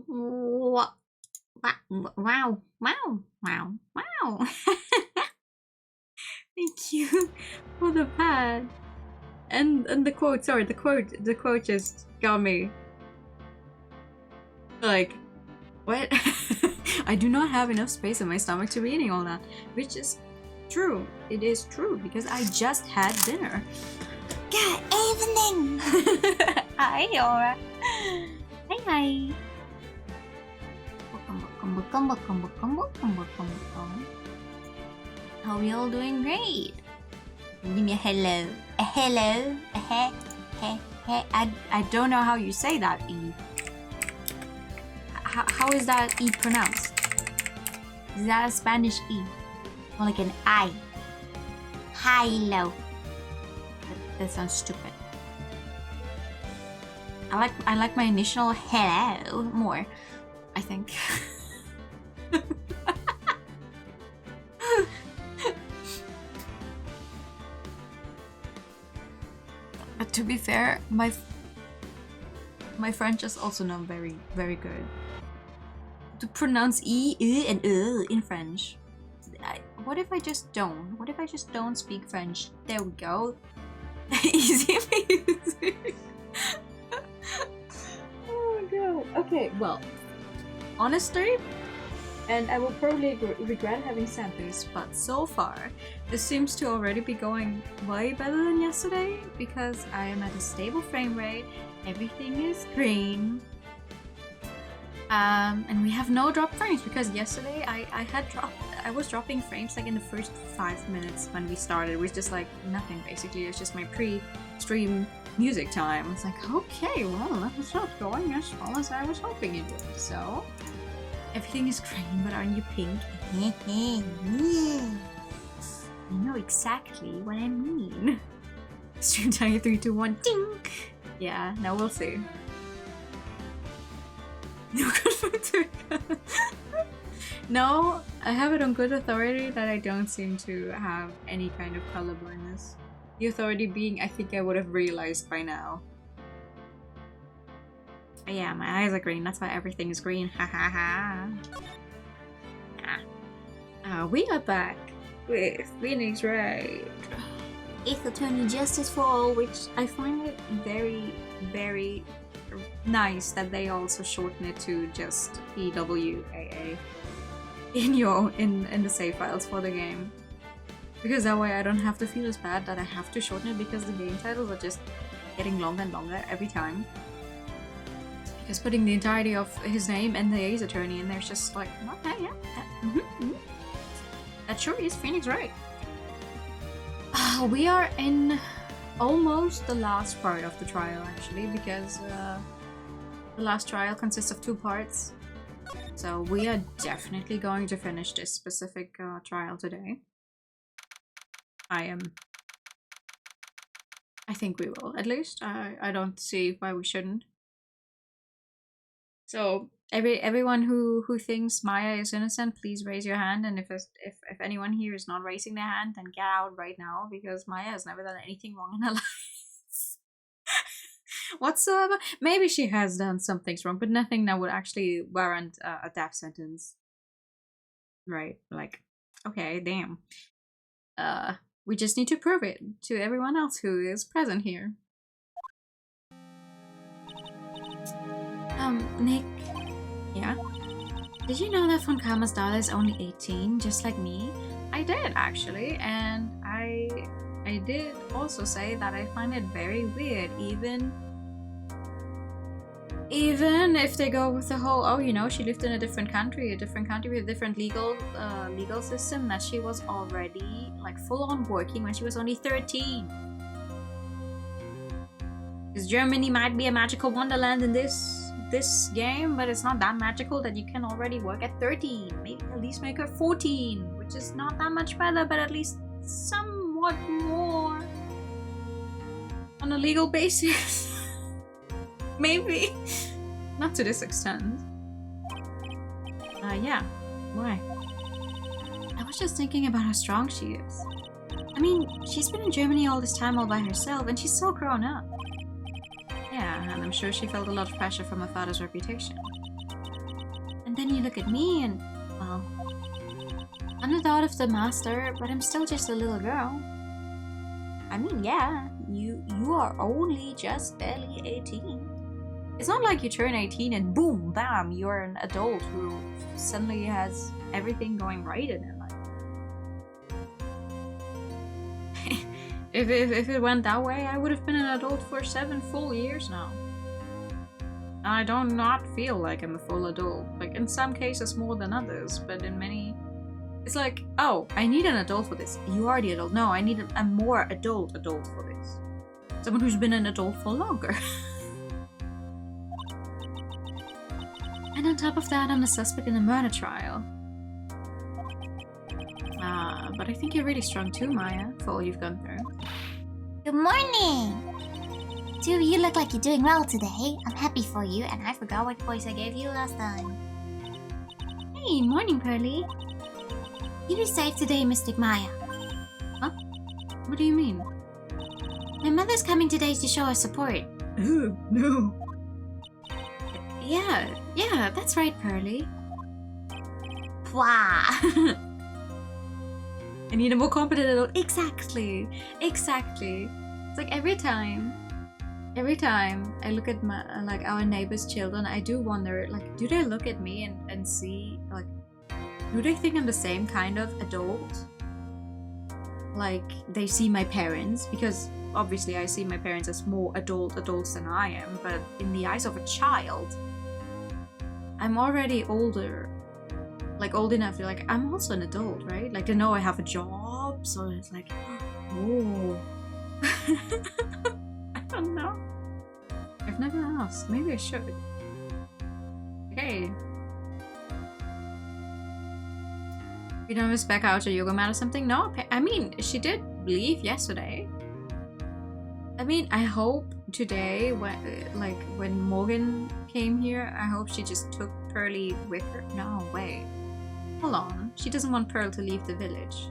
Wow. Wow. Wow. Wow. Wow. Thank you for the pad. And the quote, sorry, the quote just got me. Like, what? I do not have enough space in my stomach to be eating all that. Which is true. It is true because I just had dinner. Good evening! Hi, Aura. Hi. How are we all doing? Great. Give me a hello. A hello. A he. He. He. I don't know how you say that, E. How is that E pronounced? Is that a Spanish E? More like an I. Hello. That sounds stupid. I like my initial hello more, I think. But to be fair, my French is also not very, very good. To pronounce E, and in French. What if I just don't? What if I just don't speak French? There we go. Easy peasy. Oh my god. Okay, well, honestly, and I will probably regret having said this, but so far, this seems to already be going way better than yesterday because I am at a stable frame rate, everything is green, and we have no drop frames because yesterday I was dropping frames like in the first 5 minutes when we started. It was just like nothing basically. It was just my pre-stream music time. It's like, okay, well, that was not going as well as I was hoping it would. So everything is green, but aren't you pink? I know exactly what I mean. Stream time 3, 2, 1, ding! Yeah, now we'll see. No good. No, I have it on good authority that I don't seem to have any kind of color blindness. The authority being, I think I would have realized by now. But yeah, my eyes are green, that's why everything is green. Ha ha ha. We are back with Phoenix Wright. It's Attorney Justice for All, which I find it very, very nice that they also shorten it to just EWAA in the save files for the game, because that way I don't have to feel as bad that I have to shorten it because the game titles are just getting longer and longer every time. Because putting the entirety of his name and the Ace Attorney in there is just like, okay, yeah, that sure is Phoenix Wright. We are in almost the last part of the trial actually, because the last trial consists of 2 parts. So we are definitely going to finish this specific trial today. I think we will, at least. I don't see why we shouldn't. So everyone who thinks Maya is innocent, please raise your hand. And if anyone here is not raising their hand, then get out right now, because Maya has never done anything wrong in her life whatsoever. Maybe she has done some things wrong, but nothing that would actually warrant a death sentence. Right? Like, okay, damn. We just need to prove it to everyone else who is present here. Nick. Yeah? Did you know that Von Karma's daughter is only 18, just like me? I did, actually, and I did also say that I find it very weird, even if they go with the whole, oh, you know, she lived in a different country with a different legal system, that she was already like full on working when she was only 13. Because Germany might be a magical wonderland in this game, but it's not that magical that you can already work at 13. Maybe at least make her 14, which is not that much better, but at least somewhat more on a legal basis. Maybe. Not to this extent. Yeah. Why? I was just thinking about how strong she is. I mean, she's been in Germany all this time all by herself, and she's so grown up. Yeah, and I'm sure she felt a lot of pressure from her father's reputation. And then you look at me and, well, I'm the daughter of the master, but I'm still just a little girl. I mean, yeah, you are only just barely 18. It's not like you turn 18 and boom, bam, you're an adult who suddenly has everything going right in her life. If it went that way, I would have been an adult for 7 full years now. I don't not feel like I'm a full adult. Like, in some cases more than others, but in many... It's like, oh, I need an adult for this. You are the adult. No, I need a more adult for this. Someone who's been an adult for longer. And on top of that, I'm a suspect in a murder trial. But I think you're really strong too, Maya, for all you've gone through. Good morning! Two, you look like you're doing well today. I'm happy for you, and I forgot what voice I gave you last time. Hey, morning, Pearly. You be safe today, Mystic Maya. Huh? What do you mean? My mother's coming today to show her support. Oh, no. Yeah, that's right, Pearly. Wow. I need a more competent adult. Exactly. It's like every time I look at my our neighbors' children, I do wonder, like, do they look at me and see, like, do they think I'm the same kind of adult? Like, they see my parents, because obviously I see my parents as more adults than I am, but in the eyes of a child, I'm already older. Like, old enough to, like, I'm also an adult, right? Like, they know I have a job, so it's like, oh. I don't know. I've never asked. Maybe I should. Okay. You know, Miss back out to yoga mat or something? No, I mean, she did leave yesterday. I mean, I hope today, when Morgan came here, I hope she just took Pearly with her. No, wait. Hold on. She doesn't want Pearl to leave the village.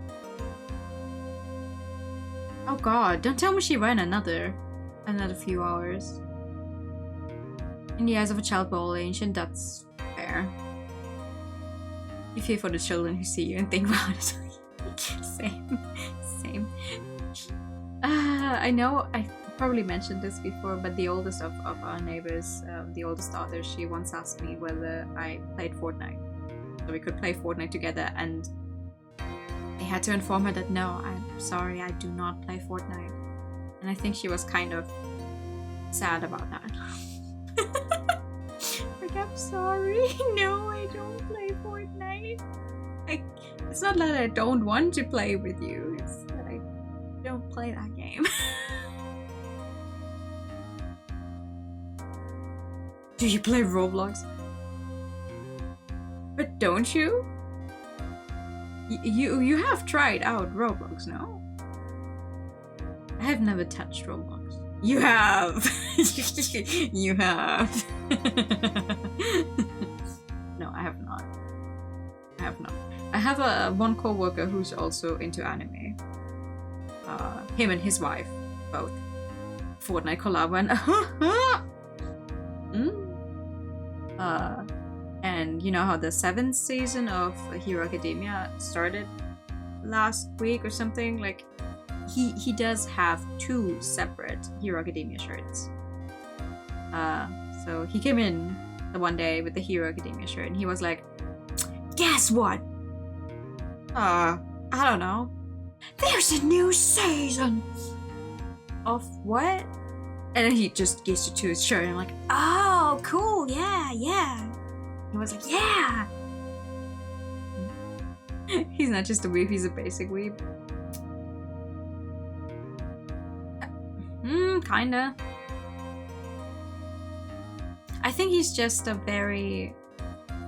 Oh god, don't tell me she ran another few hours. In the eyes of a child by all ancient, that's fair. You fear for the children who see you and think about it. Same. I know I probably mentioned this before, but the oldest of our neighbors, the oldest daughter, she once asked me whether I played Fortnite. So we could play Fortnite together, and I had to inform her that no, I'm sorry, I do not play Fortnite. And I think she was kind of sad about that. Like, I'm sorry, no, I don't play Fortnite. It's not that I don't want to play with you, it's that I don't play that game. Do you play Roblox? But don't you? You have tried out Roblox, no? I have never touched Roblox. You have! You have. No, I have not. I have one co-worker who's also into anime. Him and his wife, both. Fortnite collab and you know how the 7th season of Hero Academia started last week or something? Like, he does have 2 separate Hero Academia shirts. So he came in the one day with the Hero Academia shirt and he was like, guess what? I don't know. There's a new season! Of what? And then he just gets to his shirt and I'm like, oh, cool, yeah. He was like, yeah! He's not just a weeb, he's a basic weeb. Kinda. I think he's just a very...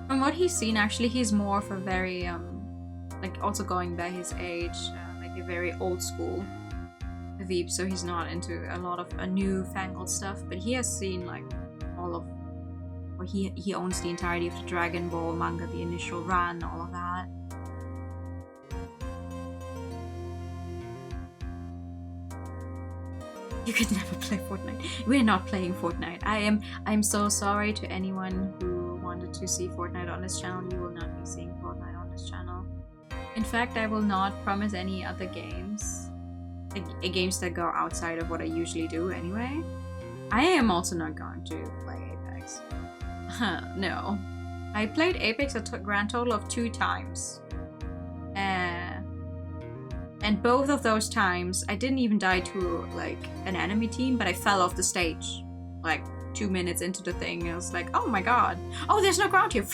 From what he's seen, actually, he's more of a very, like, also going by his age, like a very old school weeb, so he's not into a lot of newfangled stuff, but he has seen, like, all of... Or he owns the entirety of the Dragon Ball manga, the initial run, all of that. You could never play Fortnite. We're not playing Fortnite. I'm so sorry to anyone who wanted to see Fortnite on this channel, you will not be seeing Fortnite on this channel. In fact, I will not promise any other games. Games that go outside of what I usually do anyway. I am also not going to play Apex. No. I played Apex a grand total of 2 times. And both of those times, I didn't even die to like an enemy team, but I fell off the stage. Like 2 minutes into the thing, I was like, oh my god. Oh, there's no ground here.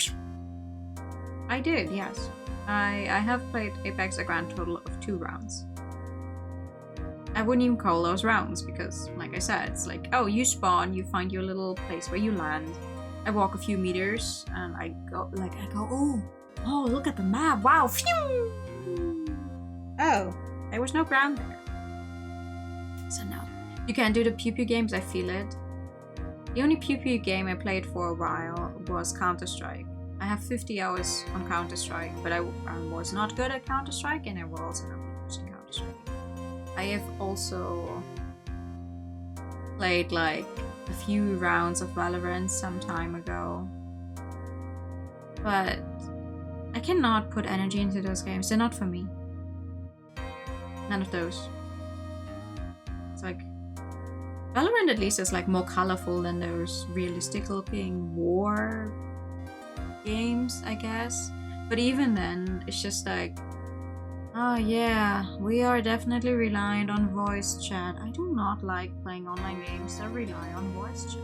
I did, yes. I have played Apex a grand total of 2 rounds. I wouldn't even call those rounds because, like I said, it's like, oh, you spawn, you find your little place where you land. I walk a few meters and I go, oh, look at the map, wow, phew! Oh, there was no ground there. So no, you can't do the pew pew games, I feel it. The only pew pew game I played for a while was Counter-Strike. I have 50 hours on Counter-Strike, but I was not good at Counter-Strike and I will also not be using Counter-Strike. I have also played like a few rounds of Valorant some time ago. But I cannot put energy into those games. They're not for me. None of those. It's like Valorant at least is like more colorful than those realistic looking war games, I guess. But even then, it's just like, oh yeah, we are definitely reliant on voice chat. I do not like playing online games that rely on voice chat.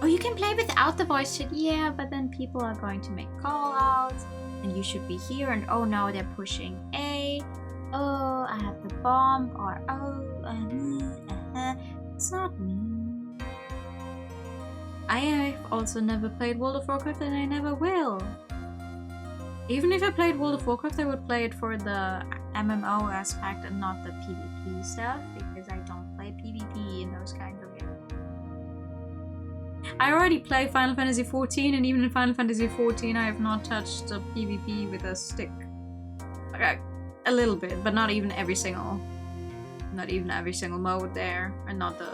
Oh, you can play without the voice chat. Yeah, but then people are going to make call outs and you should be here and oh no, they're pushing A. Oh, I have the bomb or oh, it's not me. I have also never played World of Warcraft and I never will. Even if I played World of Warcraft, I would play it for the MMO aspect and not the PvP stuff, because I don't play PvP in those kinds of games. I already play Final Fantasy XIV, and even in Final Fantasy XIV, I have not touched the PvP with a stick. Like, a little bit, but not even every single mode there, and not the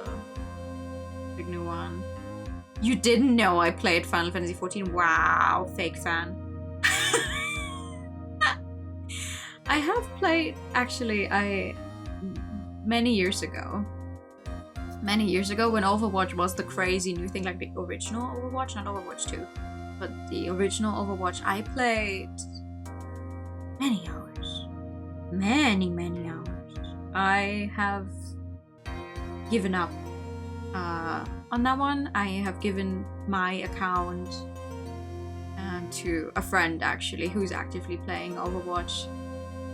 big new one. You didn't know I played Final Fantasy XIV? Wow, fake fan. I have played, actually, many years ago when Overwatch was the crazy new thing, like the original Overwatch, not Overwatch 2, but the original Overwatch, I played many hours. Many hours. I have given up on that one. I have given my account to a friend, actually, who's actively playing Overwatch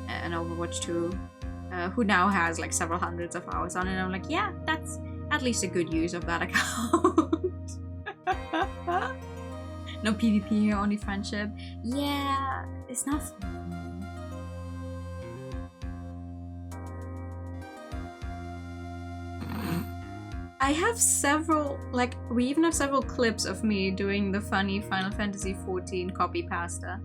and Overwatch 2, who now has like several hundreds of hours on it. And I'm like, yeah, that's at least a good use of that account. No PvP, only friendship. Yeah, it's not fun. I have we even have several clips of me doing the funny Final Fantasy XIV copy pasta.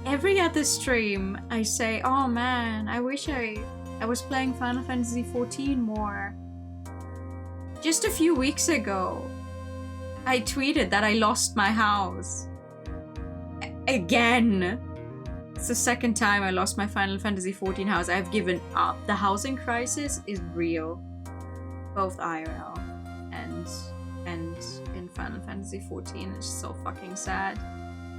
Every other stream, I say, oh man, I wish I was playing Final Fantasy XIV more. Just a few weeks ago, I tweeted that I lost my house. Again! It's the second time I lost my Final Fantasy XIV house. I've given up. The housing crisis is real. Both IRL and in Final Fantasy XIV. It's so fucking sad.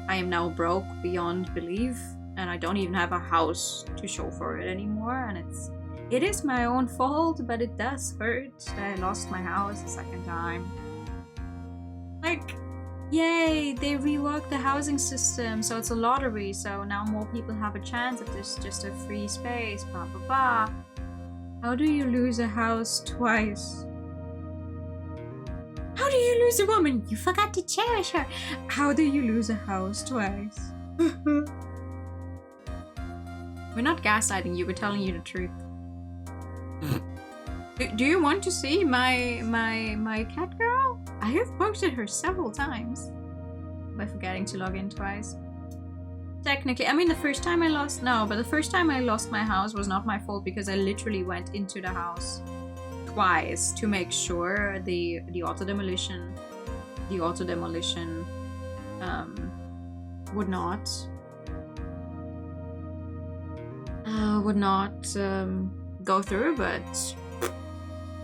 I am now broke beyond belief, and I don't even have a house to show for it anymore, and it is my own fault, but it does hurt that I lost my house a second time. Like, yay, they reworked the housing system, so it's a lottery, so now more people have a chance if there's just a free space, blah blah blah. How do you lose a house twice? How do you lose a woman? You forgot to cherish her. How do you lose a house twice? We're not gaslighting you, we're telling you the truth. Do you want to see my cat girl? I have posted her several times by forgetting to log in twice. Technically, I mean, the first time I lost my house was not my fault because I literally went into the house twice to make sure the auto demolition would not go through, but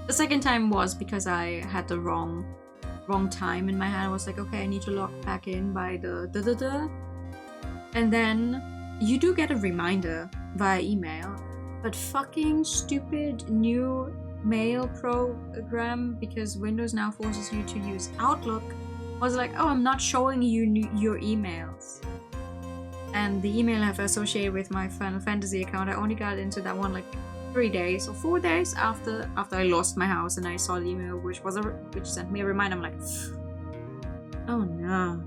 the second time was because I had the wrong time in my head. I was like, okay, I need to log back in by the and then you do get a reminder via email, but fucking stupid new mail program, because Windows now forces you to use Outlook, was like, oh, I'm not showing you your emails. And the email I have associated with my Final Fantasy account, I only got into that one like 3 days or 4 days after I lost my house, and I saw the email which sent me a reminder. I'm like, oh no.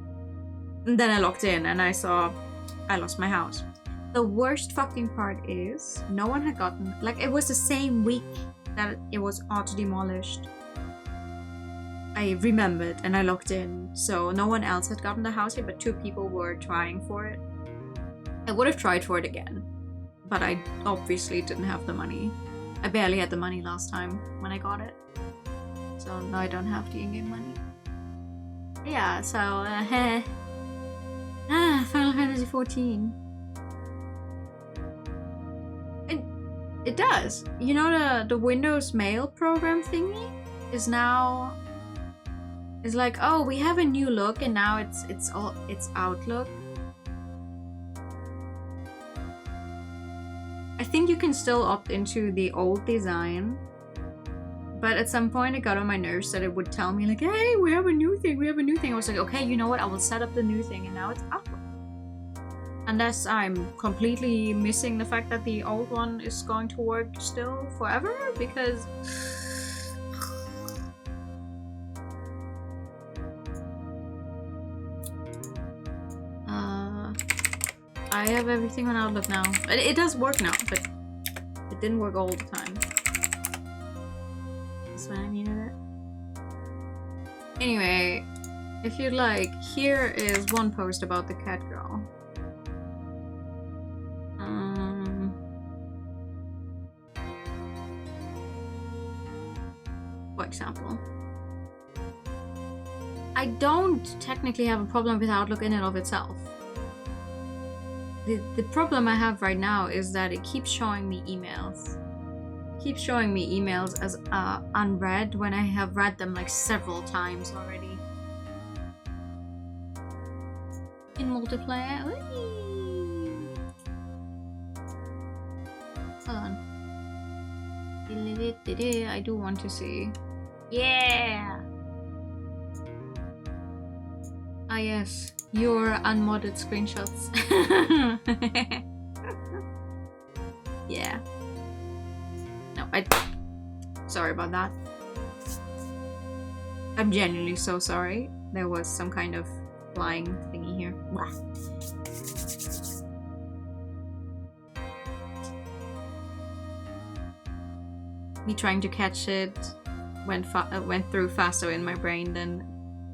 And then I logged in and I saw I lost my house. The worst fucking part is no one had gotten, like, it was the same week that it was auto demolished. I remembered and I logged in, so no one else had gotten the house yet, but 2 people were trying for it. I would have tried for it again, but I obviously didn't have the money. I barely had the money last time when I got it, so now I don't have the in-game money. Yeah, so Final Fantasy 14. It does. You know, the Windows Mail program thingy is now like, oh, we have a new look, and now it's Outlook. I think you can still opt into the old design, but at some point it got on my nerves that it would tell me like, hey, we have a new thing. I was like, okay, you know what? I will set up the new thing, and now it's Outlook. Unless I'm completely missing the fact that the old one is going to work still forever, because I have everything on Outlook now. It does work now, but it didn't work all the time. That's when I needed it. Anyway, if you'd like, here is one post about the cat girl. For example, I don't technically have a problem with Outlook in and of itself. The problem I have right now is that it keeps showing me emails. It keeps showing me emails as unread when I have read them like several times already. In multiplayer. Hold on. I do want to see. Yeah! Ah yes, your unmodded screenshots. Yeah. No, sorry about that. I'm genuinely so sorry. There was some kind of flying thingy here. Blah. Me trying to catch it went through faster in my brain than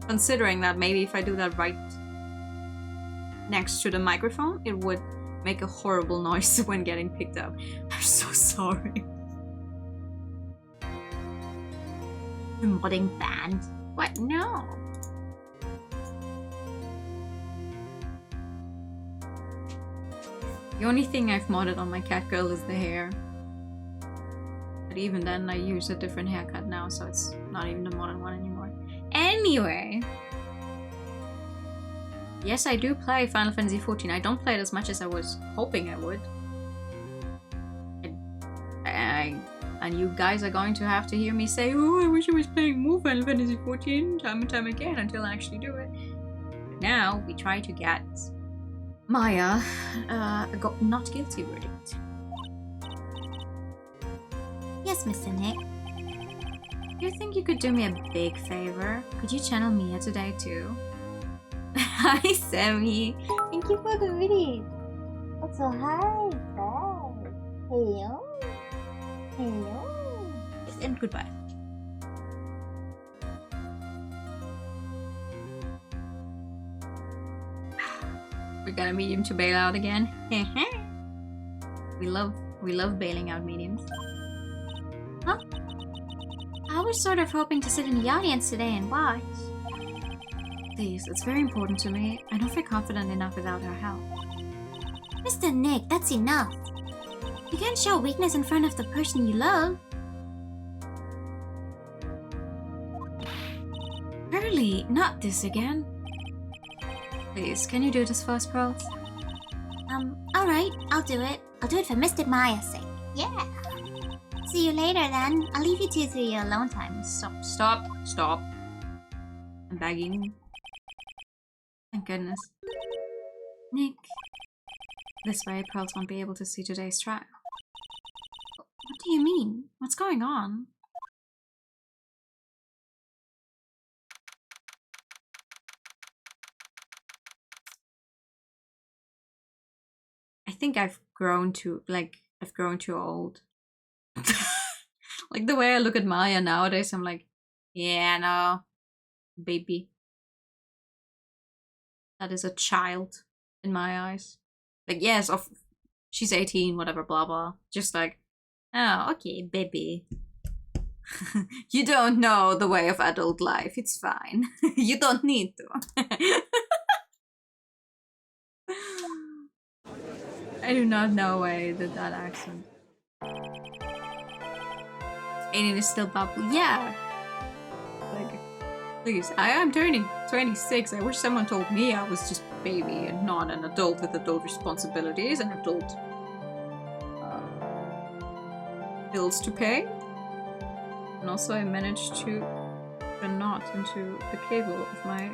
considering that maybe if I do that right next to the microphone, it would make a horrible noise when getting picked up. I'm so sorry. Modding banned? What? No. The only thing I've modded on my cat girl is the hair. But even then, I use a different haircut now, so it's not even the modern one anymore. Anyway. Yes, I do play Final Fantasy 14. I don't play it as much as I was hoping I would. And you guys are going to have to hear me say, oh, I wish I was playing more Final Fantasy 14 time and time again until I actually do it. But now, we try to get Maya a not guilty verdict. Yes, Mr. Nick. Do you think you could do me a big favor? Could you channel Mia today too? Hi, Sammy. Thank you for the video. Also, hi, bye. Hello. Hello. And goodbye. We got a medium to bail out again. we love bailing out mediums. Huh? was sort of hoping to sit in the audience today and watch. Please, it's very important to me. I don't feel confident enough without her help. Mr. Nick, that's enough. You can't show weakness in front of the person you love. Pearly, not this again. Please, can you do this for us, Pearls? Alright, I'll do it. I'll do it for Mr. Maya's sake. Yeah. See you later then. I'll leave you two to your alone time. Stop. I'm begging. Thank goodness. Nick. This way, Pearls won't be able to see today's track. What do you mean? What's going on? I think I've grown too old. Like the way I look at Maya nowadays, I'm like, yeah, no, baby. That is a child in my eyes. Like, yes, she's 18, whatever, blah blah. Just like, oh, okay, baby. You don't know the way of adult life. It's fine. You don't need to. I do not know why I did that accent. Aiden is still Babu. Yeah. Like, please, I am turning 26. I wish someone told me I was just a baby and not an adult with adult responsibilities and adult bills to pay. And also I managed to put a knot into the cable of my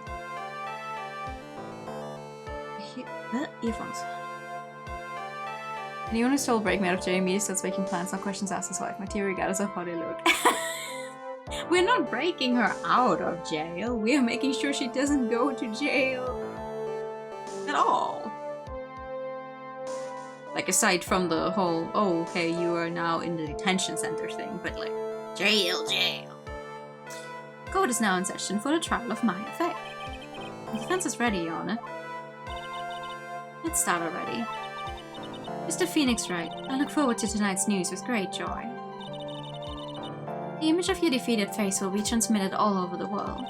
earphones. Anyone who stole break me out of Jamie starts making plans, no questions asked his wife. My tear regardless of how they look. We're not breaking her out of jail. We are making sure she doesn't go to jail at all. Like, aside from the whole, oh, okay, you are now in the detention center thing, but like, jail. Court is now in session for the trial of Maya Faye. The defense is ready, Your Honor. Let's start already. Mr. Phoenix Wright, I look forward to tonight's news with great joy. The image of your defeated face will be transmitted all over the world.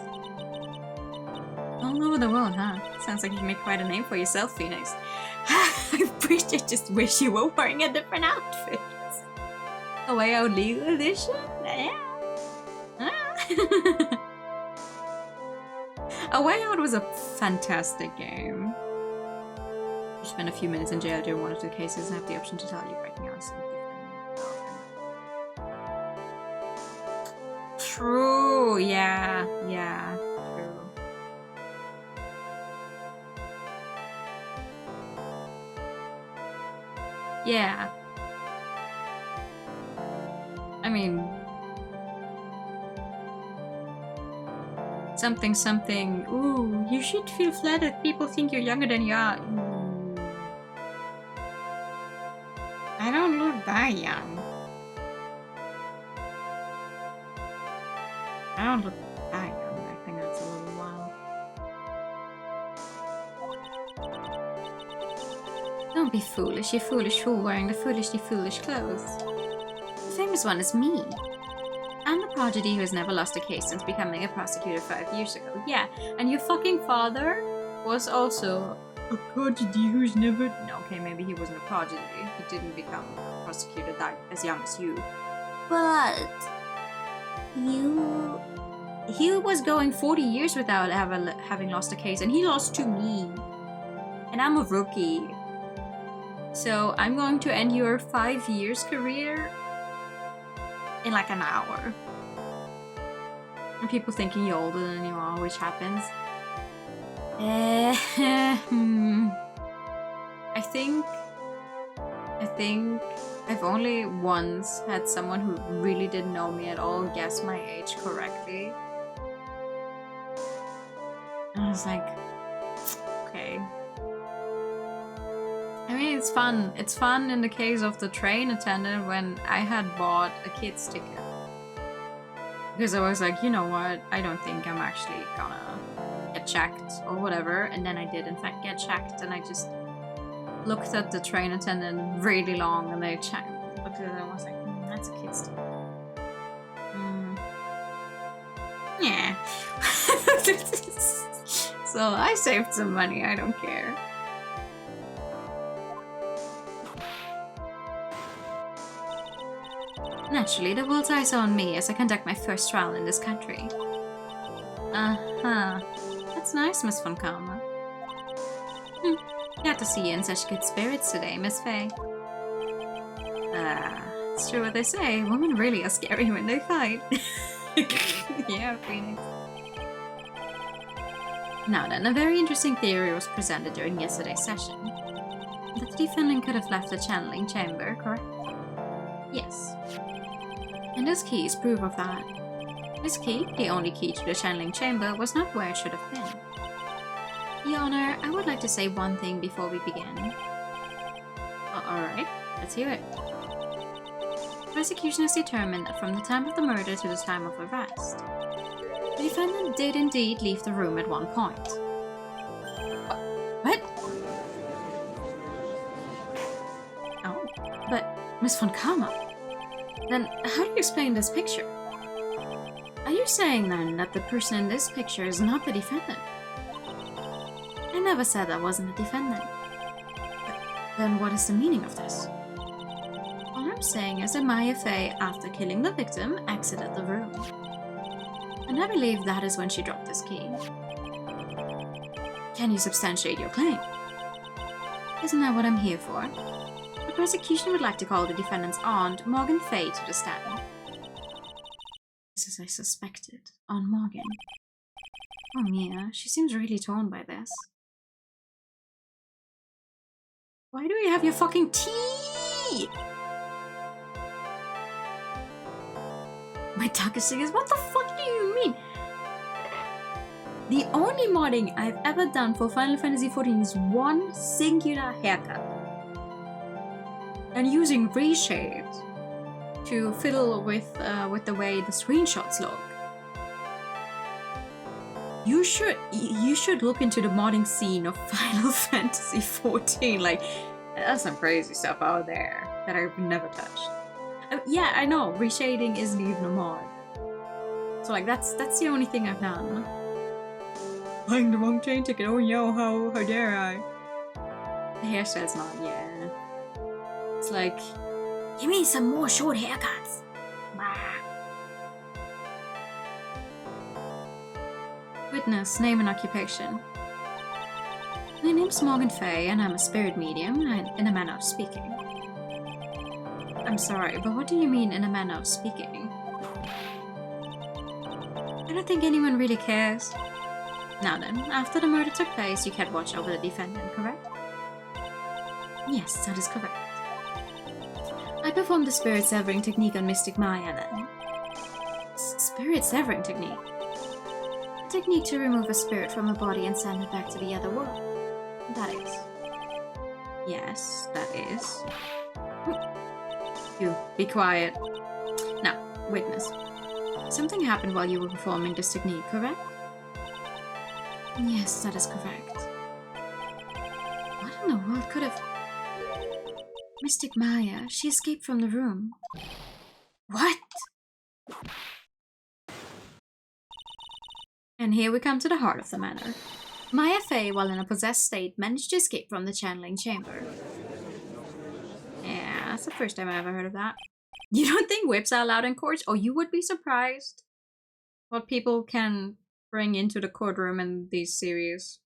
All over the world, huh? Sounds like you make quite a name for yourself, Phoenix. I just wish you were wearing a different outfit. A Way Out Legal Edition? Yeah. A Way Out was a fantastic game. You spent a few minutes in jail during one of the cases and have the option to tell you breaking out something. True, yeah, true. Yeah. I mean, something. Ooh, you should feel flattered. People think you're younger than you are. I don't look that young. I don't look that young. I think that's a little wild. Don't be foolish, you foolish fool wearing the foolishly foolish clothes. The famous one is me. I'm the prodigy who has never lost a case since becoming a prosecutor 5 years ago. Yeah, and your fucking father was also a prodigy who's never... No, okay, maybe he wasn't a prodigy. He didn't become a prosecutor that as young as you. But... He was going 40 years without having lost a case, and he lost to me. And I'm a rookie. So I'm going to end your 5 years career in like an hour. And people thinking you're older than you are, which happens. I think I've only once had someone who really didn't know me at all guess my age correctly. And I was like, okay. I mean, it's fun. It's fun in the case of the train attendant when I had bought a kid's ticket. Because I was like, you know what? I don't think I'm actually gonna get checked or whatever. And then I did in fact get checked, and I just looked at the train attendant really long, and they looked at it and was like, that's a kid's ticket. Yeah. So I saved some money, I don't care. Naturally, the world's eyes are on me as I conduct my first trial in this country. Uh-huh. That's nice, Miss Von Karma. Glad to see you in such good spirits today, Miss Faye. It's true what they say. Women really are scary when they fight. Yeah, Phoenix. Now then, a very interesting theory was presented during yesterday's session. That the defendant could have left the channeling chamber, correct? Yes. And this key is proof of that. This key, the only key to the channeling chamber, was not where it should have been. Your Honor, I would like to say one thing before we begin. Alright, let's hear it. The prosecution has determined that from the time of the murder to the time of arrest, the defendant did indeed leave the room at one point. What? Oh, but Miss Von Karma, then how do you explain this picture? Are you saying then that the person in this picture is not the defendant? I never said that wasn't the defendant. Then what is the meaning of this? All I'm saying is that Maya Fey, after killing the victim, exited the room. And I believe that is when she dropped this key. Can you substantiate your claim? Isn't that what I'm here for? The prosecution would like to call the defendant's aunt, Morgan Fey, to the stand. Just as I suspected, Aunt Morgan. Oh Mia, she seems really torn by this. Why do you have your fucking tea? My darkest thing is, what the fuck do you mean? The only modding I've ever done for Final Fantasy XIV is one singular haircut. And using reshade to fiddle with the way the screenshots look. You should look into the modding scene of Final Fantasy XIV. Like, there's some crazy stuff out there that I've never touched. Yeah, I know, reshading isn't even a mod. So like, that's the only thing I've done. Buying the wrong train ticket, oh no, how dare I? The hairstyle's not, yeah. It's like, give me some more short haircuts. Bah. Witness, name and occupation. My name's Morgan Fey, and I'm a spirit medium, in a manner of speaking. I'm sorry, but what do you mean in a manner of speaking? I don't think anyone really cares. Now then, after the murder took place, you kept watch over the defendant, correct? Yes, that is correct. I performed the spirit severing technique on Mystic Maya then. Spirit severing technique? A technique to remove a spirit from a body and send it back to the other world. That is. Yes, that is. You, be quiet. Now, witness. Something happened while you were performing this technique, correct? Yes, that is correct. What in the world could have... Mystic Maya, she escaped from the room. What? And here we come to the heart of the matter. Maya Fey, while in a possessed state, managed to escape from the channeling chamber. Yeah, that's the first time I ever heard of that. You don't think whips are allowed in courts? Oh, you would be surprised what people can bring into the courtroom in these series.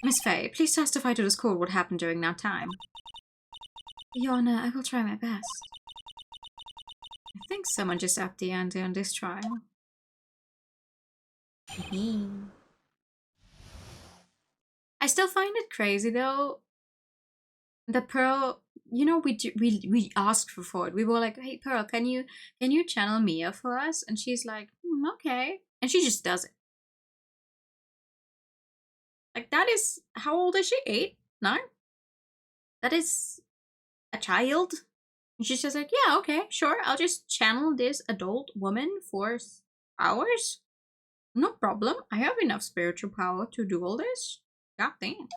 Miss Fey, please testify to this court what happened during that time. Your Honor, I will try my best. I think someone just upped the ante on this trial. I still find it crazy though. The Pearl, you know, we asked for it. We were like, "Hey Pearl, can you channel Mia for us?" And she's like, "Okay," and she just does it. Like, that is, how old is she? 8? 9? That is a child. And she's just like, "Yeah, okay, sure. I'll just channel this adult woman for hours. No problem. I have enough spiritual power to do all this." God damn.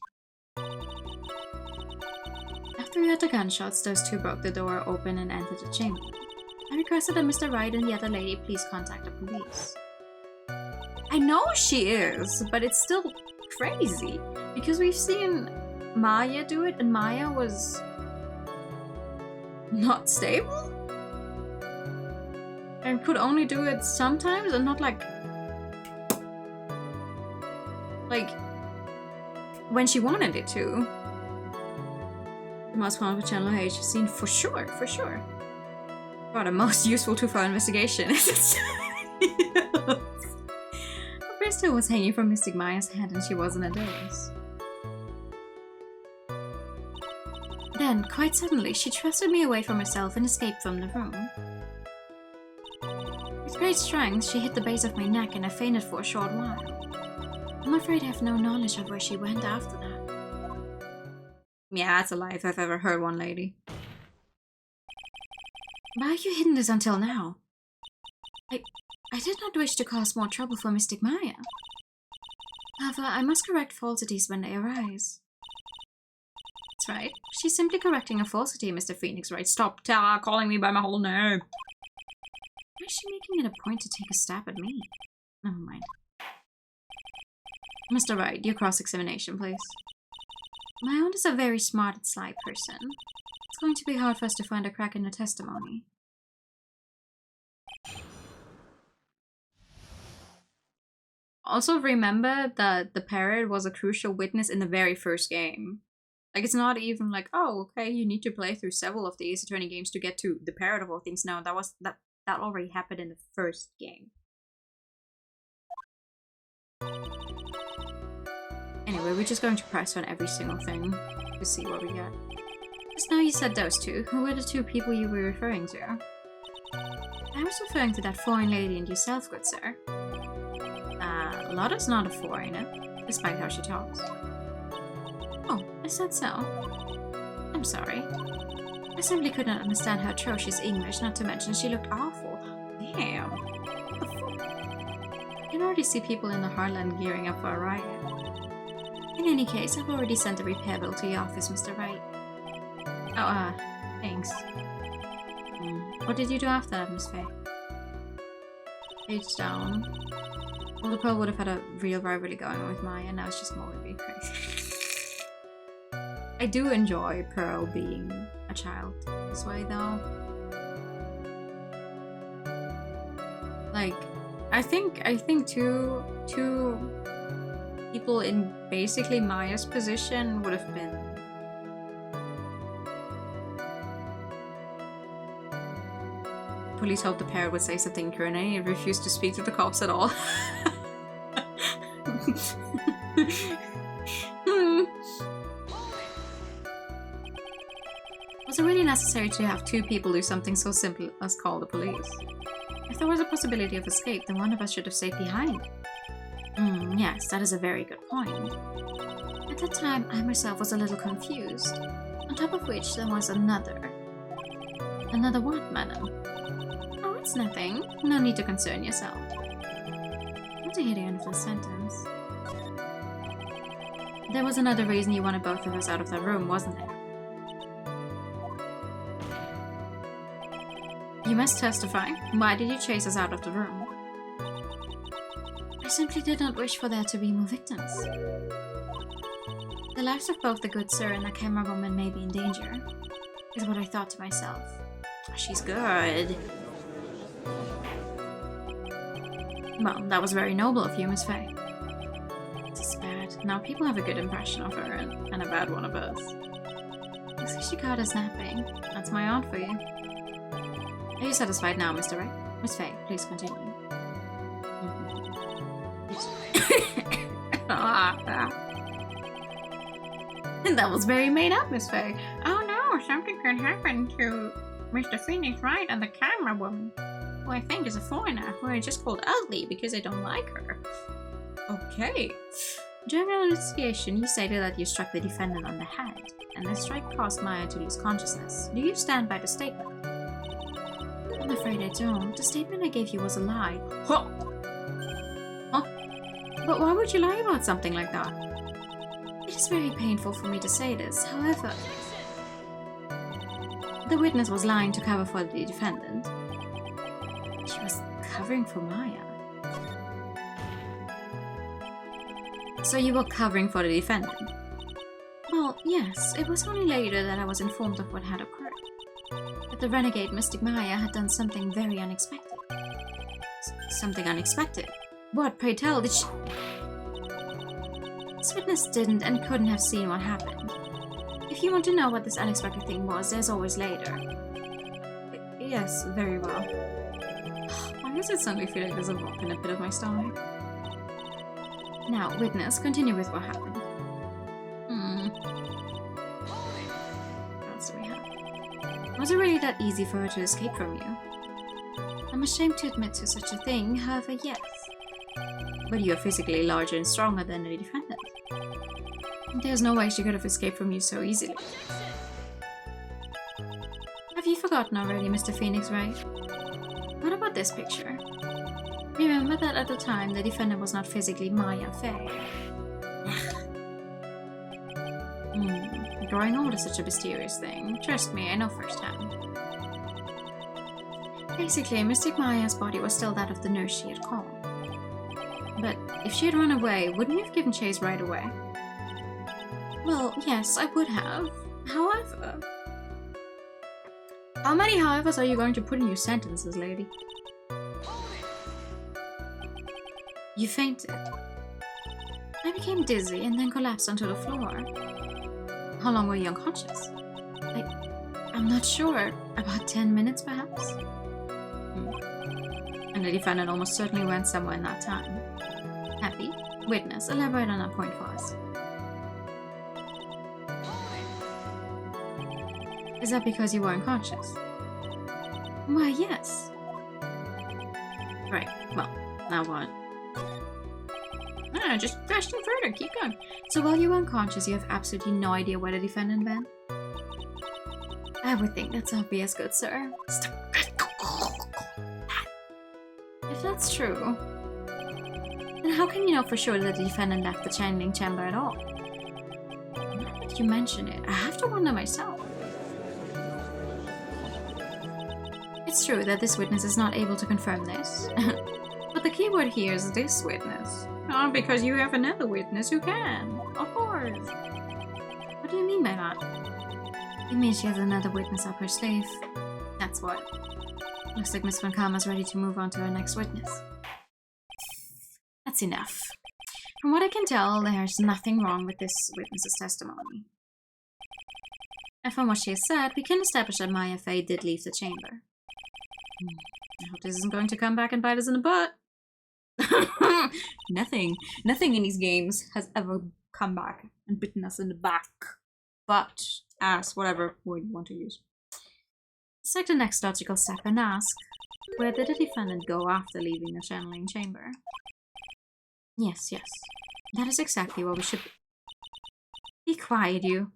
After we heard the gunshots, those two broke the door open and entered the chamber. I requested that Mr. Wright and the other lady please contact the police. I know she is, but it's still crazy. Because we've seen Maya do it, and Maya was not stable? And could only do it sometimes, and not like when she wanted it to. The most powerful channel H seen for sure, for sure. God, the most useful tool for investigation is it? Crystal was hanging from Mystic Maya's head and she wasn't a dose. Then, quite suddenly, she thrusted me away from herself and escaped from the room. With great strength, she hit the base of my neck and I fainted for a short while. I'm afraid I have no knowledge of where she went after that. Yeah, that's a lie if I've ever heard one, lady. Why have you hidden this until now? I did not wish to cause more trouble for Mystic Maya. However, I must correct falsities when they arise. That's right. She's simply correcting a falsity, Mr. Phoenix Wright. Stop calling me by my whole name. Why is she making it a point to take a stab at me? Never mind. Mr. Wright, your cross-examination, please. My aunt is a very smart and sly person. It's going to be hard for us to find a crack in her testimony. Also remember that the parrot was a crucial witness in the very first game. Like, it's not even like, oh, okay, you need to play through several of the Ace Attorney games to get to the parrot of all things. No, that already happened in the first game. Anyway, we're just going to press on every single thing to see what we get. Just now you said those two. Who were the two people you were referring to? I was referring to that foreign lady and yourself, good sir. Lotta's not a foreigner, despite how she talks. Oh, is that so? I'm sorry. I simply could not understand her atrocious English, not to mention she looked awful. Damn. What the fuck? I can already see people in the Heartland gearing up for a riot. In any case, I've already sent a repair bill to your office, Mr. Wright. Oh, thanks. What did you do after that, Miss Faye? Page down. Well, the Pearl would have had a real rivalry going on with Maya, now it's just more really crazy. I do enjoy Pearl being a child this way, though. Like, I think two people in basically Maya's position would have been police hoped the parrot would say something incriminating and refused to speak to the cops at all. Was it really necessary to have two people do something so simple as call the police? If there was a possibility of escape, then one of us should have stayed behind. Yes, that is a very good point. At that time, I myself was a little confused. On top of which, there was another. Another what, madam? Oh, it's nothing. No need to concern yourself. What did you hear the end of the sentence? There was another reason you wanted both of us out of the room, wasn't there? You must testify. Why did you chase us out of the room? I simply did not wish for there to be more victims. The lives of both the good sir and the camera woman may be in danger, is what I thought to myself. She's good. Well, that was very noble of you, Miss Faye. It's bad. Now people have a good impression of her and a bad one of us. Looks like she caught us napping. That's my aunt for you. Are you satisfied now, Mr. Wright? Miss Faye, please continue. That was very made up, Miss Faye. Oh no, something could happen to Mr. Phoenix Wright and the camera woman, who I think is a foreigner, who I just called ugly because I don't like her. Okay. During our investigation, you stated that you struck the defendant on the head, and the strike caused Maya to lose consciousness. Do you stand by the statement? I'm afraid I don't. The statement I gave you was a lie. Huh? Huh? But why would you lie about something like that? It is very painful for me to say this, however... The witness was lying to cover for the defendant. She was covering for Maya. So you were covering for the defendant? Well, yes. It was only later that I was informed of what had occurred. That the renegade Mystic Maya had done something very unexpected. Something unexpected? What, pray tell, did she... This witness didn't and couldn't have seen what happened. If you want to know what this unexpected thing was, there's always later. Yes, very well. Why does it suddenly feel like there's a rock in the pit of my stomach? Now, witness, continue with what happened. What else do we have? Was it really that easy for her to escape from you? I'm ashamed to admit to such a thing, however, yes. But you're physically larger and stronger than the defendant. There's no way she could have escaped from you so easily. Have you forgotten already, Mr. Phoenix Wright? What about this picture? Remember that at the time, the defendant was not physically Maya Fey. Growing old is such a mysterious thing. Trust me, I know firsthand. Basically, Mystic Maya's body was still that of the nurse she had called. But if she had run away, wouldn't you have given chase right away? Well, yes, I would have. However... How many however's are you going to put in your sentences, lady? You fainted. I became dizzy and then collapsed onto the floor. How long were you unconscious? I'm not sure. About 10 minutes, perhaps? And the defendant almost certainly went somewhere in that time. Happy? Witness, elaborate on that point for us. Is that because you were unconscious? Why, yes. Right, well, now what? Just question further, keep going. So while you were unconscious, you have absolutely no idea where the defendant went? I would think that's obvious, good sir. If that's true, then how can you know for sure that the defendant left the channeling chamber at all? Now that you mention it, I have to wonder myself. It's true that this witness is not able to confirm this. But the key word here is this witness. Oh, because you have another witness who can. Of course. What do you mean by that? It means she has another witness up her sleeve. That's what. Looks like Miss Van Kama's ready to move on to her next witness. That's enough. From what I can tell, there's nothing wrong with this witness's testimony. And from what she has said, we can establish that Maya Fey did leave the chamber. I hope this isn't going to come back and bite us in the butt. Nothing in these games has ever come back and bitten us in the back. But, ass, whatever word you want to use. Let's take the next logical step and ask, where did the defendant go after leaving the channeling chamber? Yes. That is exactly what we should... Be quiet, you.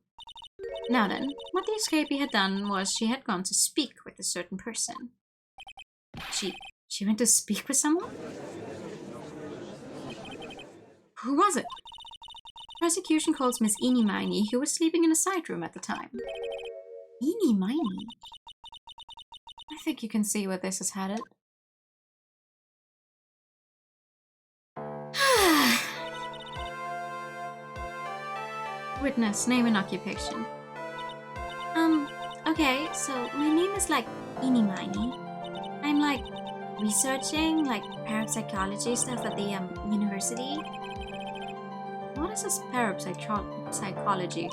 Now then, what the escapee had done was she had gone to speak with a certain person. She went to speak with someone? Who was it? Prosecution calls Miss Eenie Miney, who was sleeping in a side room at the time. Eenie Miney? I think you can see where this is headed. Witness, name and occupation. Okay, so my name is Eenie Miney. I'm researching parapsychology stuff at the university. What is this parapsychology?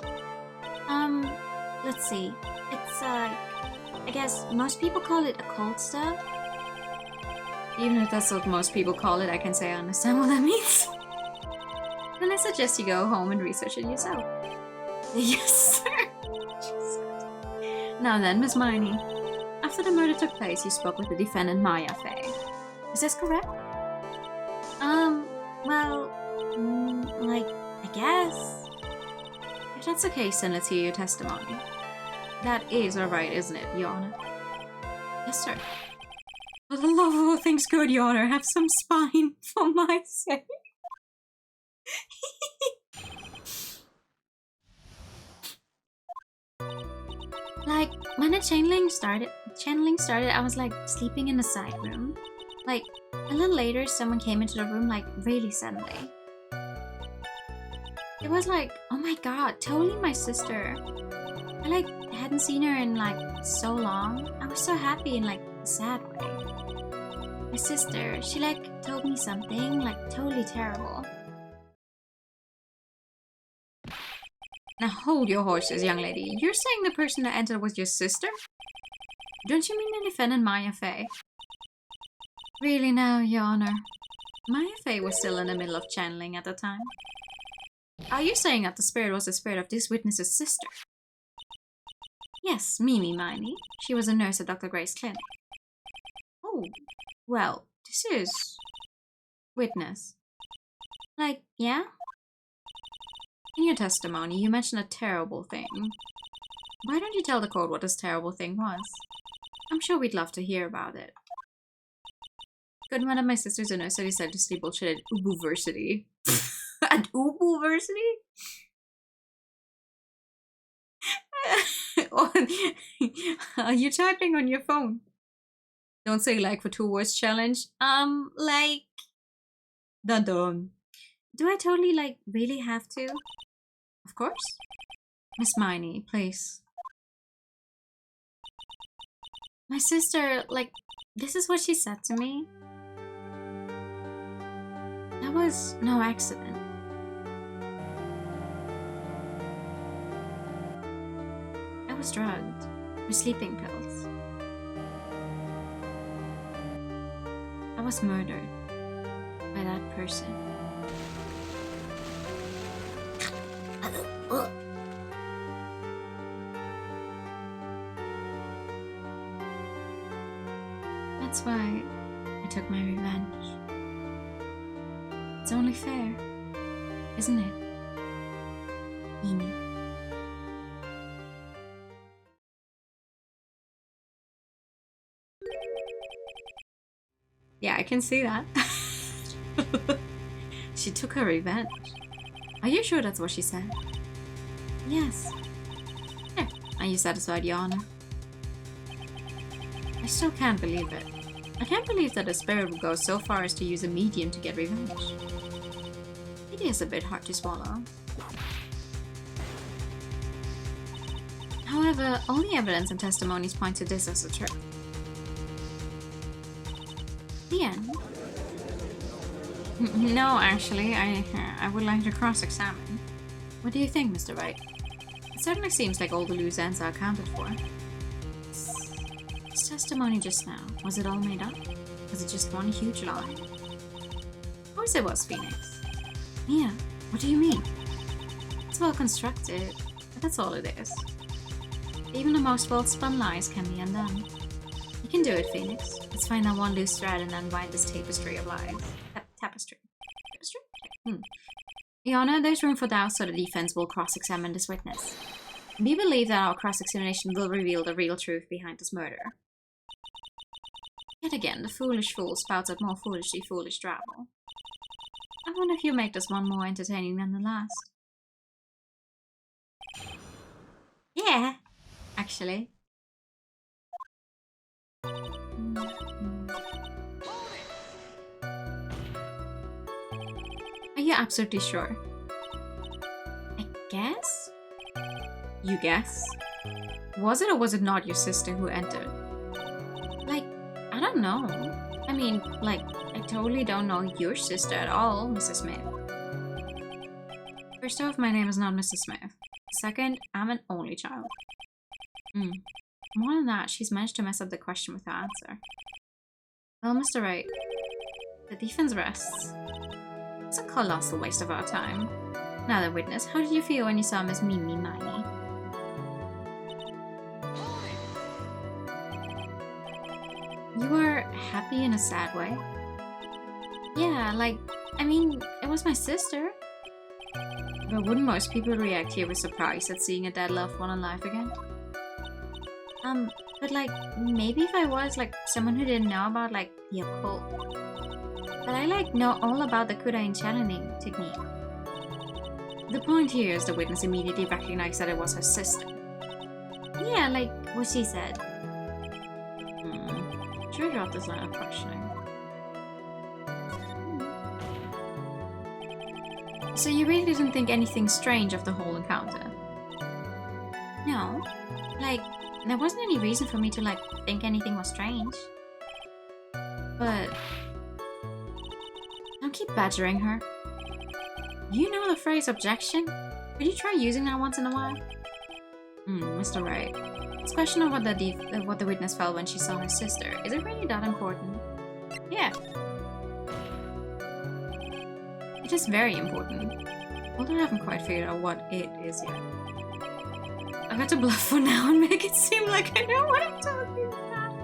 Let's see. It's I guess most people call it occult stuff. Even if that's what most people call it, I can say I understand what that means. Then I suggest you go home and research it yourself. Yes, sir. Now then, Miss Miney. After the murder took place, you spoke with the defendant Maya Fey. Is this correct? Well, I guess. If that's the case, then let's hear your testimony. That is alright, isn't it, Your Honor? Yes, sir. For the love of all things good, Your Honor, have some spine for my sake. When the channeling started, channeling started, I was like sleeping in a side room. Like a little later, someone came into the room like really suddenly. It was like, oh my god, totally my sister. I like hadn't seen her in like so long. I was so happy in like a sad way. My sister, she like told me something like totally terrible. Now hold your horses, young lady. You're saying the person that entered was your sister? Don't you mean the defendant Maya Fey? Really now, Your Honor? Maya Fey was still in the middle of channeling at the time. Are you saying that the spirit was the spirit of this witness's sister? Yes, Mimi Miney. She was a nurse at Dr. Gray's clinic. Oh, well, this is... Witness. Like, yeah? In your testimony, you mentioned a terrible thing. Why don't you tell the court what this terrible thing was? I'm sure we'd love to hear about it. Good, one of my sisters in nurse decided to sleep bullshit at Ubuversity. At Ubuversity? Are you typing on your phone? Don't say like for 2 words challenge. Like... Dun dun. Do I totally, like, really have to? Of course. Miss Miney, please. My sister, like, this is what she said to me. That was no accident. I was drugged with sleeping pills. I was murdered by that person. That's why I took my revenge. It's only fair, isn't it, Mimi? Yeah, I can see that. She took her revenge. Are you sure that's what she said? Yes. Yeah. Are you satisfied, Your Honor? I still can't believe it. I can't believe that a spirit would go so far as to use a medium to get revenge. It is a bit hard to swallow. However, all the evidence and testimonies point to this as the truth. The end. No, actually, I would like to cross-examine. What do you think, Mr. Wright? It certainly seems like all the loose ends are accounted for. His testimony just now, was it all made up? Was it just one huge lie? Of course it was, Phoenix. Yeah, what do you mean? It's well constructed, but that's all it is. Even the most well-spun lies can be undone. You can do it, Phoenix. Let's find that one loose thread and unwind this tapestry of lies. Tapestry? Tapestry? Your Honor, there's room for doubt, so the defense will cross-examine this witness. We believe that our cross-examination will reveal the real truth behind this murder. Yet again, the foolish fool spouts out more foolishly foolish drivel. I wonder if you make this one more entertaining than the last. Yeah, actually. Are you absolutely sure? I guess? You guess? Was it or was it not your sister who entered? Like, I don't know. I mean, like, I totally don't know your sister at all, Mrs. Smith. First off, my name is not Mrs. Smith. Second, I'm an only child. More than that, she's managed to mess up the question with her answer. Well, Mr. Wright, the defense rests. It's a colossal waste of our time. Now then, witness, how did you feel when you saw Miss Mimi Miney? You were happy in a sad way? Yeah, like, I mean, it was my sister. But wouldn't most people react here with surprise at seeing a dead loved one alive again? But like, maybe if I was like someone who didn't know about like the occult. But I like know all about the Kudain channeling technique. The point here is the witness immediately recognized that it was her sister. Yeah, like what she said. should drop this line of questioning. So you really didn't think anything strange of the whole encounter? No. Like, there wasn't any reason for me to, like, think anything was strange. But don't keep badgering her. You know the phrase objection? Could you try using that once in a while? Mr. Wright. This question of what the witness felt when she saw her sister, is it really that important? Yeah. It is very important. Although I haven't quite figured out what it is yet. I've got to bluff for now and make it seem like I know what I'm talking about.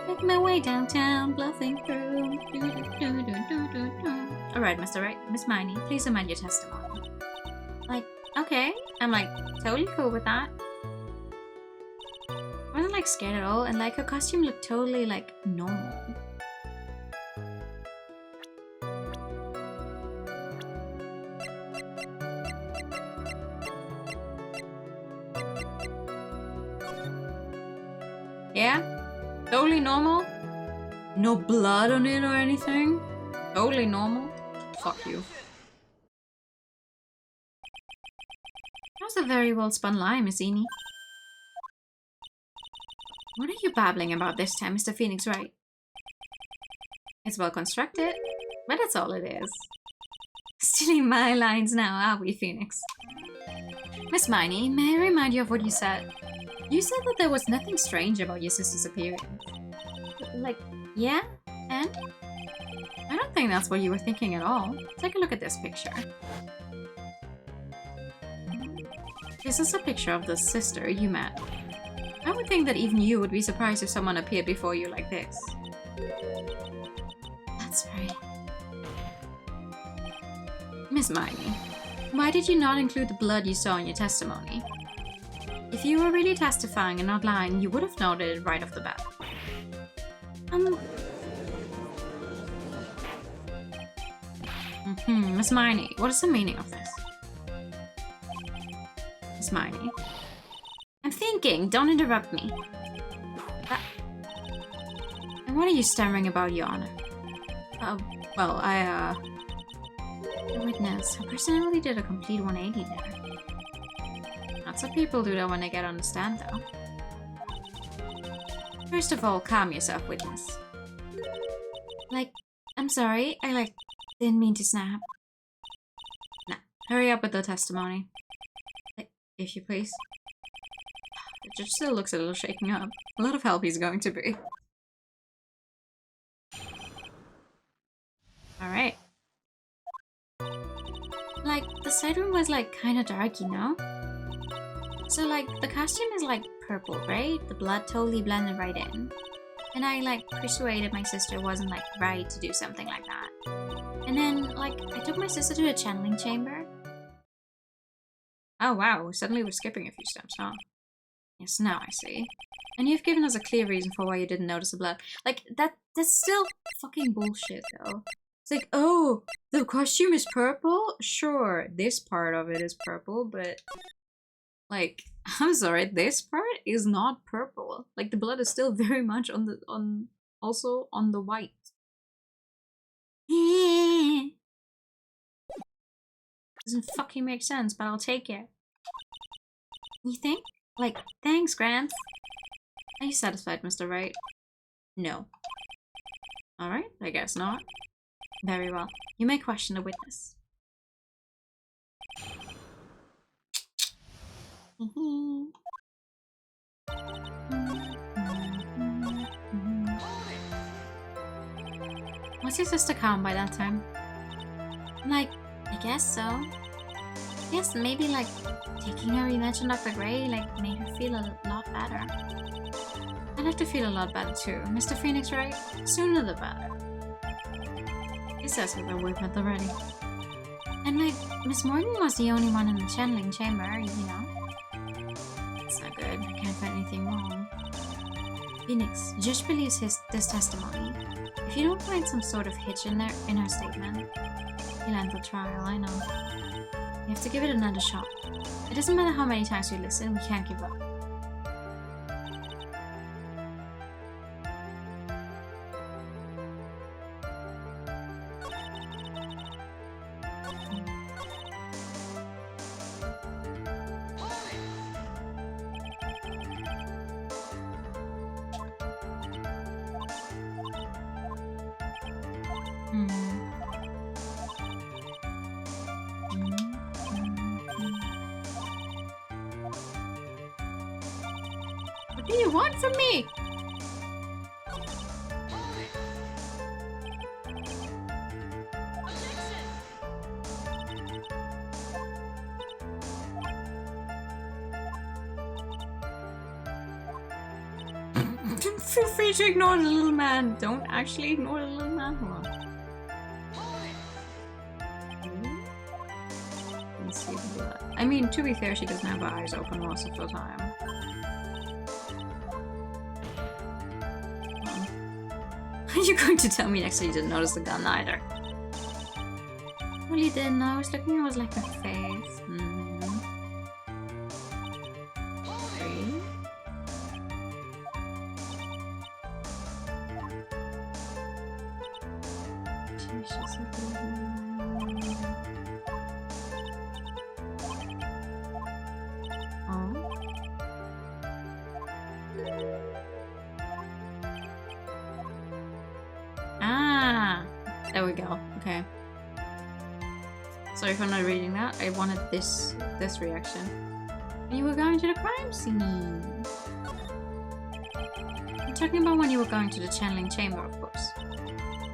Make my way downtown, bluffing through. Alright, Mr. Wright, Miss Miney, please amend your testimony. Like, okay, I'm like totally cool with that. I wasn't like scared at all, and like her costume looked totally like normal. Yeah? Totally normal? No blood on it or anything? Totally normal? Fuck you. That was a very well spun lie, Miss Eni. What are you babbling about this time, Mr. Phoenix Wright? It's well constructed, but that's all it is. Stealing my lines now, are we, Phoenix? Miss Miney, may I remind you of what you said? You said that there was nothing strange about your sister's appearance. Like, yeah? And? I don't think that's what you were thinking at all. Take a look at this picture. This is a picture of the sister you met. I would think that even you would be surprised if someone appeared before you like this. That's right. Miss Miney, why did you not include the blood you saw in your testimony? If you were really testifying and not lying, you would have noted it right off the bat. Miss Miney, what is the meaning of this? Miss Miney. I'm thinking, don't interrupt me. And what are you stammering about, Your Honor? Well, the witness, her personality did a complete 180 there. Lots of people do that when they get on the stand, though. First of all, calm yourself, witness. Like, I'm sorry, I, didn't mean to snap. Nah, hurry up with the testimony. If you please. The judge still looks a little shaken up. A lot of help he's going to be. Alright. Like, the side room was, kinda dark, you know? So, the costume is, purple, right? The blood totally blended right in. And I, persuaded my sister wasn't, right to do something like that. And then, I took my sister to a channeling chamber. Oh, wow. Suddenly we're skipping a few steps, huh? Yes, now I see. And you've given us a clear reason for why you didn't notice the blood. That's still fucking bullshit, though. It's oh, the costume is purple? Sure, this part of it is purple, but... I'm sorry, this part is not purple. The blood is still very much also on the white. Doesn't fucking make sense, but I'll take it. You think? Thanks, Grant. Are you satisfied, Mr. Wright? No. Alright, I guess not. Very well. You may question the witness. Was your sister calm by that time? I guess so. Yes, maybe taking her revenge on Dr. Gray made her feel a lot better. I'd like to feel a lot better too, Mr. Phoenix, right? Sooner the better. He says with a movement already. And Miss Morgan was the only one in the channeling chamber, you know. It's not good. I can't find anything wrong. Phoenix, Judge believes this testimony. If you don't find some sort of hitch in her statement, he'll end the trial, I know. You have to give it another shot. It doesn't matter how many times we listen, we can't give up. What do you want from me? Feel free to ignore the little man. Don't actually ignore the little man. Hold on. Let's see what... I mean, to be fair, she doesn't have her eyes open most of the time. Are you going to tell me next time you didn't notice the gun either? Well, you didn't. I was looking, it was like a face. There we go. Okay. Sorry for not reading that. I wanted this reaction. You were going to the crime scene. I'm talking about when you were going to the channeling chamber, of course.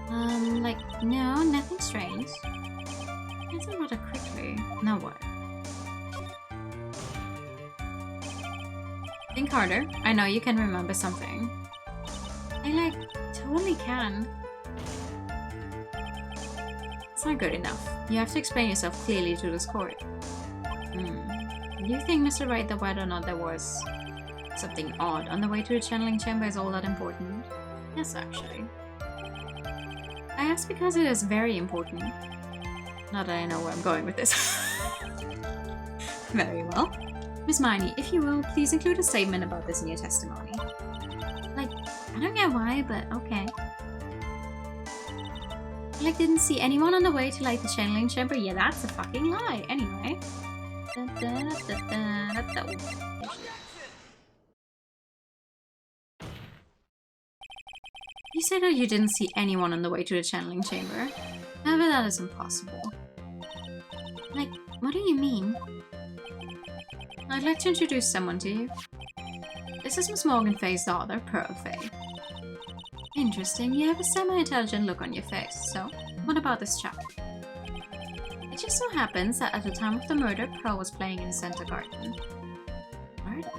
Like, no, nothing strange. Answer rather quickly. Now what? Think harder. I know you can remember something. I, totally can. It's not good enough. You have to explain yourself clearly to this court. Do you think, Mr. Wright, that whether or not there was something odd on the way to the channeling chamber is all that important? Yes, actually. I ask because it is very important. Not that I know where I'm going with this. Very well. Miss Miney, if you will, please include a statement about this in your testimony. I don't get why, but okay. Didn't see anyone on the way to, the channeling chamber? Yeah, that's a fucking lie. Anyway. You said that you didn't see anyone on the way to the channeling chamber. However, that is impossible. What do you mean? I'd like to introduce someone to you. This is Miss Morgan Fay's daughter, Pearl Fay. Interesting, you have a semi-intelligent look on your face, so what about this chap? It just so happens that at the time of the murder, Pearl was playing in the center garden. Murder?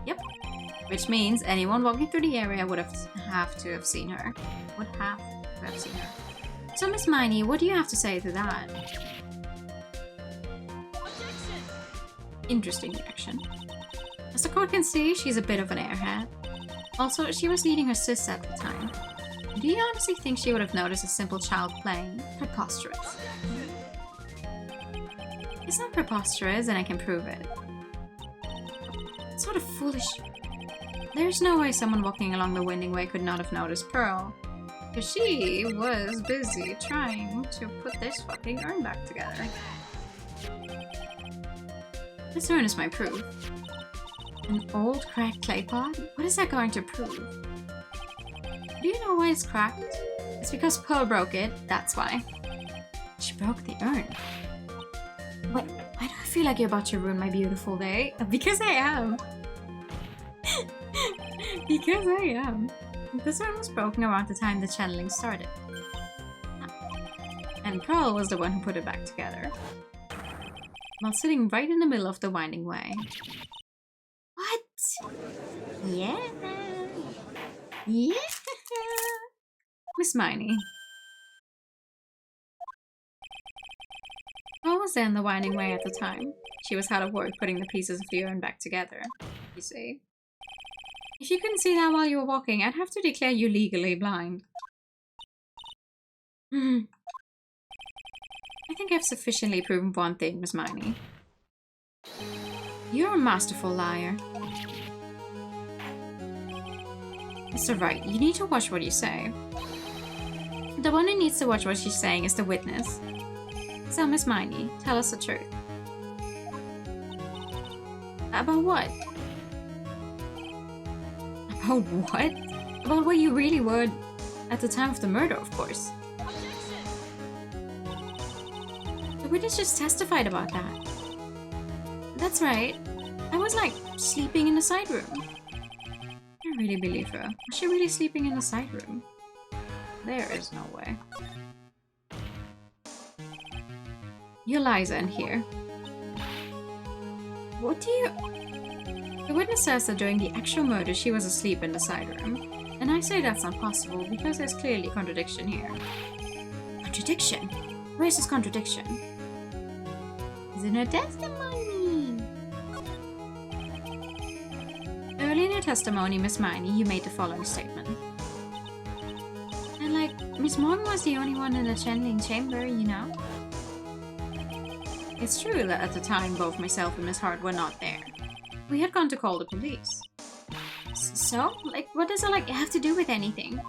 Yep. Which means anyone walking through the area would have to have seen her. Would have to have seen her. So Miss Miney, what do you have to say to that? Interesting reaction. As the court can see, she's a bit of an airhead. Also, she was leading her sis at the time. Do you honestly think she would have noticed a simple child playing? Preposterous. It's not preposterous, and I can prove it. It's sort of foolish. There's no way someone walking along the winding way could not have noticed Pearl. Because she was busy trying to put this fucking urn back together. This urn is my proof. An old cracked clay pot? What is that going to prove? Do you know why it's cracked? It's because Pearl broke it, that's why. She broke the urn. Wait, why do I feel like you're about to ruin my beautiful day? Because I am. Because I am. This urn was broken around the time the channeling started. And Pearl was the one who put it back together. While sitting right in the middle of the winding way. What? Yeah. Yeah. Miss Miney. Pearl was there in the winding way at the time. She was hard at work putting the pieces of the urn back together, you see. If you couldn't see that while you were walking, I'd have to declare you legally blind. I think I've sufficiently proven one thing, Miss Miney. You're a masterful liar. Mr. Wright, you need to watch what you say. The one who needs to watch what she's saying is the witness. So, Miss Miney, tell us the truth. About what? About what? About where you really were at the time of the murder, of course. The witness just testified about that. That's right. I was sleeping in the side room. can't really believe her. Was she really sleeping in the side room? There is no way. You're Liza in here. What do you... The witness says that during the actual murder she was asleep in the side room. And I say that's not possible because there's clearly contradiction here. Contradiction? Where's this contradiction? It's in her testimony. Early in your testimony, Miss Miney, you made the following statement. And like, Miss Morgan was the only one in the channeling chamber, you know? It's true that at the time both myself and Miss Hart were not there. We had gone to call the police. So? Like, what does it like have to do with anything?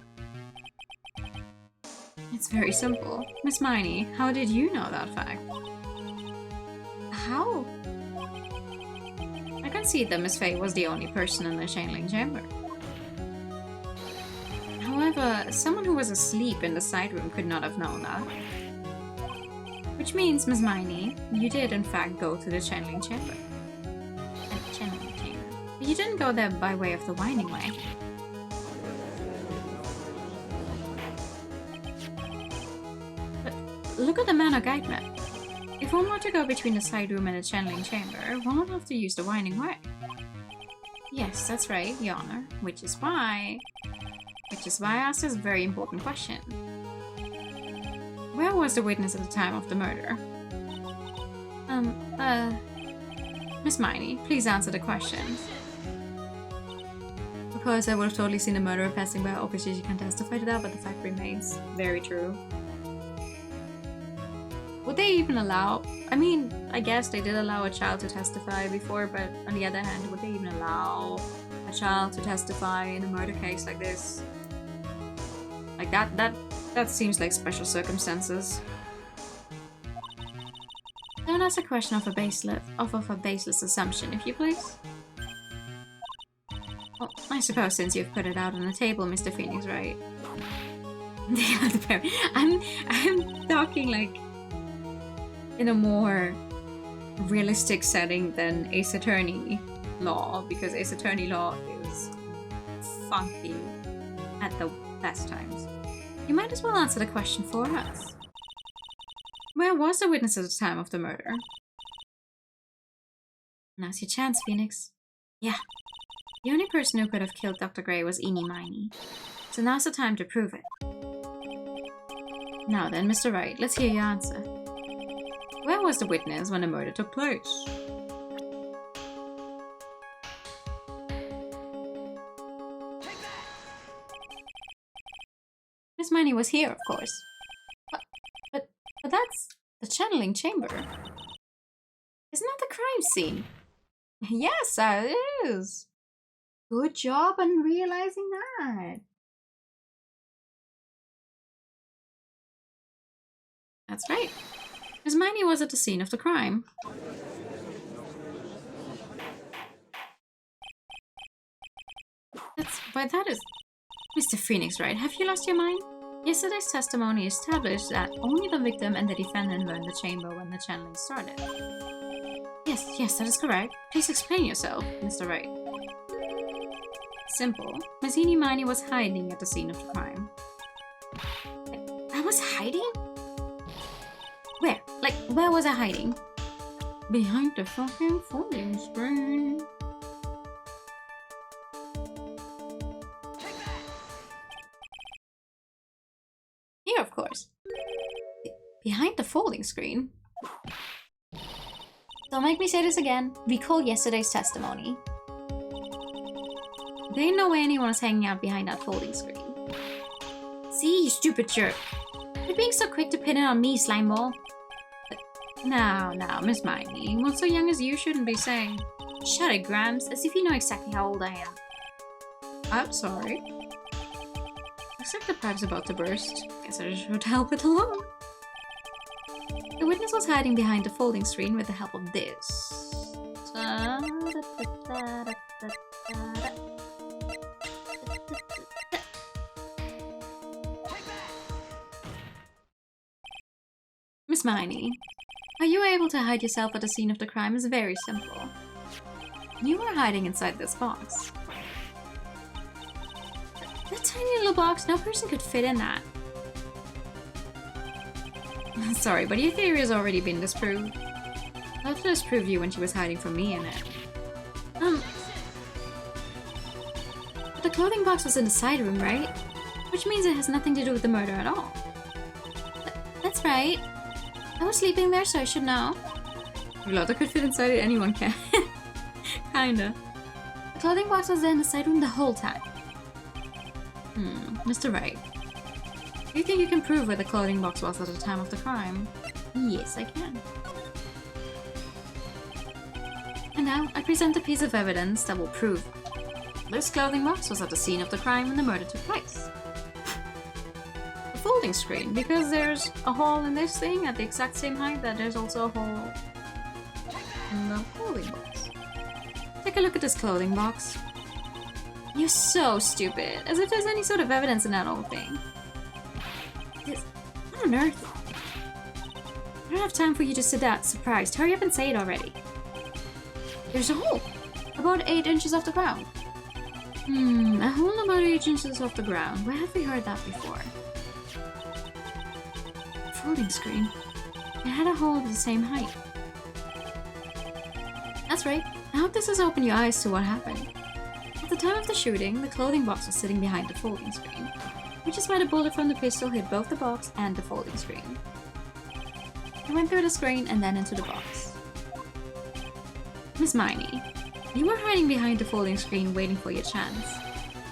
It's very simple. Miss Miney, how did you know that fact? How? I concede that Miss Faye was the only person in the channeling chamber. However, someone who was asleep in the side room could not have known that. Which means, Miss Miney, you did in fact go to the channeling chamber. But you didn't go there by way of the winding way. But look at the manor guide map. If one were to go between the side room and the channeling chamber, one would have to use the winding way. Yes, that's right, Your Honor. Which is why I asked this very important question. Where was the witness at the time of the murder? Miss Miney, please answer the question. Of course, I would have totally seen the murderer passing by. Obviously, she can testify to that, but the fact remains very true. Would they even allow... I mean, I guess they did allow a child to testify before, but on the other hand, would they even allow a child to testify in a murder case like this? Like, that seems like special circumstances. Don't ask a question of a baseless assumption, if you please. Well, I suppose since you've put it out on the table, Mr. Phoenix, right? I'm talking like in a more realistic setting than Ace Attorney law, because Ace Attorney law is funky at the best times. You might as well answer the question for us. Where was the witness at the time of the murder? Now's your chance, Phoenix. Yeah. The only person who could have killed Dr. Gray was Eenie Miney. So now's the time to prove it. Now then, Mr. Wright, let's hear your answer. Where was the witness when the murder took place? Miss Miney was here, of course. But that's the channeling chamber. Isn't that the crime scene? Yes, that is. Good job on realizing that. That's right. Miss Miney was at the scene of the crime. That is... Mr. Phoenix, right? Have you lost your mind? Yesterday's testimony established that only the victim and the defendant were in the chamber when the channeling started. Yes, that is correct. Please explain yourself, Mr. Wright. Simple. Miss Eenie Miney was hiding at the scene of the crime. I was hiding? Where? Like, where was I hiding? Behind the fucking folding screen. Here, of course. Behind the folding screen? Don't make me say this again. Recall yesterday's testimony. There ain't no way anyone was hanging out behind that folding screen. See, you stupid jerk. You're being so quick to pin it on me, slimeball. Now, Miss Miney, one so young as you shouldn't be saying. Shut it, Gramps, as if you know exactly how old I am. I'm sorry. Looks like the pipe's about to burst. Guess I should help it along. The witness was hiding behind the folding screen with the help of this. Miss Miney, are you able to hide yourself at the scene of the crime is very simple. You were hiding inside this box. That tiny little box, no person could fit in that. Sorry, but your theory has already been disproved. I'll have to disprove you when she was hiding from me in it. But the clothing box was in the side room, right? Which means it has nothing to do with the murder at all. That's right. I was sleeping there, so I should know. If Lotta could fit inside it, anyone can. Kinda. The clothing box was there in the side room the whole time. Mr. Wright. Do you think you can prove where the clothing box was at the time of the crime? Yes, I can. And now, I present a piece of evidence that will prove this clothing box was at the scene of the crime when the murder took place. The folding screen, because there's a hole in this thing at the exact same height that there's also a hole in the clothing box. Take a look at this clothing box. You're so stupid, as if there's any sort of evidence in that old thing. What on earth? I don't have time for you to sit that surprised. Hurry up and say it already. There's a hole, about 8 inches off the ground. A hole about 8 inches off the ground. Where have we heard that before? Folding screen. It had a hole of the same height. That's right. I hope this has opened your eyes to what happened. At the time of the shooting, the clothing box was sitting behind the folding screen, which is why the bullet from the pistol hit both the box and the folding screen. It went through the screen and then into the box. Miss Miney, you were hiding behind the folding screen waiting for your chance.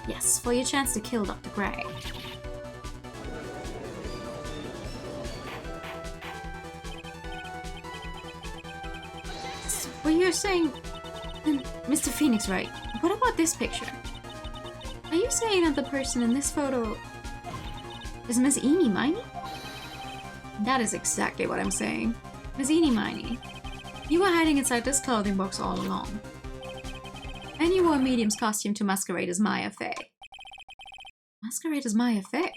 Yes, for your chance to kill Dr. Gray. What you're saying... Mr. Phoenix, right? What about this picture? Are you saying that the person in this photo is Miss Eenie Miney? That is exactly what I'm saying. Miss Eenie Miney, you were hiding inside this clothing box all along. And you wore a medium's costume to masquerade as Maya Fey. Masquerade as Maya Fey?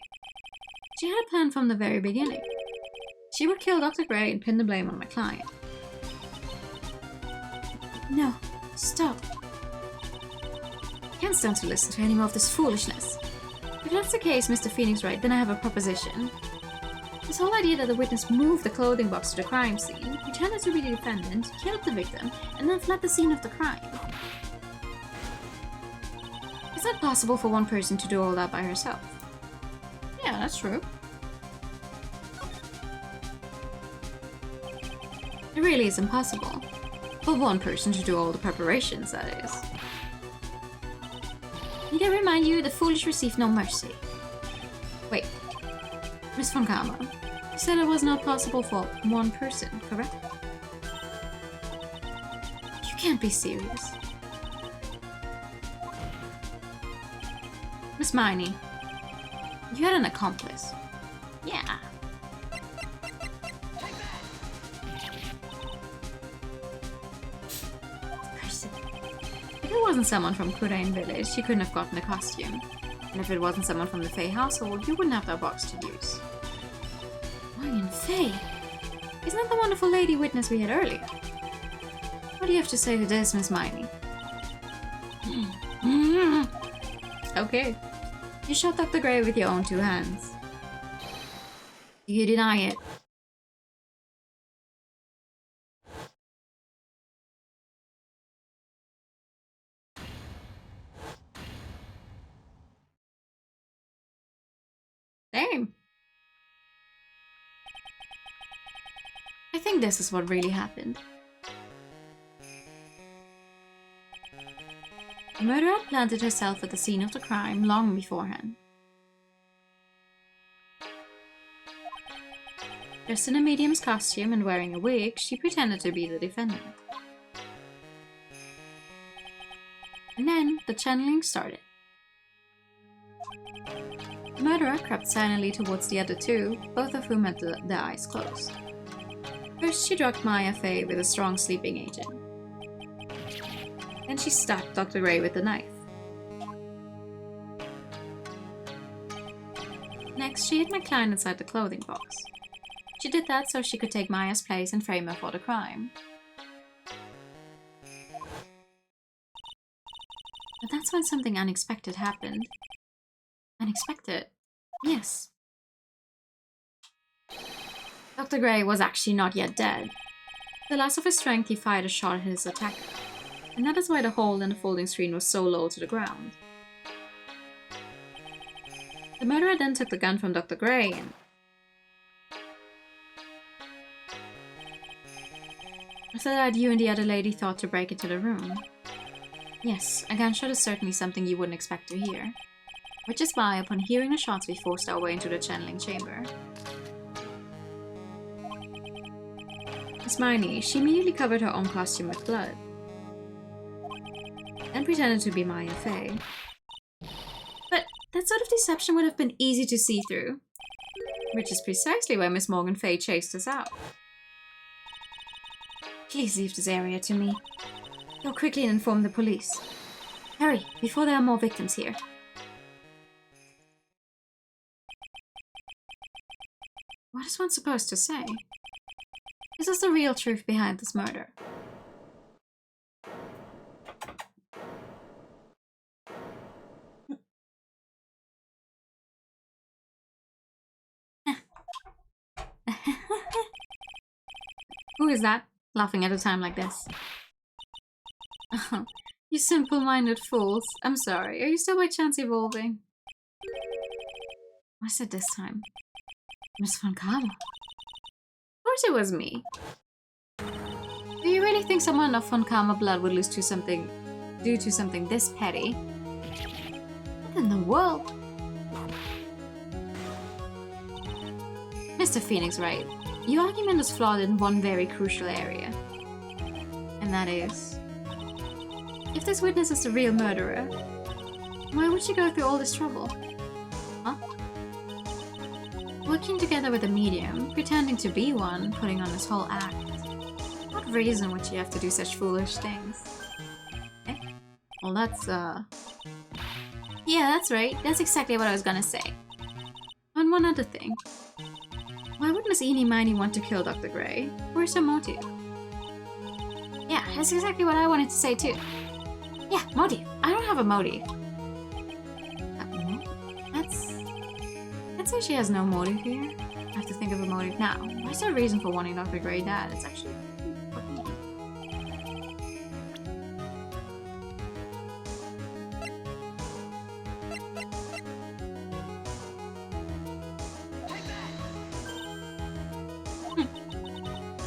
She had a plan from the very beginning. She would kill Dr. Gray and pin the blame on my client. No, stop. I can't stand to listen to any more of this foolishness. If that's the case, Mr. Phoenix Wright, then I have a proposition. This whole idea that the witness moved the clothing box to the crime scene, pretended to be the defendant, killed the victim, and then fled the scene of the crime. Is it possible for one person to do all that by herself? Yeah, that's true. It really is impossible. For one person to do all the preparations, that is. Need I remind you, the foolish receive no mercy. Wait. Miss von Kama, you said it was not possible for one person, correct? You can't be serious. Miss Miney, you had an accomplice. Yeah. If it wasn't someone from Kurain village, she couldn't have gotten a costume. And if it wasn't someone from the Fey household, you wouldn't have that box to use. Ryan Fey? Isn't that the wonderful lady witness we had earlier? What do you have to say to this, Miss Miney? Okay. You shot Dr. Gray with your own 2 hands. You deny it. Same. I think this is what really happened. The murderer planted herself at the scene of the crime long beforehand. Dressed in a medium's costume and wearing a wig, she pretended to be the defendant. And then the channeling started. The murderer crept silently towards the other 2, both of whom had their eyes closed. First, she drugged Maya Fey with a strong sleeping agent. Then she stabbed Dr. Gray with the knife. Next, she hid my client inside the clothing box. She did that so she could take Maya's place and frame her for the crime. But that's when something unexpected happened. Unexpected. Yes. Dr. Gray was actually not yet dead. The last of his strength, he fired a shot at his attacker. And that is why the hole in the folding screen was so low to the ground. The murderer then took the gun from Dr. Gray and... After that, you and the other lady thought to break into the room. Yes, a gunshot is certainly something you wouldn't expect to hear. Which is why, upon hearing the shots, we forced our way into the channeling chamber. Miss Marnie, she immediately covered her own costume with blood. And pretended to be Maya Fey. But that sort of deception would have been easy to see through. Which is precisely why Miss Morgan Fay chased us out. Please leave this area to me. Go quickly and inform the police. Hurry, before there are more victims here. What is one supposed to say? This is the real truth behind this murder. Who is that, laughing at a time like this? Oh, you simple-minded fools. I'm sorry, are you still by chance evolving? What is it this time? Miss Von Karma. Of course it was me. Do you really think someone of Von Karma blood would lose to something due to something this petty? What in the world? Mr. Phoenix, right? Your argument is flawed in one very crucial area. And that is... if this witness is the real murderer, why would she go through all this trouble? Huh? Working together with a medium, pretending to be one, putting on this whole act. What reason would she have to do such foolish things? Eh? Well, that's, yeah, that's right. That's exactly what I was gonna say. And one other thing. Why would Miss Eenie Miney want to kill Dr. Gray? Where's her motive? Yeah, that's exactly what I wanted to say too. Yeah, motive. I don't have a motive. I'd say she has no motive here. I have to think of a motive now. What's her reason for wanting Dr. Gray dead? It's actually...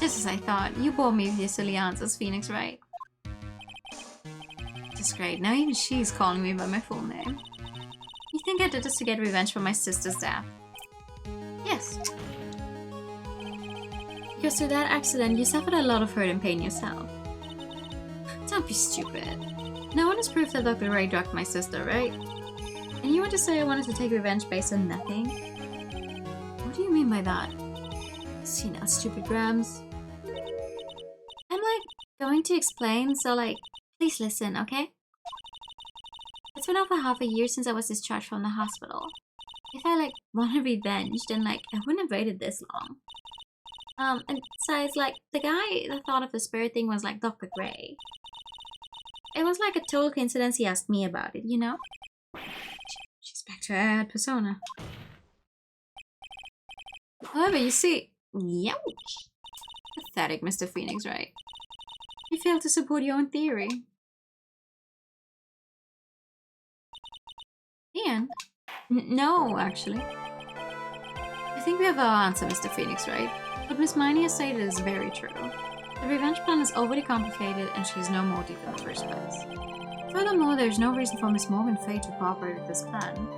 Just as I thought. You bore me with your silly answers, Phoenix, right? Just great. Now even she's calling me by my full name. You think I did this to get revenge for my sister's death? Yes. Because through that accident, you suffered a lot of hurt and pain yourself. Don't be stupid. No one has proof that Dr. Ray drugged my sister, right? And you want to say I wanted to take revenge based on nothing? What do you mean by that? See now, stupid Grams. I'm going to explain, so please listen, okay? It's been over half a year since I was discharged from the hospital. If I wanted revenge, then I wouldn't have waited this long. And besides, the guy that thought of the spirit thing was Dr. Gray. It was a total coincidence he asked me about it, you know? She's back to her ad persona. However, you see... Youch! Pathetic, Mr. Phoenix, right? You failed to support your own theory. And? No, actually. I think we have our answer, Mr. Phoenix, right? What Miss Miney has stated is very true. The revenge plan is overly complicated and she has no motive in the first place. Furthermore, there's no reason for Miss Morgan Fay to cooperate with this plan.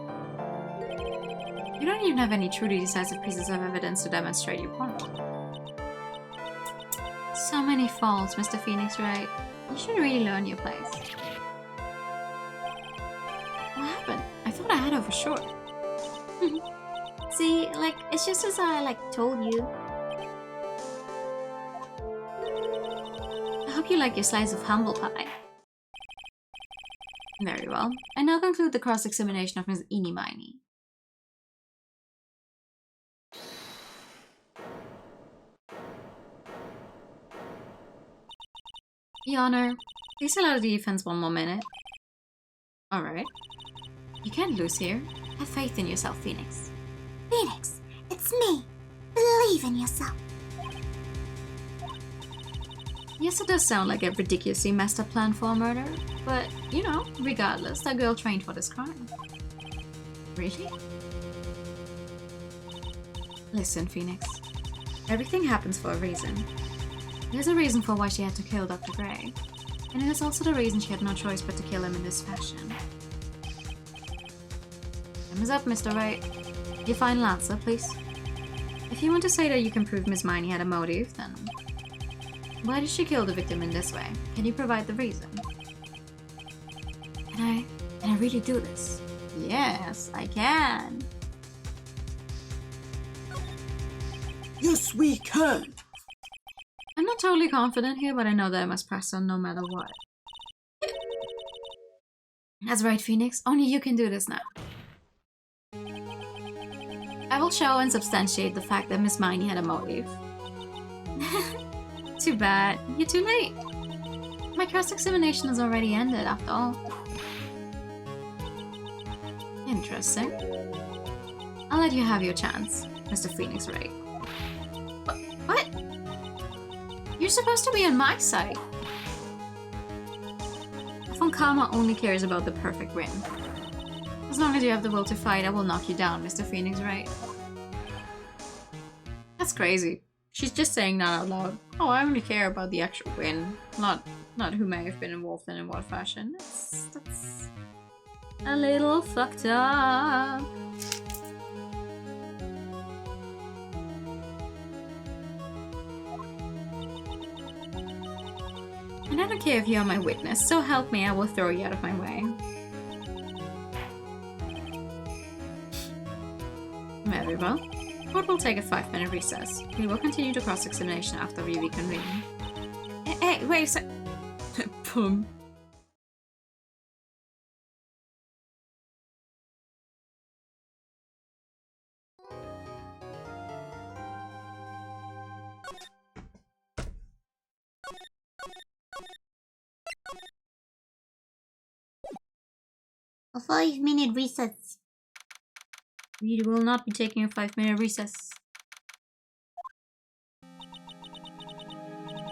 You don't even have any truly decisive pieces of evidence to demonstrate your point. So many faults, Mr. Phoenix, right? You should really learn your place. What happened? I thought I had her for sure. See, it's just as I, told you. I hope you like your slice of humble pie. Very well. I now conclude the cross-examination of Miss Eenie Miney. Your Honor, please allow the defense one more minute. Alright. You can't lose here. Have faith in yourself, Phoenix. Phoenix, it's me. Believe in yourself. Yes, it does sound like a ridiculously messed up plan for a murder, but, you know, regardless, that girl trained for this crime. Really? Listen, Phoenix. Everything happens for a reason. There's a reason for why she had to kill Dr. Gray. And it is also the reason she had no choice but to kill him in this fashion. Time is up, Mr. Wright. Your final answer, please. If you want to say that you can prove Miss Miney had a motive, then why did she kill the victim in this way? Can you provide the reason? Can I really do this? Yes, I can. Yes, we can. I'm not totally confident here, but I know that I must press on no matter what. That's right, Phoenix. Only you can do this now. I will show and substantiate the fact that Miss Miney had a motive. Too bad. You're too late. My cross-examination has already ended, after all. Interesting. I'll let you have your chance, Mr. Phoenix Wright. What? You're supposed to be on my side. Von Karma only cares about the perfect win. As long as you have the will to fight, I will knock you down, Mr. Phoenix Wright. That's crazy. She's just saying that out loud. Oh, I only care about the actual win, not who may have been involved in what fashion. That's a little fucked up. And I don't care if you are my witness, so help me, I will throw you out of my way. Very well. Court will take a 5-minute recess. We will continue the cross-examination after we reconvene. Hey, wait a sec. Boom. A 5-minute recess. We will not be taking a 5-minute recess.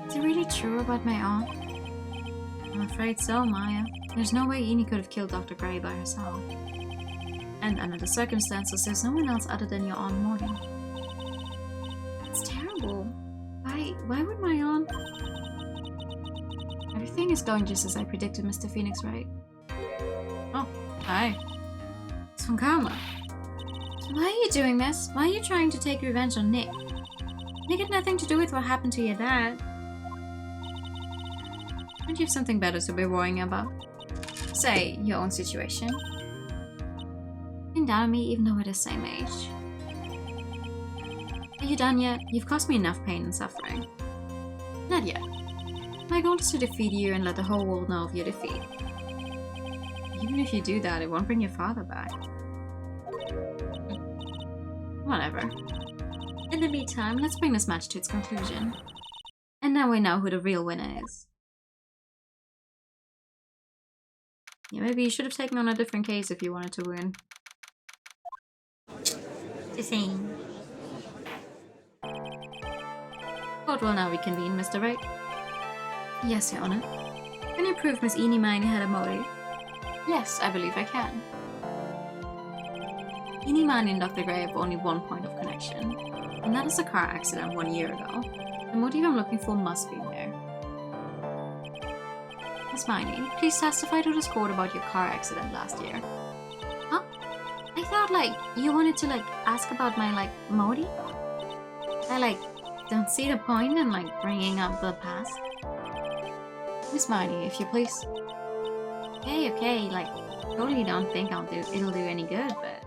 Is it really true about my aunt? I'm afraid so, Maya. There's no way Eni could have killed Dr. Gray by herself. And under the circumstances, there's no one else other than your Aunt Morgan. It's terrible. Why would my aunt... Everything is going just as I predicted, Mr. Phoenix, right? Oh, hi. It's from Karma. Why are you doing this? Why are you trying to take revenge on Nick? Nick had nothing to do with what happened to your dad. Don't you have something better to be worrying about? Say, your own situation. Looking down on me even though we're the same age. Are you done yet? You've caused me enough pain and suffering. Not yet. My goal is to defeat you and let the whole world know of your defeat. Even if you do that, it won't bring your father back. Whatever. In the meantime, let's bring this match to its conclusion. And now we know who the real winner is. Yeah, maybe you should have taken on a different case if you wanted to win. The same. Court will now reconvene, Mr. Wright. Yes, Your Honor. Can you prove Miss Eni Miney had a motive? Yes, I believe I can. Eni Miney and Dr. Gray have only one point of connection, and that is a car accident 1 year ago. The motive I'm looking for must be there. Miss Miney, please testify to this court about your car accident last year. Huh? I thought, you wanted to, ask about my, motive? I, don't see the point in, bringing up the past. Miss Miney, if you please. Okay, totally don't think it'll do any good, but...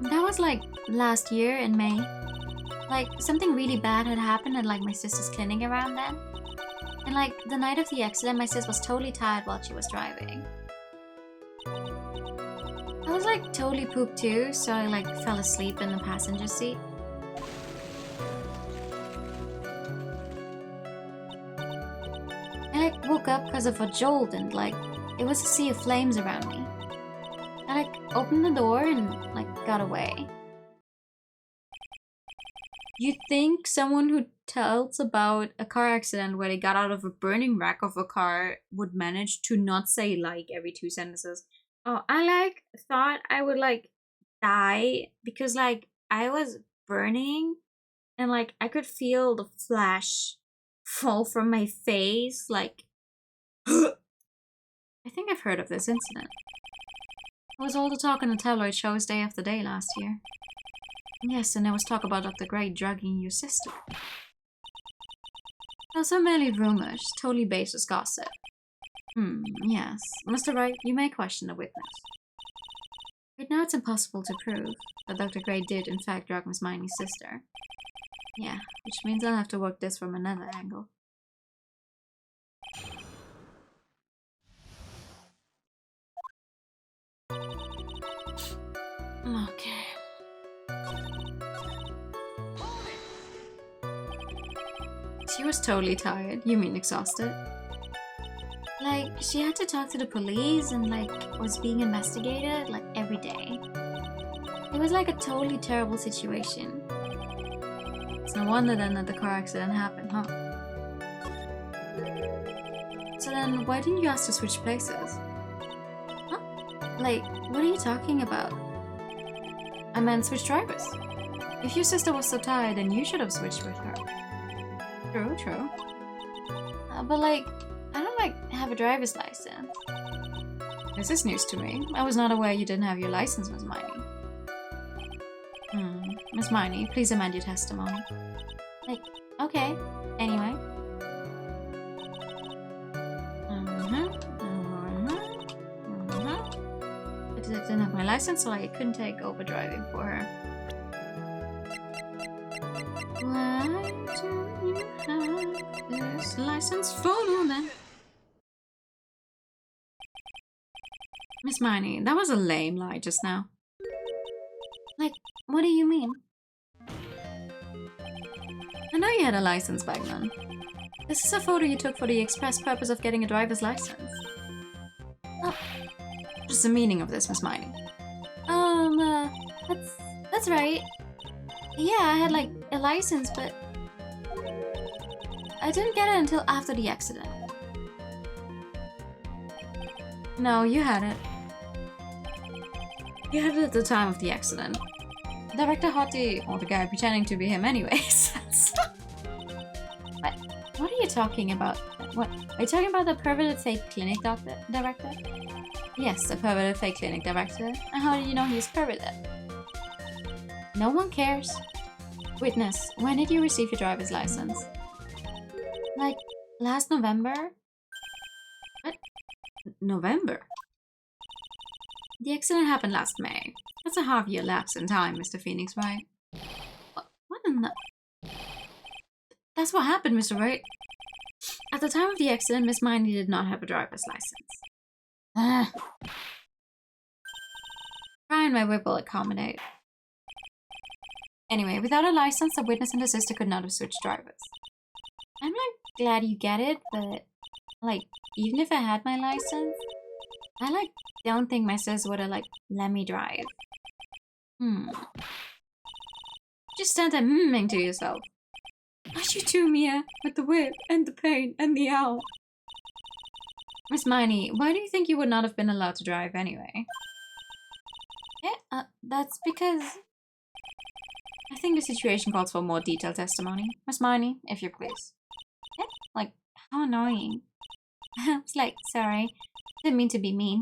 That was last year in May. Something really bad had happened at my sister's clinic around then. And the night of the accident, my sis was totally tired while she was driving. I was totally pooped too, so I fell asleep in the passenger seat. I like woke up because of a jolt and like it was a sea of flames around me. I like opened the door and like got away. You think someone who tells about a car accident where they got out of a burning wreck of a car would manage to not say like every 2 sentences? Oh, I like thought I would like die because like I was burning and like I could feel the flash fall from my face like I think I've heard of this incident. It was all the talk in the tabloid shows day after day last year. Yes, and there was talk about Dr. Gray drugging your sister. Those are merely rumors, totally baseless gossip. Yes. Mr. Wright, you may question the witness. Right now it's impossible to prove that Dr. Gray did in fact drug Miss Miney's sister. Yeah, which means I'll have to work this from another angle. Okay. She was totally tired. You mean exhausted? Like, she had to talk to the police and like was being investigated like every day. It was like a totally terrible situation. It's no wonder then that the car accident happened, huh? So then, why didn't you ask to switch places? Huh? Like, what are you talking about? I meant switch drivers. If your sister was so tired, then you should have switched with her. True. But like, I don't like have a driver's license. This is news to me. I was not aware you didn't have your license, Miss Miney. Miss Miney, please amend your testimony. Like, okay. Anyway. I didn't have my license, so I couldn't take over driving for her. Why don't you have this license photo then? Miss Miney, that was a lame lie just now. Like, what do you mean? I know you had a license back then. This is a photo you took for the express purpose of getting a driver's license. Oh, what's the meaning of this, Miss Miney? That's right. Yeah, I had like a license, but I didn't get it until after the accident. No, you had it. You had it at the time of the accident. Director Hottie, or the guy pretending to be him anyways. What are you talking about? What? Are you talking about the perverted fake clinic director? Yes, the perverted fake clinic director. And how did you know he was perverted? No one cares. Witness, when did you receive your driver's license? Like, last November? What? November? The accident happened last May. That's a half-year lapse in time, Mr. Phoenix, right? What in the... That's what happened, Mr. Wright. At the time of the accident, Miss Miney did not have a driver's license. Try and my whip will accommodate. Anyway, without a license, the witness and the sister could not have switched drivers. I'm like glad you get it, but like even if I had my license, I like don't think my sis would have like let me drive. Just stand there to yourself. Not you too, Mia, with the whip and the pain and the owl. Miss Miney, why do you think you would not have been allowed to drive anyway? Yeah, that's because I think the situation calls for more detailed testimony. Miss Miney, if you please. Yeah, like, how annoying. I was like, sorry. Didn't mean to be mean.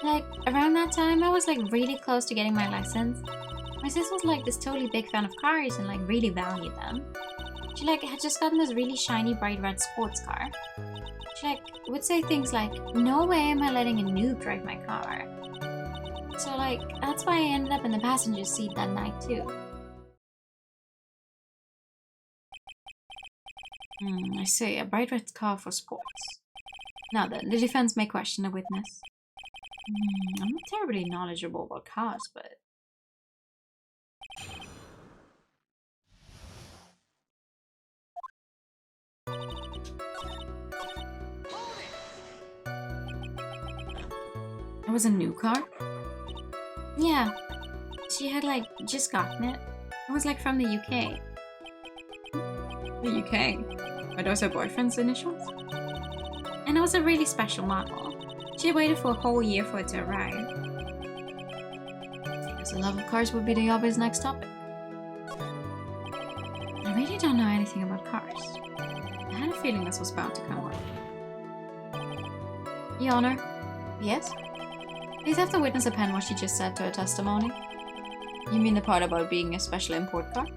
Like, around that time, I was like really close to getting my license. My sis was like this totally big fan of cars and like really valued them. She like had just gotten this really shiny bright red sports car. She like would say things like, no way am I letting a noob drive my car. So like, that's why I ended up in the passenger seat that night too. I see, a bright red car for sports. Now then, the defense may question the witness. I'm not terribly knowledgeable about cars, but... It was a new car? Yeah. She had like just gotten it. It was like from the UK. The UK? Are those her boyfriend's initials? And it was a really special model. She waited for a whole year for it to arrive. Guess the love of cars would be the obvious next topic. I really don't know anything about cars. I had a feeling this was bound to come up. Your Honor, Yes? please have the witness append what she just said to her testimony. You mean the part about being a special import car?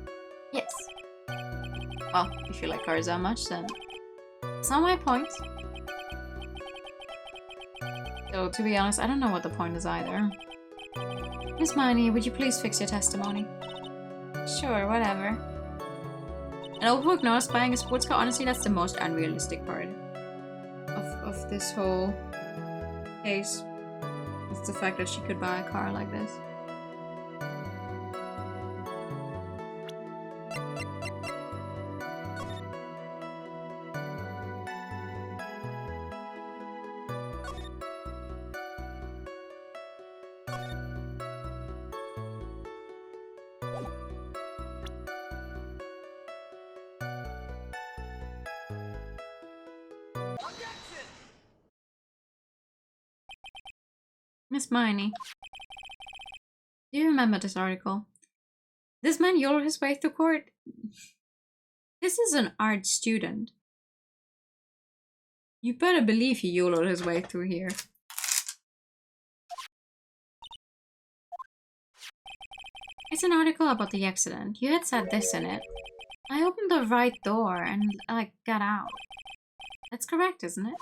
Yes. Well, if you like cars that much, then... It's not my point. So, to be honest, I don't know what the point is either. Miss Miney, would you please fix your testimony? Sure, whatever. And old book knows buying a sports car, honestly, that's the most unrealistic part of this whole case. It's the fact that she could buy a car like this. Miss Miney, do you remember this article? This man yodeled his way through court. This is an art student. You better believe he yodeled his way through here. It's an article about the accident. You had said this in it. I opened the right door and, like, got out. That's correct, isn't it?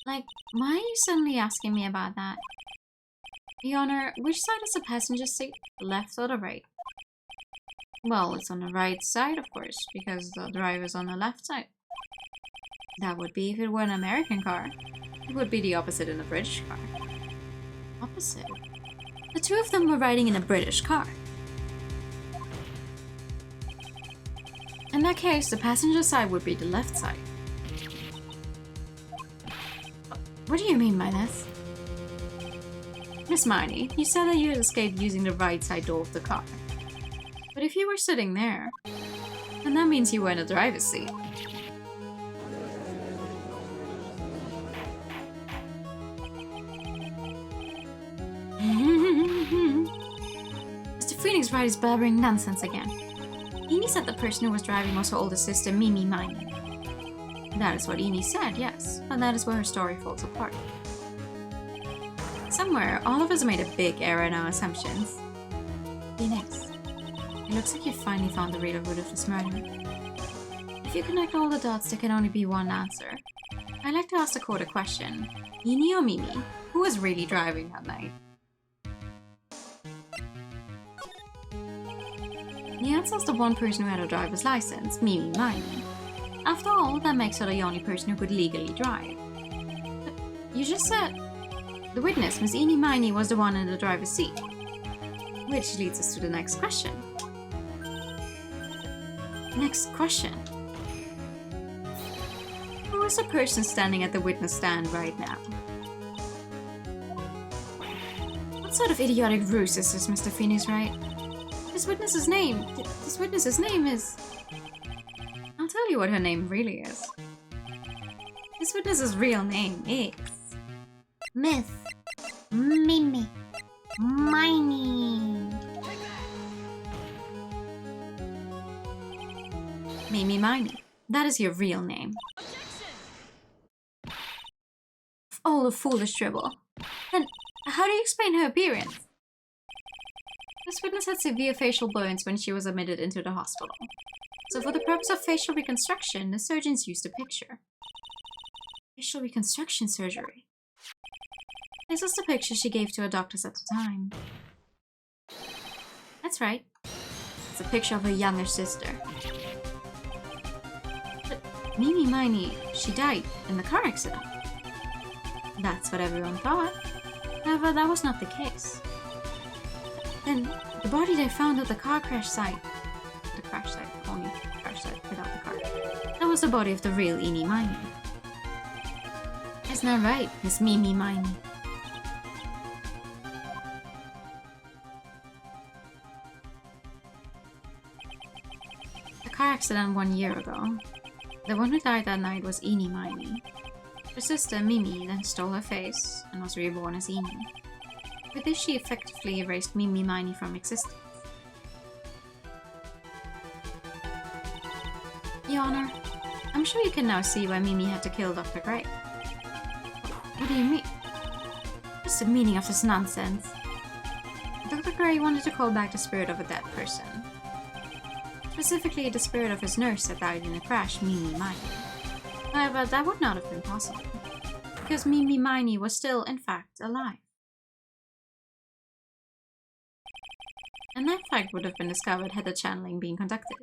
Like, why are you suddenly asking me about that? Your Honor, which side is the passenger seat? Left or the right? Well, it's on the right side, of course, because the driver's on the left side. That would be if it were an American car. It would be the opposite in a British car. Opposite? The two of them were riding in a British car. In that case, the passenger side would be the left side. What do you mean by this? Miss Miney, you said that you had escaped using the right side door of the car. But if you were sitting there, then that means you were in the driver's seat. Mr. Phoenix Wright is blabbering nonsense again. Amy said the person who was driving was her older sister, Mimi Miney. That is what Amy said, yes, but that is where her story falls apart. Somewhere, all of us made a big error in our assumptions. Phoenix, it looks like you finally found the real root of this murder. If you connect all the dots, there can only be one answer. I'd like to ask the court a question. Amy or Mimi, who was really driving that night? The answer is the one person who had a driver's license, Mimi Miney. After all, that makes her the only person who could legally drive. But you just said the witness, Miss Amy Miney, was the one in the driver's seat. Which leads us to the next question. Next question. Who is the person standing at the witness stand right now? What sort of idiotic ruse is this, Mr. Phoenix Wright? This witness's name is... I'll tell you what her name really is. This witness's real name is... Miss Mimi Miney. Mimi Miney. That is your real name. All the foolish dribble. Then, how do you explain her appearance? This witness had severe facial burns when she was admitted into the hospital. So for the purpose of facial reconstruction, the surgeons used a picture. Facial reconstruction surgery. This was the picture she gave to her doctors at the time. That's right. It's a picture of her younger sister. But Mimi Miney, she died in the car accident. That's what everyone thought. However, that was not the case. Then, The body they found at the car crash site. The crash site, only crash site without the car. That was the body of the real Eenie Miney. Isn't that right, Miss Mimi Miney? A car accident 1 year ago. The one who died that night was Eenie Miney. Her sister, Mimi, then stole her face and was reborn as Eenie. With this, she effectively erased Mimi Miney from existence. Your Honor, I'm sure you can now see why Mimi had to kill Dr. Gray. What do you mean? What's the meaning of this nonsense? Dr. Gray wanted to call back the spirit of a dead person. Specifically, the spirit of his nurse that died in a crash, Mimi Miney. However, that would not have been possible, because Mimi Miney was still, in fact, alive. And that fact would have been discovered had the channeling been conducted.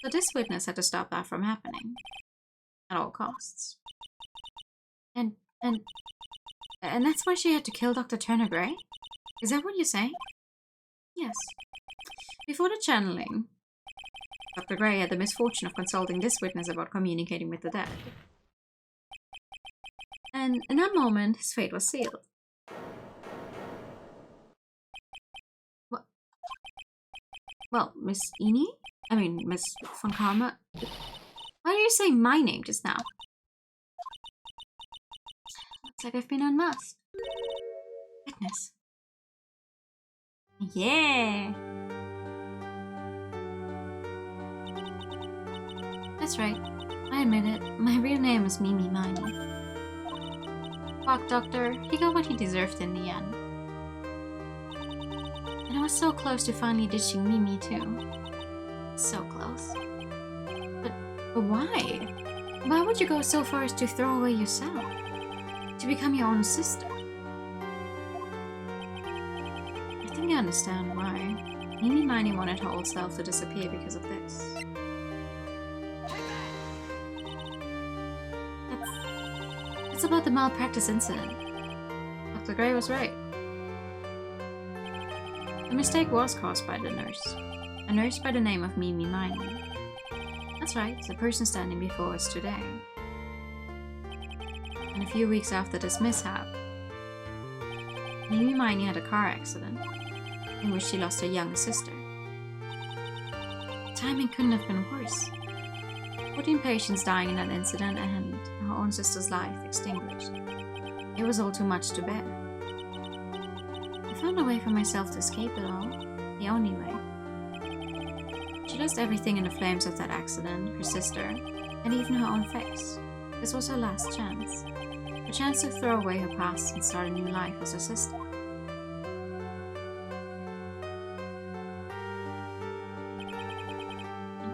So this witness had to stop that from happening. At all costs. And that's why she had to kill Dr. Turner Gray? Is that what you're saying? Yes. Before the channeling, Dr. Gray had the misfortune of consulting this witness about communicating with the dead. And in that moment, his fate was sealed. What? Well, Miss Eenie? I mean, Miss von Karma? Why did you say my name just now? Looks like I've been unmasked. Witness. Yeah! That's right. I admit it. My real name is Mimi Miney. Fuck, Doctor. He got what he deserved in the end. And I was so close to finally ditching Mimi, too. So close. But why? Why would you go so far as to throw away yourself? To become your own sister? I think I understand why. Mimi Miney wanted her old self to disappear because of this. It's about the malpractice incident. Dr. Gray was right. The mistake was caused by the nurse. A nurse by the name of Mimi Miney. That's right, the person standing before us today. And a few weeks after this mishap, Mimi Miney had a car accident in which she lost her young sister. Timing couldn't have been worse. 14 patients dying in that incident and her own sister's life extinguished. It was all too much to bear. I found a way for myself to escape it all. The only way. She lost everything in the flames of that accident, her sister, and even her own face. This was her last chance. A chance to throw away her past and start a new life as her sister.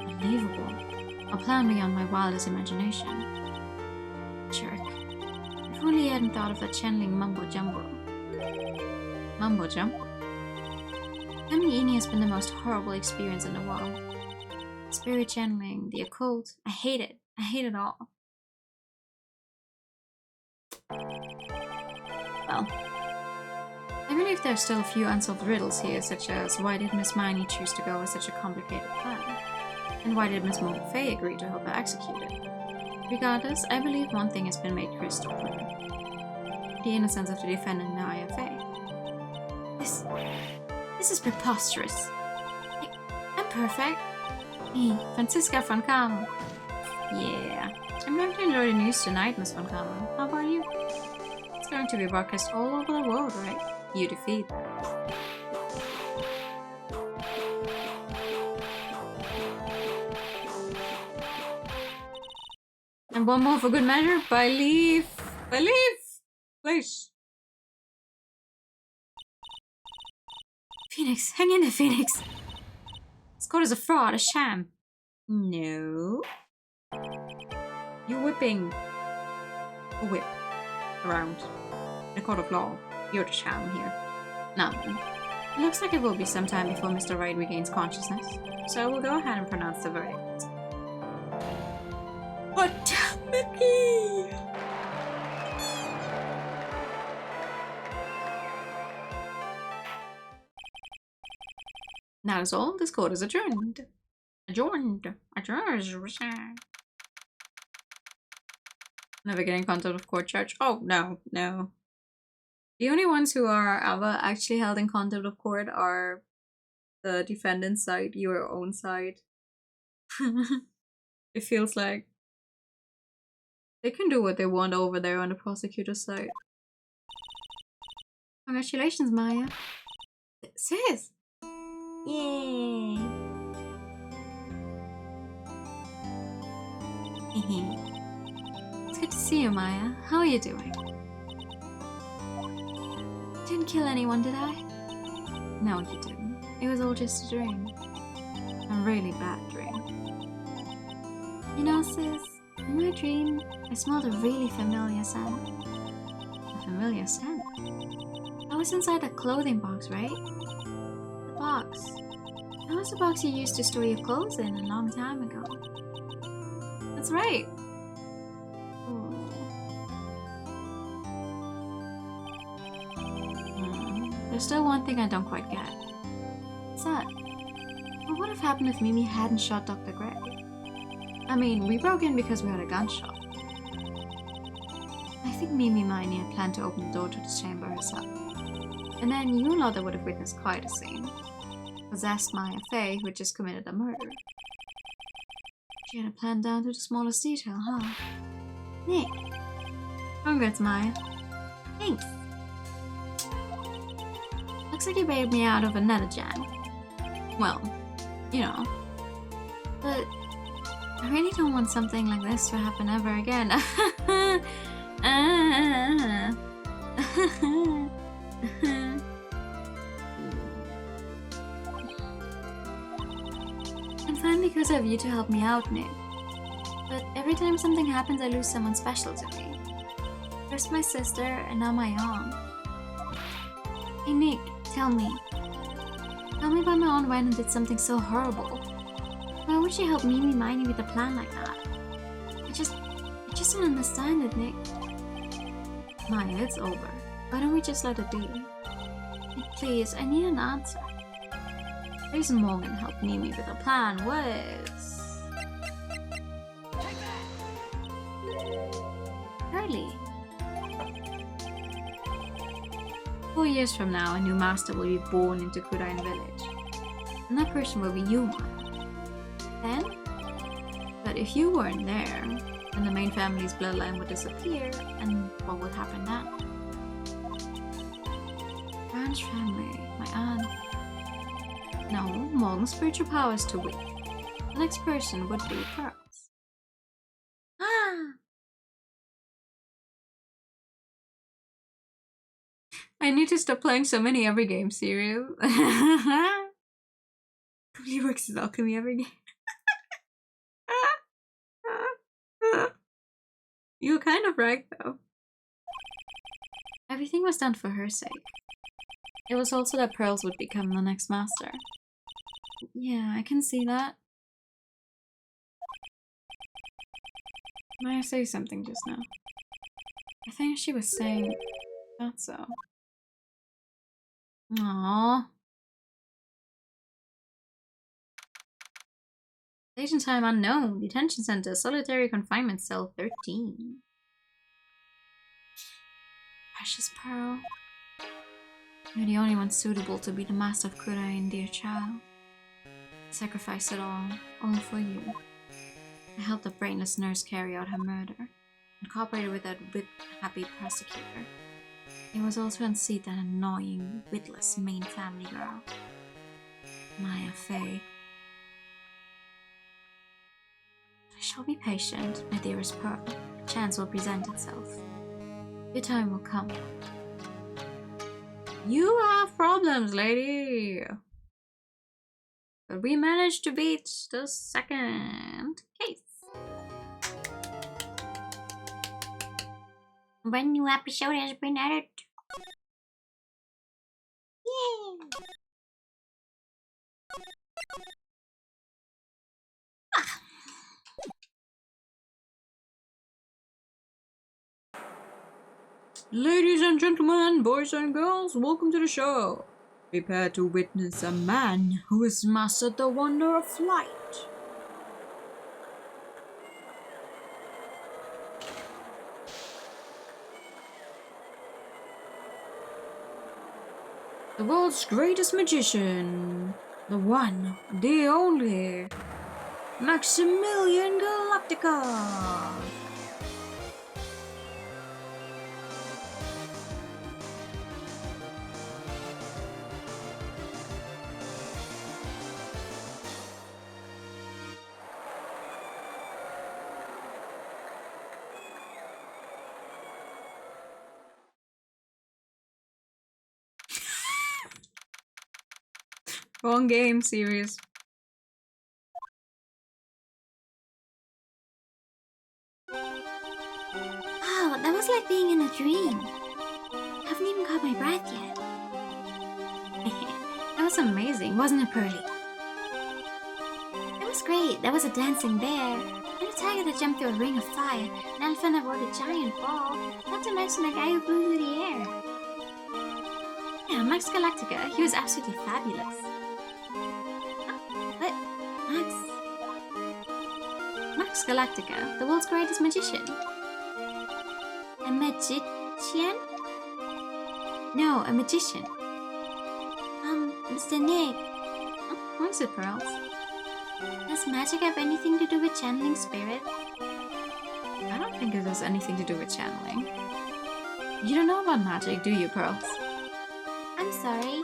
Unbelievable. A plan beyond my wildest imagination. Jerk. If only he hadn't thought of that channeling mumbo-jumbo. Mumbo-jumbo? Becoming Eenie has been the most horrible experience in the world. Spirit channeling, the occult, I hate it. I hate it all. Well, I believe there are still a few unsolved riddles here, such as why did Miss Miney choose to go with such a complicated plan? And why did Miss Montfay agree to help her execute it? Regardless, I believe one thing has been made crystal clear. The innocence of the defendant in the IFA. This is preposterous. I'm perfect. Me, Franziska von Karma. Yeah. I'm going to enjoy the news tonight, Miss von Karma. How about you? It's going to be broadcast all over the world, right? You defeat. And one more for good measure. By leave. By leave! Please. Phoenix, hang in there, Phoenix. Scott is a fraud, a sham. No. You're whipping a whip around in a court of law. You're the sham here. Now then. It looks like it will be some time before Mr. Wright regains consciousness, so I will go ahead and pronounce the verdict. What? Mickey! That is all. This court is adjourned. Adjourned. Adjourned. Never getting contempt of court charge. Oh, no, no. The only ones who are ever actually held in contempt of court are the defendant's side, your own side. It feels like they can do what they want over there on the prosecutor's side. Congratulations, Maya. Sis! Yay! It's good to see you, Maya. How are you doing? Didn't kill anyone, did I? No, you didn't. It was all just a dream. A really bad dream. You know, sis, in my dream, I smelled a really familiar scent. A familiar scent? I was inside a clothing box, right? The box. That was the box you used to store your clothes in a long time ago. That's right. There's still one thing I don't quite get. What's that? Well, what if happened if Mimi hadn't shot Dr. Gray? I mean, we broke in because we had a gunshot. I think Mimi Miney had planned to open the door to the chamber herself. And then you and Lotta would have witnessed quite a scene. Possessed Maya Fey, who had just committed a murder. She had a plan down to the smallest detail, huh? Nick. Congrats, Maya. Thanks. Looks like you bailed me out of another jam. Well, you know. But I really don't want something like this to happen ever again. I'm fine because I have you to help me out, Nick. But every time something happens, I lose someone special to me. First my sister, and now my aunt. Hey Nick, tell me. Tell me why my aunt went and did something so horrible. Why would she help Mimi Miney with a plan like that? I just don't understand it, Nick. Maya, it's over. Why don't we just let it be? Nick, please, I need an answer. The reason Morgan helped Mimi with a plan was... Curly. 4 years from now, a new master will be born into Kudain village. And that person will be you, Maya. Then? But if you weren't there, then the main family's bloodline would disappear, and what would happen then? Branch family, my aunt. No, Morgan's spiritual power is too weak. The next person would be Pearls. I need to stop playing so many every game series. He works his alchemy every game. You're kind of right, though. Everything was done for her sake. It was also that Pearls would become the next master. Yeah, I can see that. Maya say something just now. I think she was saying not so. Aww. Station time unknown. Detention center. Solitary confinement cell 13. Precious Pearl. You're the only one suitable to be the master of Kudain, dear child. I sacrificed it all for you. I helped the brainless nurse carry out her murder, and cooperated with that happy prosecutor. He was also unseat that annoying, witless main family girl, Maya Fey. I shall be patient, my dearest Pearl. A chance will present itself. Your time will come. You have problems, lady. But we managed to beat the second case. One new episode has been added. Yay! Ladies and gentlemen, boys and girls, welcome to the show. Prepare to witness a man who has mastered the wonder of flight. The world's greatest magician. The one, the only. Maximilian Galactica. Wrong game, serious. Wow, that was like being in a dream. I haven't even caught my breath yet. That was amazing, wasn't it, Pearly? It was great. There was a dancing bear, and a tiger that jumped through a ring of fire, an elephant that rode a giant ball, not to mention a guy who flew through the air. Yeah, Max Galactica, he was absolutely fabulous. What? Max Galactica, the world's greatest magician. A magician? No, a magician. Mr. Nick. Oh, what is it, Pearls? Does magic have anything to do with channeling spirit? I don't think it has anything to do with channeling. You don't know about magic, do you, Pearls? I'm sorry.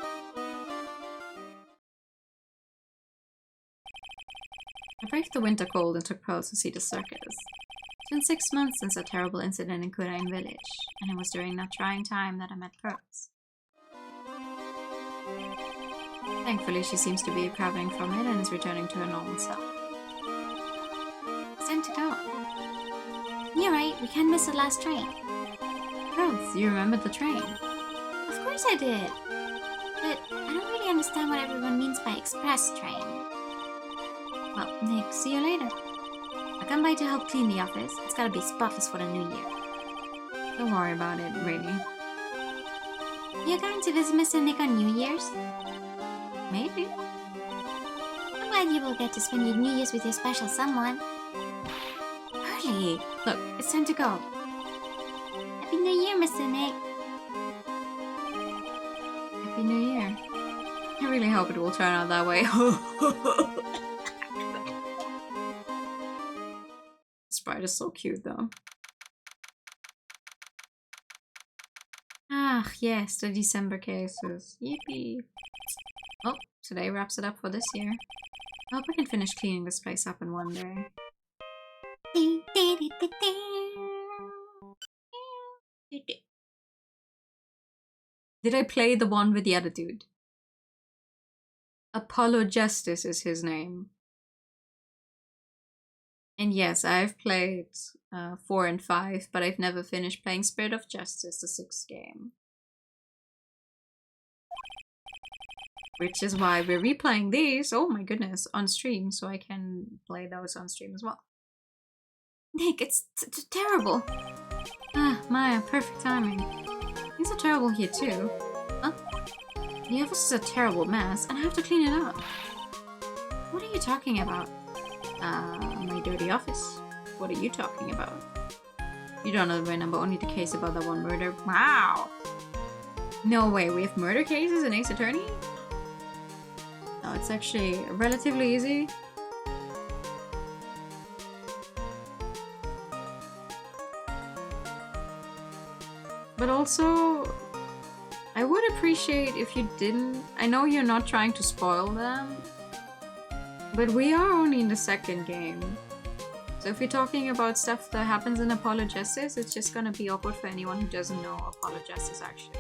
I braved the winter cold and took Pearls to see the circus. It's been 6 months since a terrible incident in Kurain village, and it was during that trying time that I met Pearls. Thankfully, she seems to be recovering from it and is returning to her normal self. It's time to go. You're right, we can't miss the last train. Pearls, you remember the train? Of course I did. But I don't really understand what everyone means by express train. Well, Nick, see you later. I'll come by to help clean the office. It's gotta be spotless for the new year. Don't worry about it, really. You're going to visit Mr. Nick on New Year's? Maybe. I'm glad you will get to spend your New Year's with your special someone. Hurry! Look, it's time to go. Happy New Year, Mr. Nick. Happy New Year. I really hope it will turn out that way. Sprite is so cute, though. Ah, yes, the December cases. Yippee! Well, today wraps it up for this year. I hope I can finish cleaning this place up in one day. Did I play the one with the attitude? Apollo Justice is his name. And yes, I've played 4 and 5, but I've never finished playing Spirit of Justice, the 6th game. Which is why we're replaying these, oh my goodness, on stream, so I can play those on stream as well. Nick, it's terrible. Ah, Maya, perfect timing. Things are terrible here too. Huh? The office is a terrible mess, and I have to clean it up. What are you talking about? My dirty office. What are you talking about? You don't know my number, only the case about that one murder. Wow! No way, we have murder cases in Ace Attorney? No, it's actually relatively easy. But also, I would appreciate if you didn't... I know you're not trying to spoil them, but we are only in the 2nd game. So if you're talking about stuff that happens in Apollo Justice, it's just gonna be awkward for anyone who doesn't know Apollo Justice actually.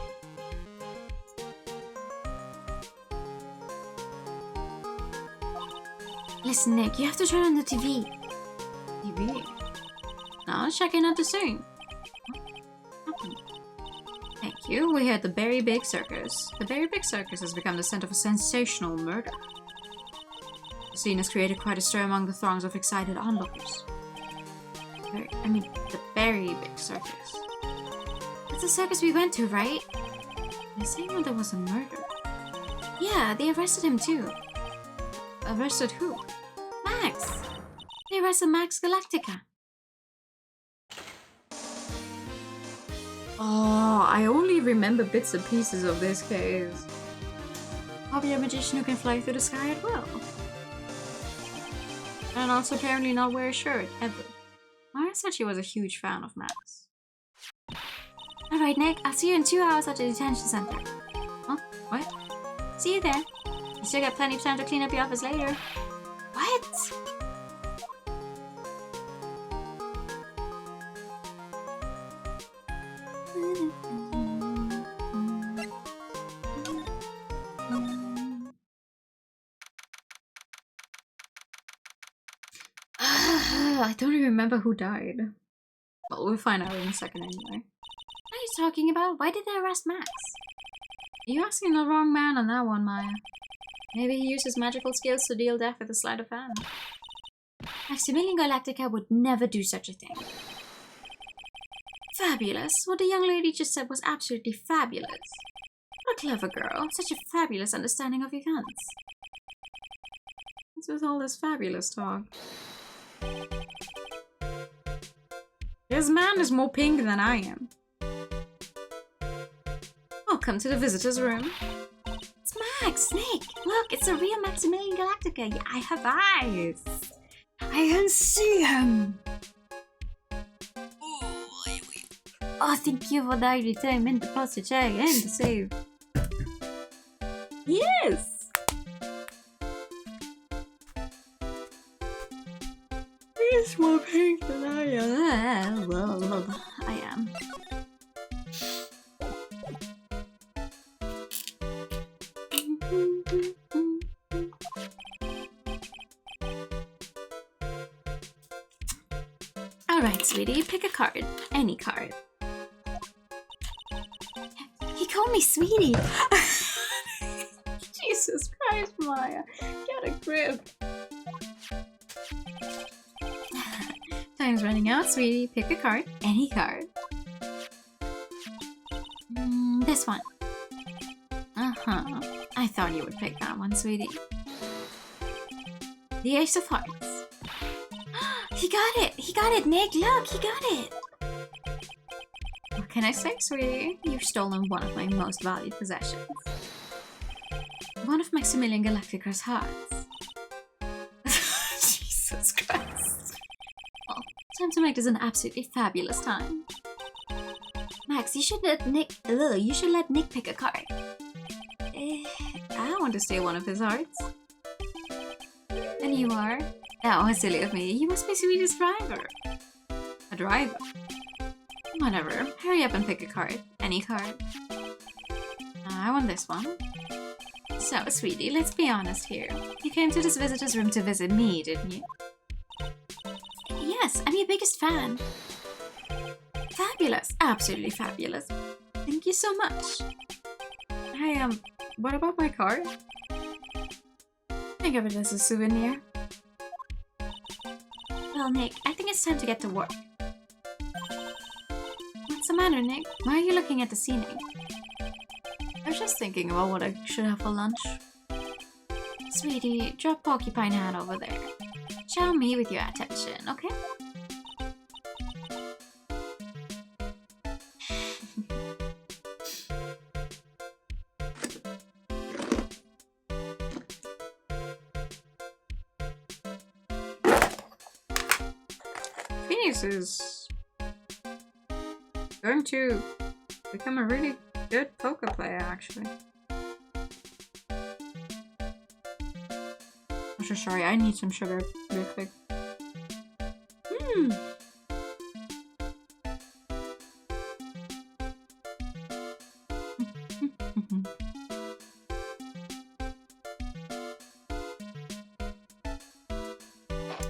Listen, Nick, you have to turn on the TV. TV? No, checking out the scene. Thank you. We're here at the Berry Big Circus. The Berry Big Circus has become the center of a sensational murder. The scene has created quite a stir among the throngs of excited onlookers. The Berry Big Circus. That's the circus we went to, right? They're saying that there was a murder. Yeah, they arrested him too. Arrested who? Max! They arrested Max Galactica. Oh, I only remember bits and pieces of this case. Probably a magician who can fly through the sky at will. And also apparently not wear a shirt, ever. Maya said she was a huge fan of Max. Alright, Nick, I'll see you in 2 hours at the detention center. Huh? What? See you there. You still got plenty of time to clean up your office later. What? I don't even remember who died. Well, we'll find out in a second anyway. What are you talking about? Why did they arrest Max? You're asking the wrong man on that one, Maya. Maybe he used his magical skills to deal death with a sleight of hand. Maximilian Galactica would never do such a thing. Fabulous. What the young lady just said was absolutely fabulous. What a clever girl. Such a fabulous understanding of events. What's with all this fabulous talk? This man is more pink than I am. Welcome to the visitor's room. It's Max! Nick! Look, it's a real Maximilian Galactica! Yeah, I have eyes! I can see him! Oh, thank you for the retirement deposit check and the save. Yes! He's more pink than I am. I am. Alright, sweetie, pick a card. Any card. He called me sweetie! Jesus Christ, Maya. Get a grip. Time's running out, sweetie. Pick a card. Any card. This one. Uh-huh. I thought you would pick that one, sweetie. The Ace of Hearts. He got it! He got it, Nick! Look, he got it! What can I say, sweetie? You've stolen one of my most valued possessions. One of Maximilian Galactica's hearts. Jesus Christ. Well, time to make this an absolutely fabulous time. Max, you should let Nick pick a card. I want to steal one of his hearts. And you are? That was silly of me. You must be Sweetie's driver. A driver? Whatever. Hurry up and pick a card. Any card. I want this one. So, sweetie, let's be honest here. You came to this visitor's room to visit me, didn't you? Yes, I'm your biggest fan. Fabulous. Absolutely fabulous. Thank you so much. Hey, what about my card? Think of it as a souvenir. Well, Nick, I think it's time to get to work. What's the matter, Nick? Why are you looking at the ceiling? I was just thinking about what I should have for lunch. Sweetie, drop Porcupine Hat over there. Show me with your attention, okay? Phoenix is going to become a really good poker player, actually. I'm so sorry, I need some sugar real quick.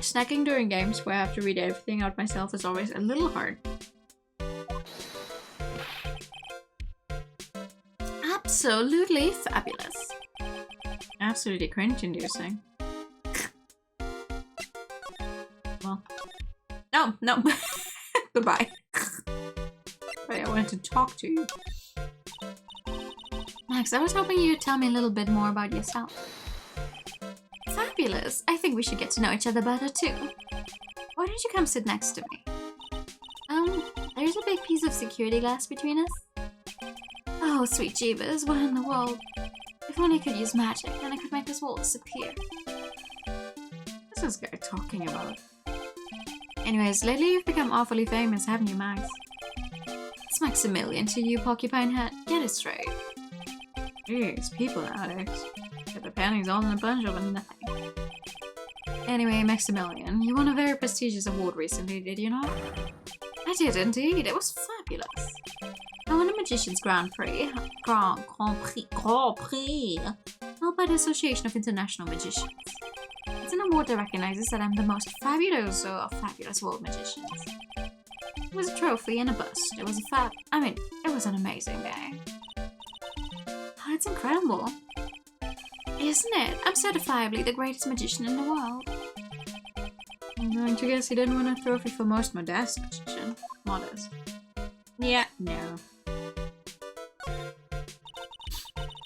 Snacking during games where I have to read everything out myself is always a little hard. Absolutely fabulous. Absolutely cringe-inducing. Well, no. Goodbye. Sorry, I wanted to talk to you. Max, I was hoping you'd tell me a little bit more about yourself. Fabulous! I think we should get to know each other better too. Why don't you come sit next to me? There's a big piece of security glass between us. Oh, sweet Jeebus, what in the world? If only I could use magic, then I could make this wall disappear. What's this guy talking about? Anyways, lately you've become awfully famous, haven't you, Max? It's Maximilian to you, porcupine head. Get it straight. Jeez, people nowadays. Get the panties all in a bunch over nothing. Anyway, Maximilian, you won a very prestigious award recently, did you not? I did indeed. It was fabulous. I won a Magician's Grand Prix. Grand Prix. Held by the Association of International Magicians. It's an award that recognizes that I'm the most fabulous of fabulous world magicians. It was a trophy and a bust. It was it was an amazing day. Oh, it's incredible. Isn't it? I'm certifiably the greatest magician in the world. I'm going to guess he didn't win a trophy for most modest magician. Modest. Yeah, no.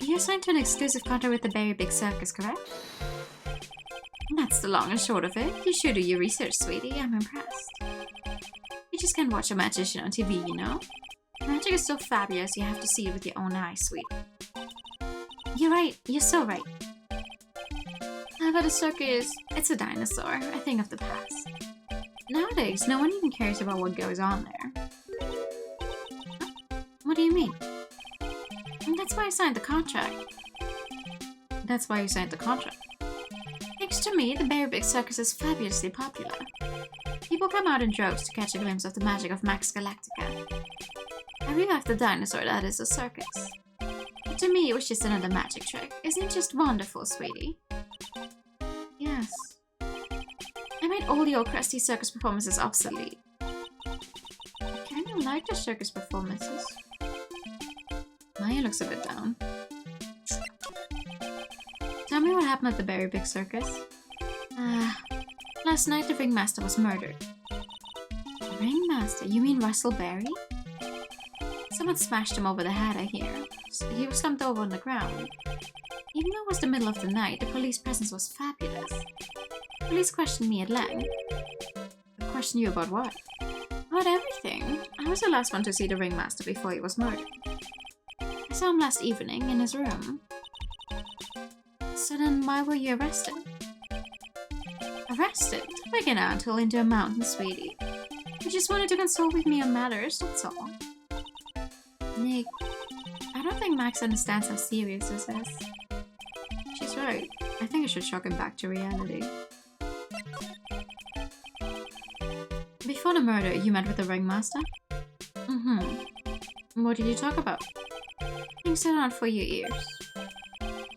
You're signed to an exclusive contract with the Very Big Circus, correct? That's the long and short of it. You should do your research, sweetie. I'm impressed. You just can't watch a magician on TV, you know? Magic is so fabulous, you have to see it with your own eyes, sweetie. You're right. You're so right. But a circus, it's a dinosaur, a thing of the past. Nowadays, no one even cares about what goes on there. Huh? What do you mean? And that's why I signed the contract. That's why you signed the contract. Thanks to me, the Very Big Circus is fabulously popular. People come out in droves to catch a glimpse of the magic of Max Galactica. I revived the dinosaur that is a circus. But to me, it was just another magic trick. Isn't it just wonderful, sweetie? Yes. I made all the old crusty circus performances obsolete. I kind of like the circus performances. Maya looks a bit down. Tell me what happened at the Very Big Circus. Last night the ringmaster was murdered. The ringmaster? You mean Russell Berry? Someone smashed him over the head, I hear. He was slumped over on the ground. Even though it was the middle of the night, the police presence was fabulous. The police questioned me at length. Questioned you about what? About everything. I was the last one to see the ringmaster before he was murdered. I saw him last evening in his room. So then why were you arrested? Arrested? Don't make an anthill into a mountain, sweetie. You just wanted to consult with me on matters, that's all. Nick, I don't think Max understands how serious this is. She's right. I think I should shock him back to reality. Before the murder, you met with the ringmaster? Mm-hmm. What did you talk about? Things are not for your ears.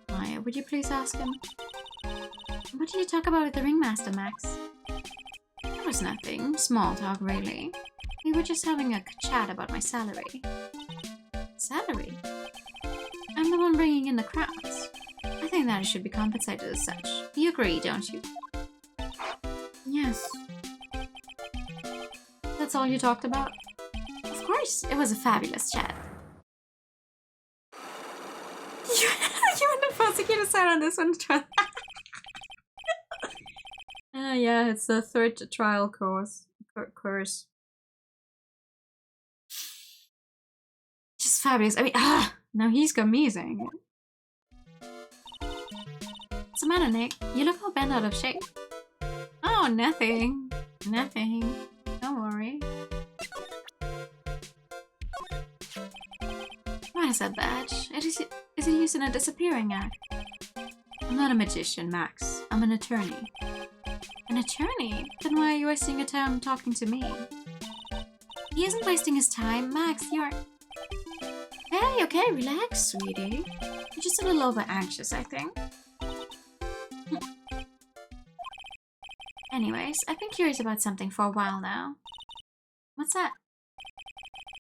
Maya, would you please ask him? What did you talk about with the ringmaster, Max? It was nothing. Small talk, really. We were just having a chat about my salary. Salary? I'm the one bringing in the crowds. I think that I should be compensated as such. You agree, don't you? Yes. That's all you talked about? Of course, it was a fabulous chat. You and the prosecutor sat on this one. Yeah, it's the third trial course. Just fabulous. I mean, now he's got me saying it. What's the matter, Nick? You look all bent out of shape. Oh, nothing. Nothing. Don't worry. What is that badge? Is it used in a disappearing act? I'm not a magician, Max. I'm an attorney. An attorney? Then why are you wasting your time talking to me? He isn't wasting his time. Max, you're... Hey, okay, relax, sweetie. You're just a little over-anxious, I think. Anyways, I've been curious about something for a while now. What's that?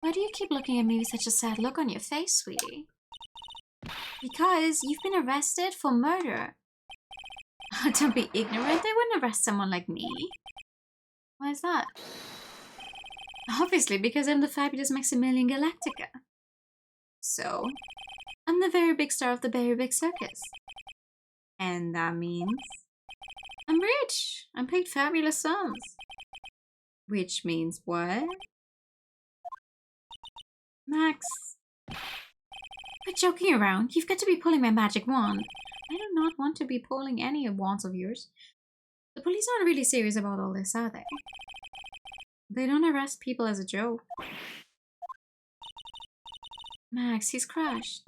Why do you keep looking at me with such a sad look on your face, sweetie? Because you've been arrested for murder. Don't be ignorant, they wouldn't arrest someone like me. Why is that? Obviously, because I'm the fabulous Maximilian Galactica. So, I'm the very big star of the very big circus. And that means I'm rich. I'm paid fabulous sums. Which means what? Max. Quit joking around. You've got to be pulling my magic wand. I do not want to be pulling any wands of yours. The police aren't really serious about all this, are they? They don't arrest people as a joke. Max, he's crashed.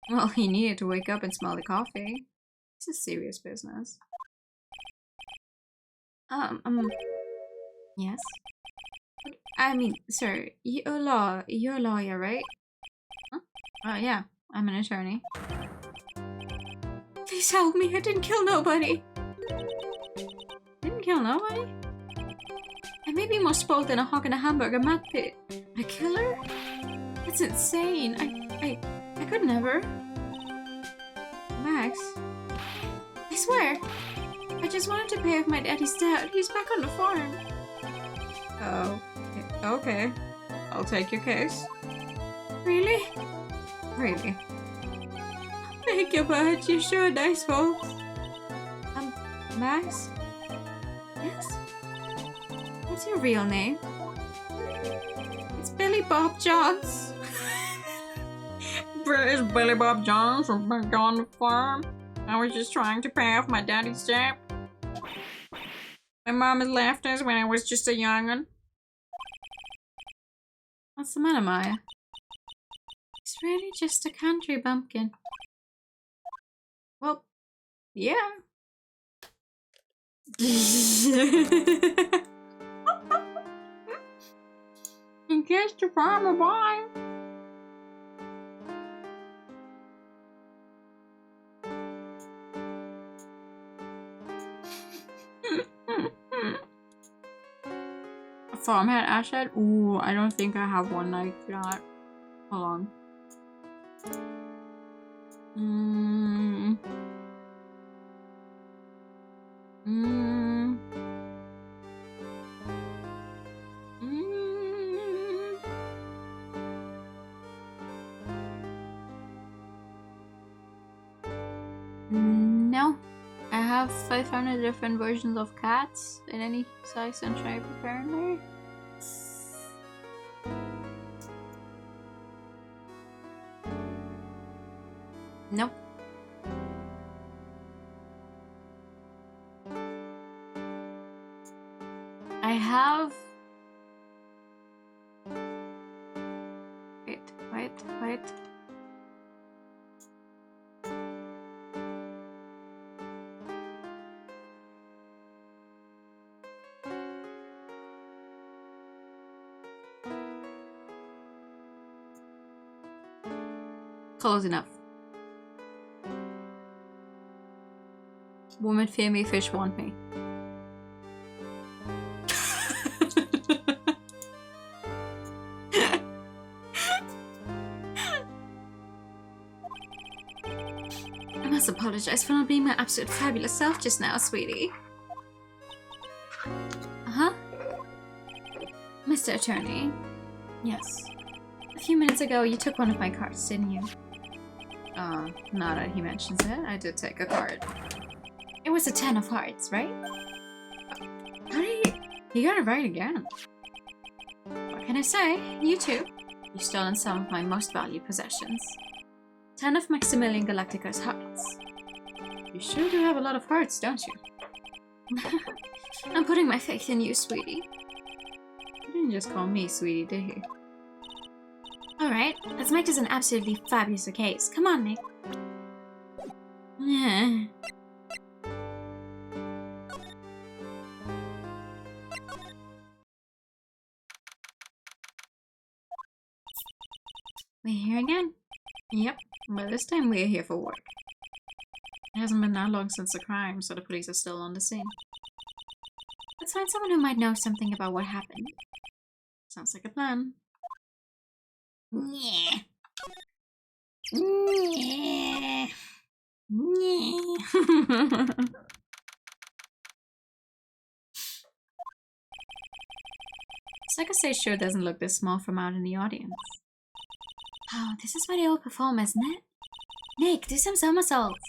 Well, he needed to wake up and smell the coffee. This is serious business. Yes? I mean, sir, you're a lawyer, right? Huh? Oh, yeah, I'm an attorney. Please help me, I didn't kill nobody. Didn't kill nobody? I may be more spoiled than a hawk in a hamburger mud pit. A killer? That's insane. I could never. Max? I swear. I just wanted to pay off my daddy's debt. He's back on the farm. Oh. Okay. I'll take your case. Really? Really? Thank you, bud. You're sure nice folks. Max? Yes? What's your real name? It's Billy Bob Johns. It's Billy Bob Johns from back on the farm. I was just trying to pay off my daddy's debt. My mom has left us when I was just a young'un. What's the matter, Maya? It's really just a country bumpkin. Well, yeah. In case the farmer buy. A farmhead ashhead? Ooh, I don't think I have one like that. Hold on. No. I have 500 different versions of cats in any size and shape, apparently. Nope. I have... Wait. Close enough. Woman fear me, fish want me. I must apologize for not being my absolute fabulous self just now, sweetie. Uh-huh. Mr. Attorney. Yes. A few minutes ago, you took one of my cards, didn't you? Now that he mentions it, I did take a card. It was a 10 of hearts, right? How did you got it right again. What can I say? You too. You've stolen some of my most valued possessions. 10 of Maximilian Galactica's hearts. You sure do have a lot of hearts, don't you? I'm putting my faith in you, sweetie. You didn't just call me sweetie, did you? Alright, let's make this an absolutely fabulous case. Come on, Nick. Yeah. We're here again. Yep, but this time we're here for work. It hasn't been that long since the crime, so the police are still on the scene. Let's find someone who might know something about what happened. Sounds like a plan. Yeah. Yeah. Yeah. Circus stage sure doesn't look this small from out in the audience. Oh, this is where they all perform, isn't it? Nick, do some somersaults.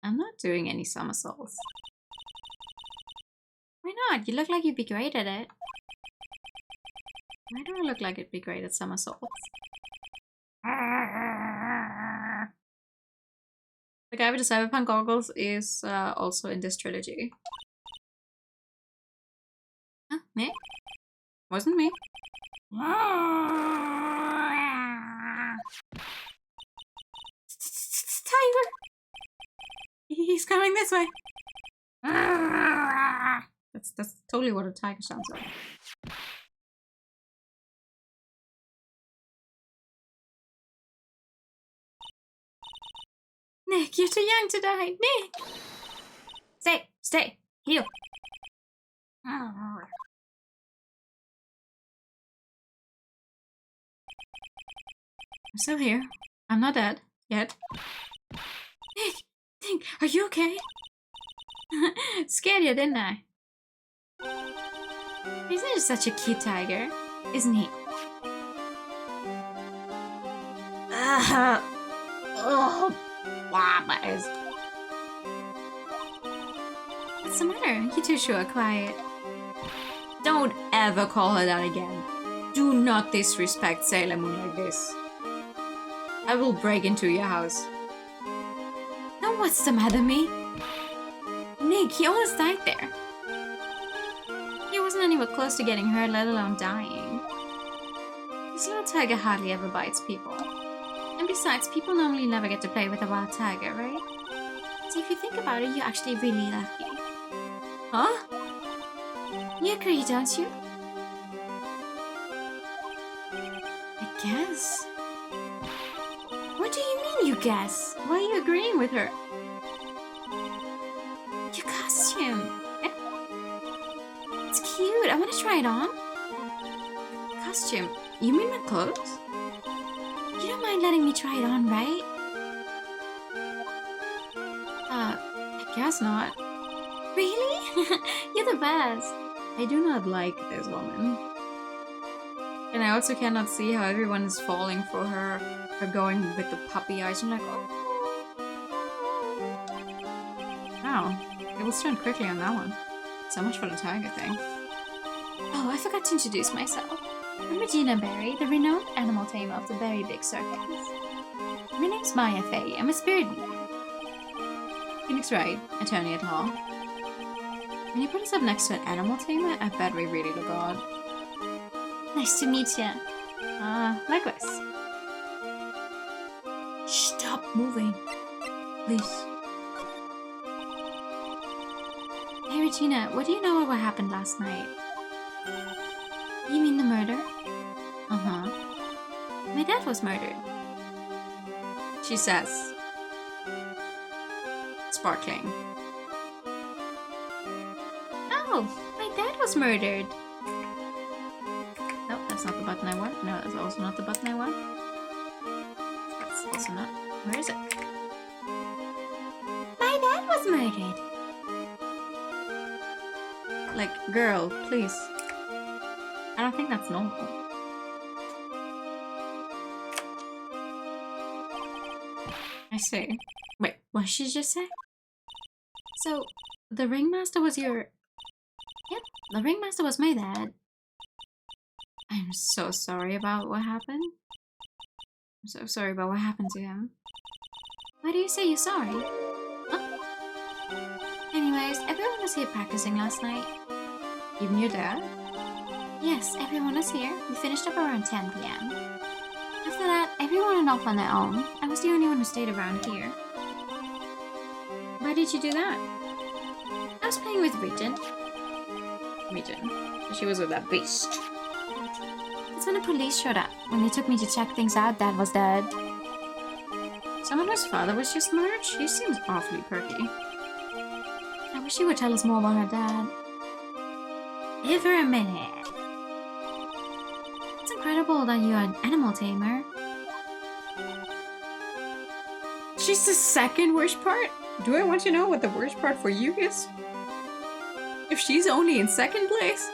I'm not doing any somersaults. Why not? You look like you'd be great at it. Why do I look like I'd be great at somersaults? The guy with the cyberpunk goggles is also in this trilogy. Huh? Me? Wasn't me. Tiger! He's coming this way. That's totally what a tiger sounds like. Nick, you're too young to die. Nick! Stay, heal. I'm still here. I'm not dead yet. Nick, are you okay? Scared you, didn't I? He's just such a cute tiger, isn't he? Oh, wow, my eyes. What's the matter? You two sure are quiet. Don't ever call her that again. Do not disrespect Sailor Moon like this. I will break into your house. Now what's the matter, me? Nick, he almost died there. He wasn't anywhere close to getting hurt, let alone dying. This little tiger hardly ever bites people. And besides, people normally never get to play with a wild tiger, right? So if you think about it, you're actually really lucky. Huh? You agree, don't you? I guess. What do you mean, you guess? Why are you agreeing with her? Your costume. It's cute. I want to try it on. Costume? You mean my clothes? You don't mind letting me try it on, right? I guess not. Really? You're the best. I do not like this woman. And I also cannot see how everyone is falling for her going with the puppy eyes. I'm like, oh. Wow. It was turned quickly on that one. So much for the tiger thing. Oh, I forgot to introduce myself. I'm Regina Berry, the renowned animal tamer of the Berry Big Circus. My name's Maya Faye. I'm a spirit medium. Phoenix Wright, attorney at law. When you put us up next to an animal tamer, I bet we really look odd. Nice to meet you. Likewise. Stop moving. Please. Hey Regina, what do you know about what happened last night? You mean the murder? Uh-huh. My dad was murdered. She says. Sparkling. Oh, my dad was murdered. No, that's not the button I want. No, that's also not the button I want. That's also not. Where is it? My dad was murdered. Like, girl, please. I don't think that's normal. I see. Wait, what did she just say? So, the ringmaster was your... Yep, the ringmaster was my dad. I'm so sorry about what happened. I'm so sorry about what happened to him. Why do you say you're sorry? Huh? Anyways, everyone was here practicing last night. Even your dad? Yes, everyone was here. We finished up around 10 p.m. After that, everyone went off on their own. I was the only one who stayed around here. Why did you do that? I was playing with Regin. She was with that beast. It's when the police showed up. When they took me to check things out, Dad was dead. Someone whose father was just murdered? She seems awfully perky. I wish she would tell us more about her dad. Give her a minute. It's incredible that you're an animal tamer. She's the second worst part? Do I want to know what the worst part for you is? If she's only in second place?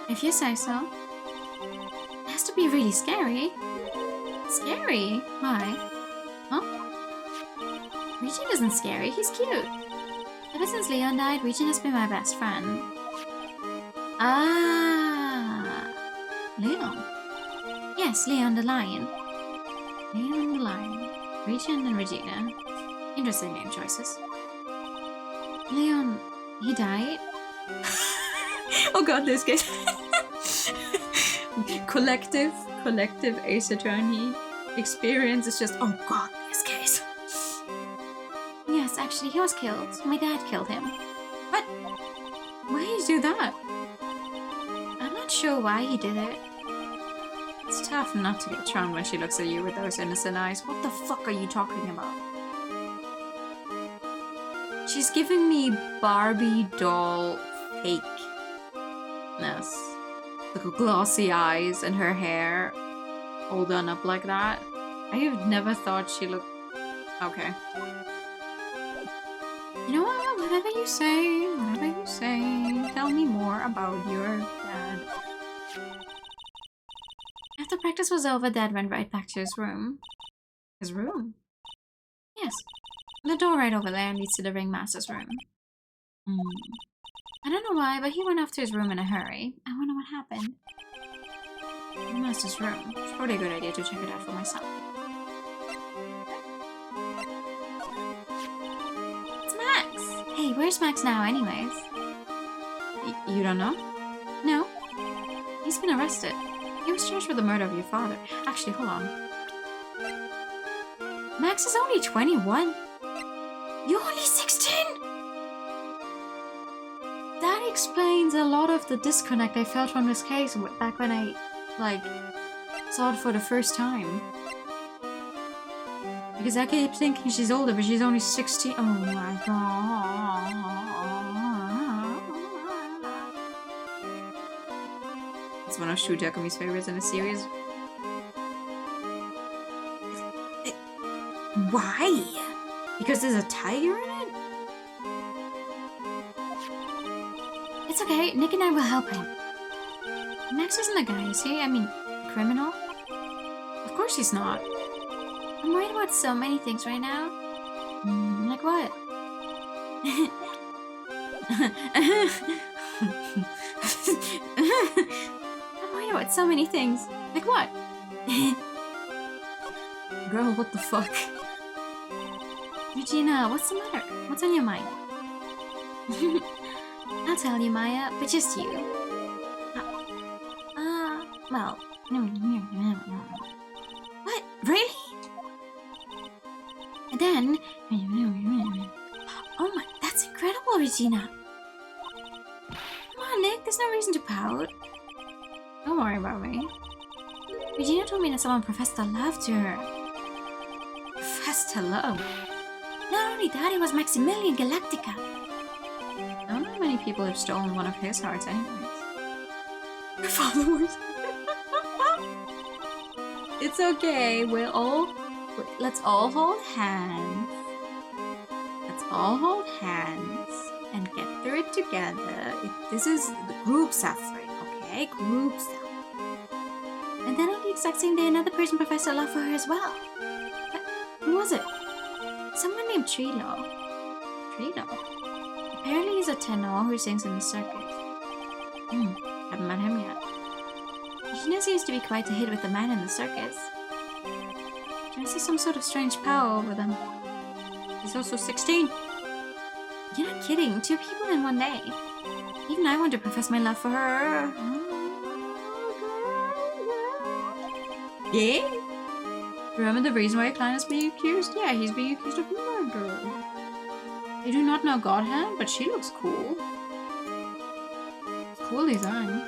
If you say so. It has to be really scary. Scary? Why? Huh? Regin isn't scary, he's cute. Ever since Leon died, Regin has been my best friend. Ah, Leon. Yes, Leon the lion. Leon the lion. Regin and Regina. Interesting name choices. Leon, he died? Oh god, this case. collective Ace Attorney experience is just, oh god, this case. Yes, actually, he was killed. My dad killed him. What? Why did you do that? I'm not sure why he did it. It's tough not to get charmed when she looks at you with those innocent eyes. What the fuck are you talking about? She's giving me Barbie doll fakeness. The glossy eyes and her hair all done up like that. I have never thought she looked... Okay. You know what? Whatever you say. Tell me more about your dad. After practice was over, Dad went right back to his room. His room? Yes. The door right over there leads to the ringmaster's room. I don't know why, but he went off to his room in a hurry. I wonder what happened. Ringmaster's room. It's probably a good idea to check it out for myself. It's Max! Hey, where's Max now anyways? You don't know? No. He's been arrested. He was charged with the murder of your father. Actually, hold on. Max is only 21. You're only 16? That explains a lot of the disconnect I felt from this case back when I, like, saw it for the first time. Because I keep thinking she's older, but she's only 16. Oh my god. It's one of Shu Jakumi's favorites in the series. Why? Because there's a tiger in it? It's okay, Nick and I will help him. Max isn't a guy, is he? I mean, a criminal? Of course he's not. I'm worried about so many things right now. Like what? I'm worried about so many things. Like what? Girl, what the fuck? Regina, what's the matter? What's on your mind? I'll tell you, Maya, but just you. Well. What? Really? And then... Oh my, that's incredible, Regina. Come on, Nick, there's no reason to pout. Don't worry about me. Regina told me that someone professed their love to her. Professed her love? Not only that, it was Maximilian Galactica. I don't know how many people have stolen one of his hearts anyways. My father was... It's okay, let's all hold hands. Let's all hold hands and get through it together. This is the group suffering, okay? Group suffering. And then on the exact same day, another person professed their love for her as well. But who was it? Someone named Trilo. Trilo? Apparently he's a tenor who sings in the circus. Haven't met him yet. Regina seems to be quite a hit with the man in the circus. She has some sort of strange power over them. He's also 16. You're not kidding, 2 people in one day. Even I want to profess my love for her. Yeah? Remember the reason why Klein is being accused? Yeah, he's being accused of murder. I do not know Godhand, but she looks cool. Cool design.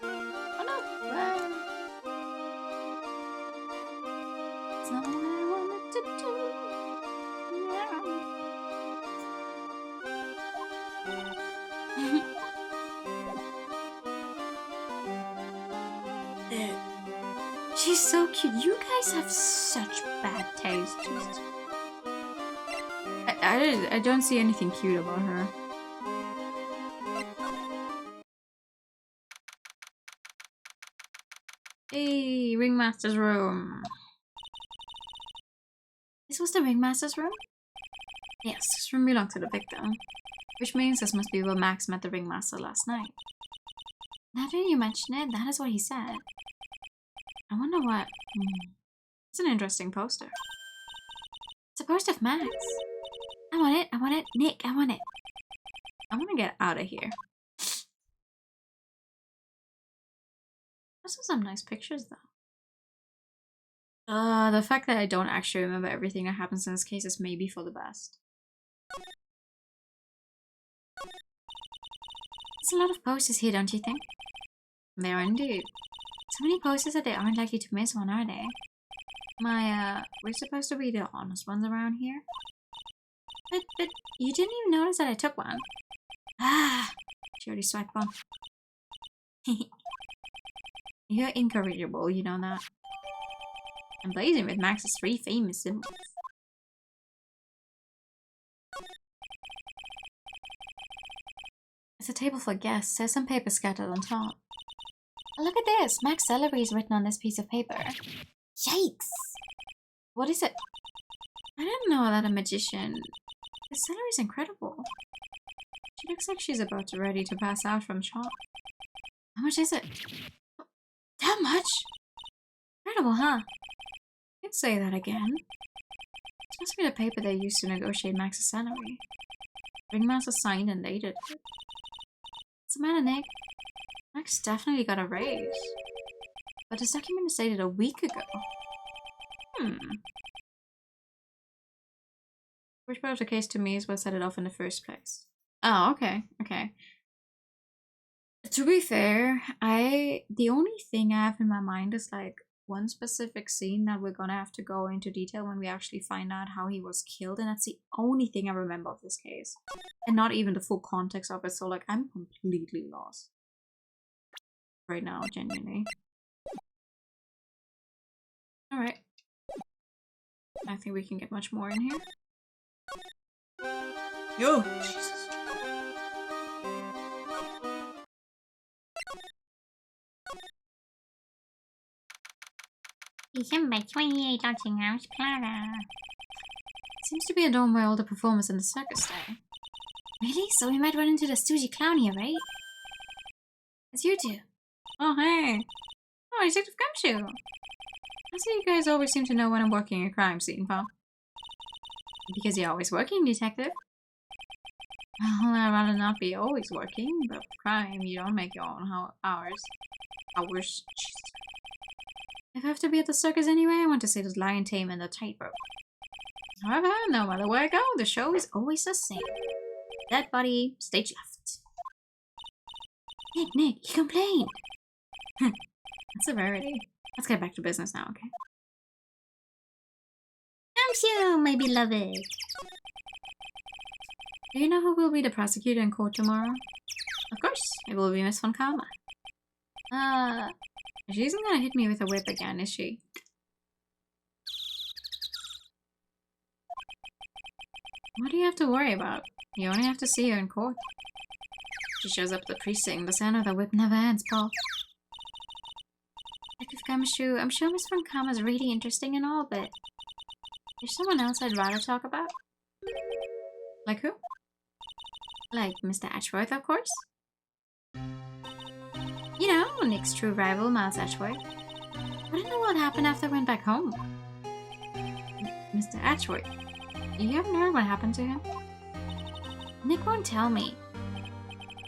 Oh no! It's not what I wanted to do. Yeah. She's so cute. You guys have such bad taste. Just... I don't see anything cute about her. Hey, Ringmaster's room. This was the ringmaster's room? Yes, this room belonged to the victim. Which means this must be where Max met the ringmaster last night. Now that you mention it, that is what he said. I wonder what... It's an interesting poster. It's a poster of Max. I want it, I want it. Nick, I want it. I want to get out of here. Those are some nice pictures, though. The fact that I don't actually remember everything that happens in this case is maybe for the best. There's a lot of posters here, don't you think? There are indeed. So many posters that they aren't likely to miss one, are they? We're supposed to be the honest ones around here? But you didn't even notice that I took one. Ah! She already swiped one. You're incorrigible, you know that. I'm blazing with Max's 3 famous symbols. It's a table for guests. There's some paper scattered on top. Look at this! Max Celery is written on this piece of paper. Yikes! What is it? I didn't know that a magician... The celery's incredible. She looks like she's about to ready to pass out from shock. How much is it? That much? Incredible, huh? You'd say that again. This must be the paper they used to negotiate Max's salary. Ringmaster signed and dated it. What's the matter, Nick? Max definitely got a raise. But this document is dated a week ago. Which part of the case to me is what set it off in the first place? Oh, okay, okay. To be fair, the only thing I have in my mind is like one specific scene that we're gonna have to go into detail when we actually find out how he was killed, and that's the only thing I remember of this case. And not even the full context of it, so like I'm completely lost. Right now, genuinely. Alright. I think we can get much more in here. Yo! Jesus. December 28th, House Plaza. Seems to be a dorm where all the performers in the circus stay. Really? So we might run into the stoogy clown here, right? As you do. Oh, hey! Oh, Detective Gumshoe! I see you guys always seem to know when I'm working a crime scene, pal. Because you're always working, Detective. Well, I'd rather not be always working, but crime, you don't make your own hours. Hours? Jeez. If I have to be at the circus anyway, I want to see the lion tame and the tightrope. However, no matter where I go, the show is always the same. Dead body, stage left. Nick, he complained. That's a rarity. Let's get back to business now, okay? Gumshoe, my beloved. Do you know who will be the prosecutor in court tomorrow? Of course, it will be Miss Von Karma. She isn't gonna hit me with a whip again, is she? What do you have to worry about? You only have to see her in court. She shows up at the precinct, the sound of the whip never ends, Paul. Detective Gumshoe, I'm sure Miss Von Karma's really interesting and all, but there's someone else I'd rather talk about. Like who? Like Mr. Ashworth, of course. You know, Nick's true rival, Miles Ashworth. I don't know what happened after I went back home. Mr. Ashworth? You haven't heard what happened to him? Nick won't tell me.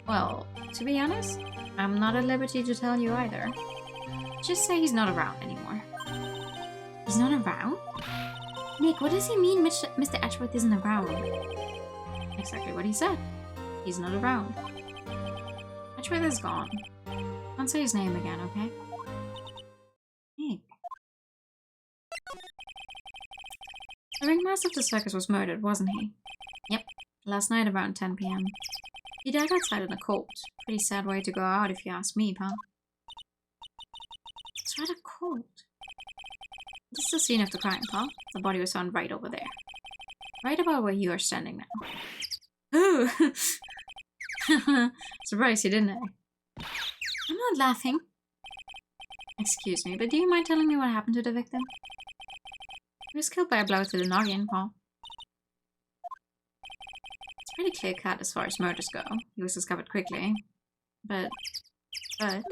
Well, to be honest, I'm not at liberty to tell you either. Just say he's not around anymore. He's not around? Nick, what does he mean Mr. Ashworth isn't around? Exactly what he said. He's not around. Ashworth is gone. Don't say his name again, okay? Nick. The ringmaster of the circus was murdered, wasn't he? Yep. Last night around 10 PM. He died outside in the cold. Pretty sad way to go out if you ask me, pal. It's rather cold. This is the scene of the crime, pal. The body was found right over there. Right about where you are standing now. Ooh! Surprised you, didn't I? I'm not laughing. Excuse me, but do you mind telling me what happened to the victim? He was killed by a blow to the noggin, Paul. It's pretty clear-cut as far as murders go. He was discovered quickly. But... there's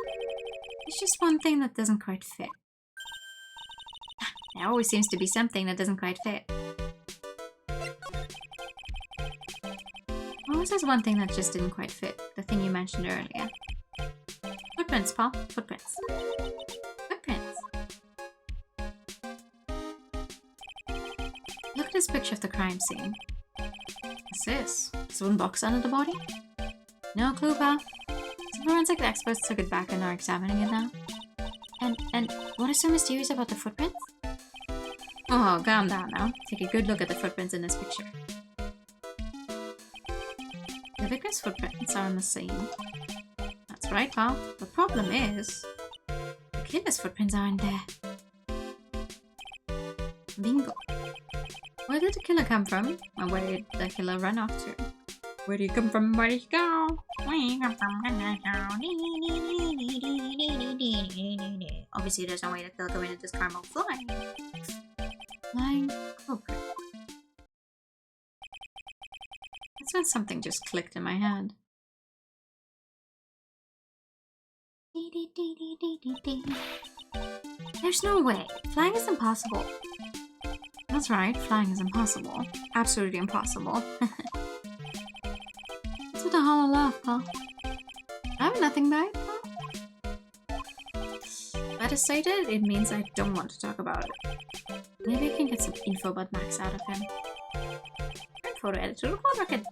just one thing that doesn't quite fit. There always seems to be something that doesn't quite fit. What was this one thing that just didn't quite fit? The thing you mentioned earlier. Footprints, Paul. Footprints. Footprints. Look at this picture of the crime scene. What's this? This wooden box under the body? No clue, pal. Some forensic experts took it back and are examining it now. And what is so mysterious about the footprints? Oh, calm down now. Take a good look at the footprints in this picture. The victim's footprints are on the scene. That's right, pal. The problem is... the killer's footprints aren't there. Bingo. Where did the killer come from? And where did the killer run off to? Where do you come from? Where did you go? Where you come from? Obviously, there's no way that they'll go into this caramel flying. Flying culprit. That's when something just clicked in my head. There's no way. Flying is impossible. That's right, flying is impossible. Absolutely impossible. What's with the hollow laugh, Paul? I have nothing by it, Paul. That is stated, it means I don't want to talk about it. Maybe I can get some info about Max out of him. Photo editor, record record.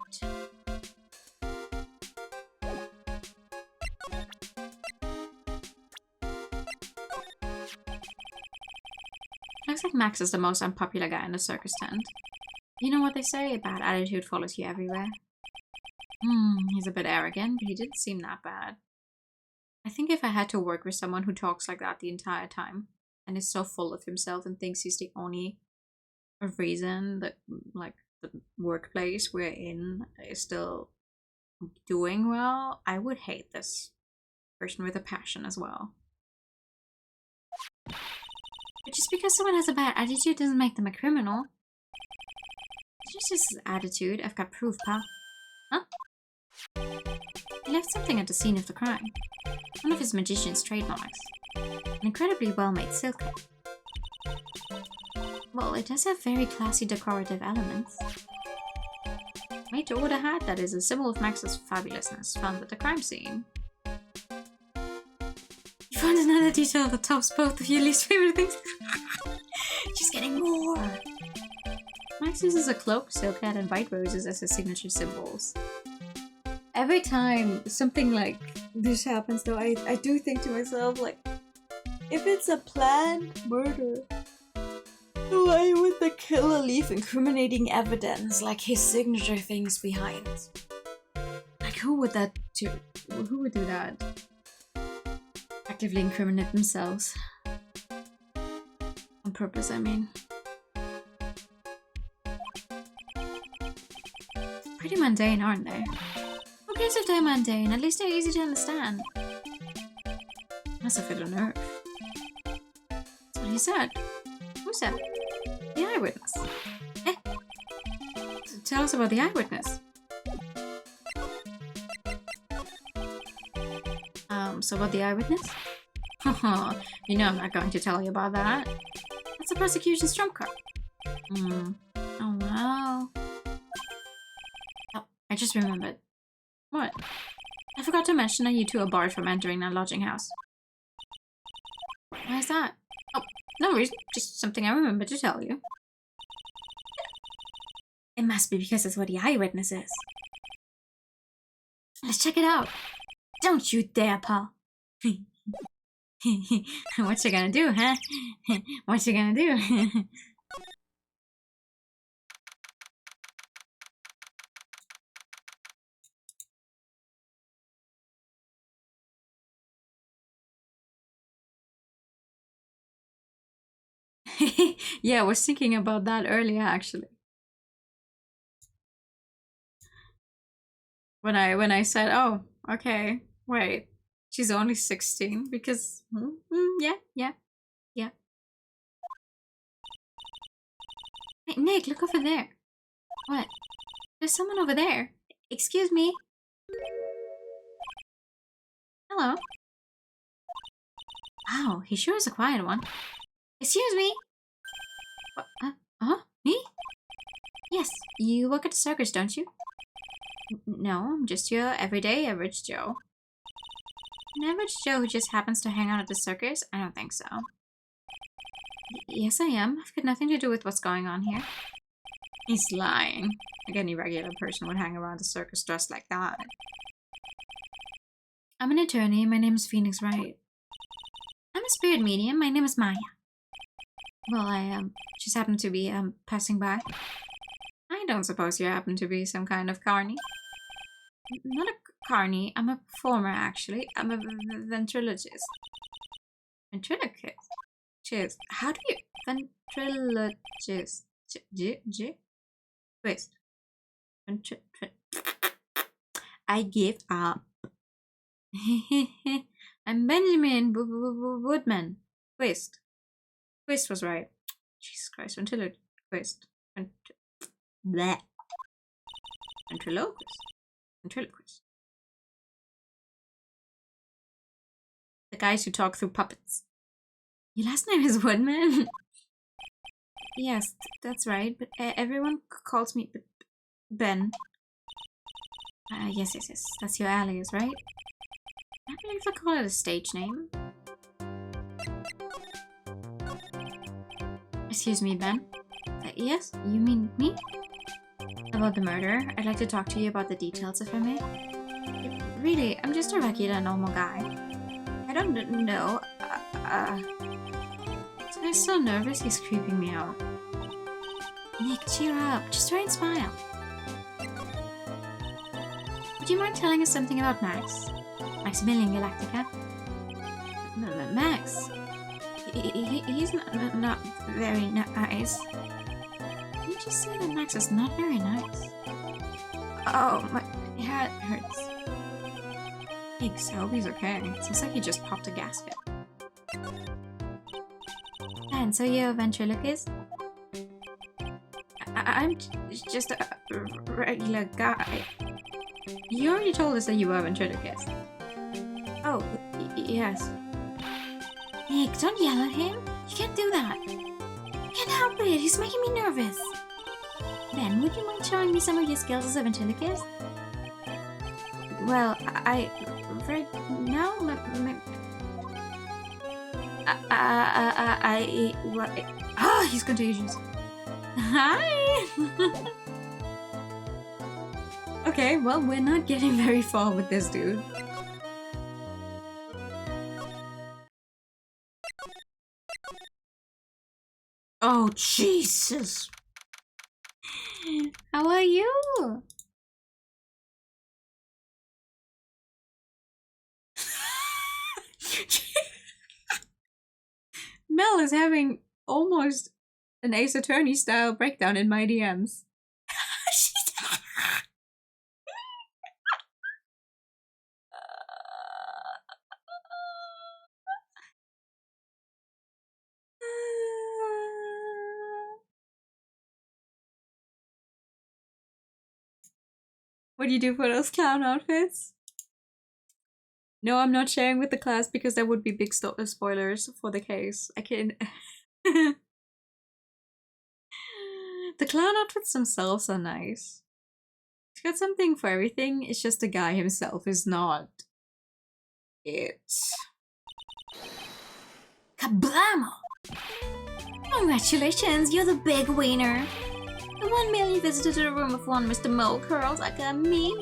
Looks like Max is the most unpopular guy in the circus tent. You know what they say? A bad attitude follows you everywhere. He's a bit arrogant, but he didn't seem that bad. I think if I had to work with someone who talks like that the entire time, and is so full of himself and thinks he's the only reason that, like, the workplace we're in is still doing well, I would hate this person with a passion as well. But just because someone has a bad attitude doesn't make them a criminal. It's just his attitude. I've got proof, pal. Huh? He left something at the scene of the crime. One of his magician's trademarks. An incredibly well-made silk hat. Well, it does have very classy decorative elements. Made to order hat that is a symbol of Max's fabulousness found at the crime scene. You found another detail that tops both of your least favorite things. She's getting more! Max uses a cloak, silk hat, and white roses as his signature symbols. Every time something like this happens though, I do think to myself, like, if it's a planned murder, why would the killer leave incriminating evidence like his signature things behind? Like, who would that do? Who would do that? Actively incriminate themselves. On purpose, I mean. Pretty mundane, aren't they? Who cares if they're mundane? At least they're easy to understand. Must have hit a nerve. That's what he said. Who said? The eyewitness. Eh? Tell us about the eyewitness. So about the eyewitness? You know I'm not going to tell you about that. That's the prosecution's trump card. Oh wow. Oh, I just remembered. What? I forgot to mention that you two are barred from entering that lodging house. Why is that? Oh, no reason. Just something I remembered to tell you. It must be because it's what the eyewitness is. Let's check it out. Don't you dare, Paul. What you gonna do, huh? What you gonna do? Yeah, I was thinking about that earlier, actually. When I said, oh, okay, wait, She's only 16 because... yeah. Hey, Nick, look over there. What? There's someone over there. Excuse me. Hello. Wow, he sure is a quiet one. Excuse me. What? Me? Yes, you work at the circus, don't you? No, I'm just your everyday average Joe. An average Joe who just happens to hang out at the circus? I don't think so. Yes, I am. I've got nothing to do with what's going on here. He's lying. Like any regular person would hang around the circus dressed like that. I'm an attorney. My name is Phoenix Wright. I'm a spirit medium. My name is Maya. Well, I just happened to be passing by. I don't suppose you happen to be some kind of carny? Not a carny. I'm a performer, actually. I'm a ventriloquist. Ventriloquist? Cheers. How do you... Ventriloquist. Twist. I give up. I'm Benjamin Woodman. Twist. Twist was right. Jesus Christ, ventriloquist. Bleh. Ventriloquist. The guys who talk through puppets. Your last name is Woodman? Yes, that's right, but everyone calls me Ben. Yes. That's your alias, right? I believe I call it a stage name. Excuse me, Ben. Yes? You mean me? About the murder, I'd like to talk to you about the details, if I may. Really, I'm just a regular, normal guy. I don't know, So I'm so nervous, he's creeping me out. Nick, cheer up. Just try and smile. Would you mind telling us something about Max? Maximilian Galactica? Max? He's not very nice. You just say that Max is not very nice. Oh, my head hurts. Thanks, I hope he's okay. Sounds like he just popped a gasket. And so you're a ventriloquist? I'm just a regular guy. You already told us that you were a ventriloquist. Oh, yes. Nick, don't yell at him. You can't do that. I can't help it. He's making me nervous. Ben, would you mind showing me some of your skills as a ventriloquist? Well, right now, he's contagious. Hi! Okay, well, we're not getting very far with this dude. Oh, Jesus! How are you? Mel is having almost an Ace Attorney style breakdown in my DMs. What do you do for those clown outfits? No, I'm not sharing with the class because there would be big spoilers for the case. I can... The clown outfits themselves are nice. It's got something for everything, it's just the guy himself is not it. Kablamo! Congratulations, you're the big winner! The 1 million visitor to the room of one Mr. Mole Curls, I got me!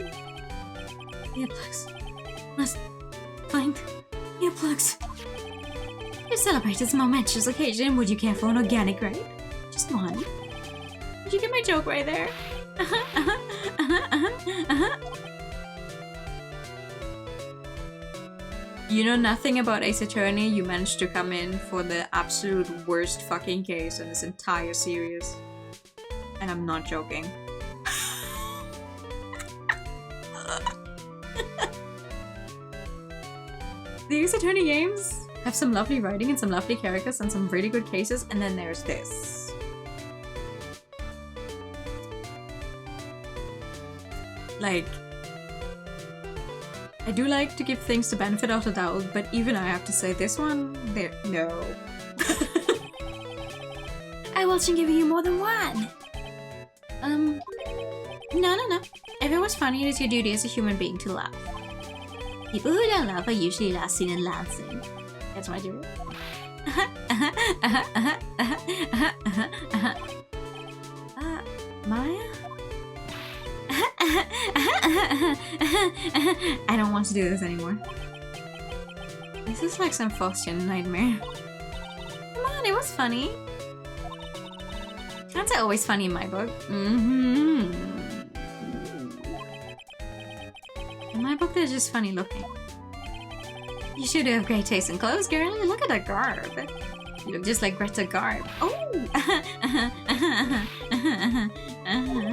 Earplugs. Must find earplugs. To celebrate this momentous occasion, would you care for an organic grape? Just one. Did you get my joke right there? You know nothing about Ace Attorney, you managed to come in for the absolute worst fucking case in this entire series. And I'm not joking. The Ace Attorney games have some lovely writing and some lovely characters and some really good cases, and then there's this. Like, I do like to give things the benefit of the doubt, but even I have to say this one, there, no. I wasn't giving you more than one. No. If it was funny, it is your duty as a human being to laugh. People who don't laugh are usually last seen in lancing. That's my duty. Maya? I don't want to do this anymore. This is like some Faustian nightmare. Come on, it was funny. Cats are always funny in my book. In my book, they're just funny looking. You should have great taste in clothes, girlie. Look at that garb. You look just like Greta Garb. Oh! I'm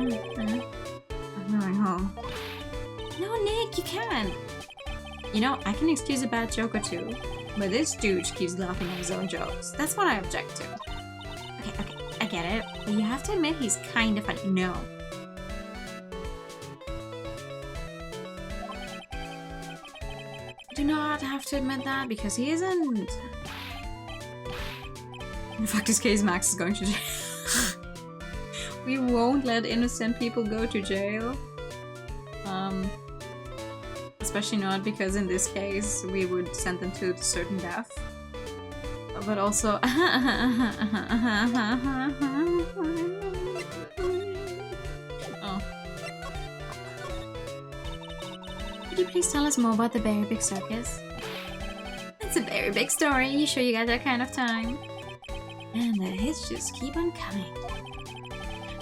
going home. No, Nick, you can't. You know, I can excuse a bad joke or two, but this dude keeps laughing at his own jokes. That's what I object to. Okay, I get it. But you have to admit he's kind of funny. No. Do not have to admit that because he isn't. In fact, this case, Max is going to jail. We won't let innocent people go to jail. Especially not because in this case we would send them to certain death. But also oh. Could you please tell us more about the Very Big Circus? It's a very big story. You sure you got that kind of time? And the hits just keep on coming.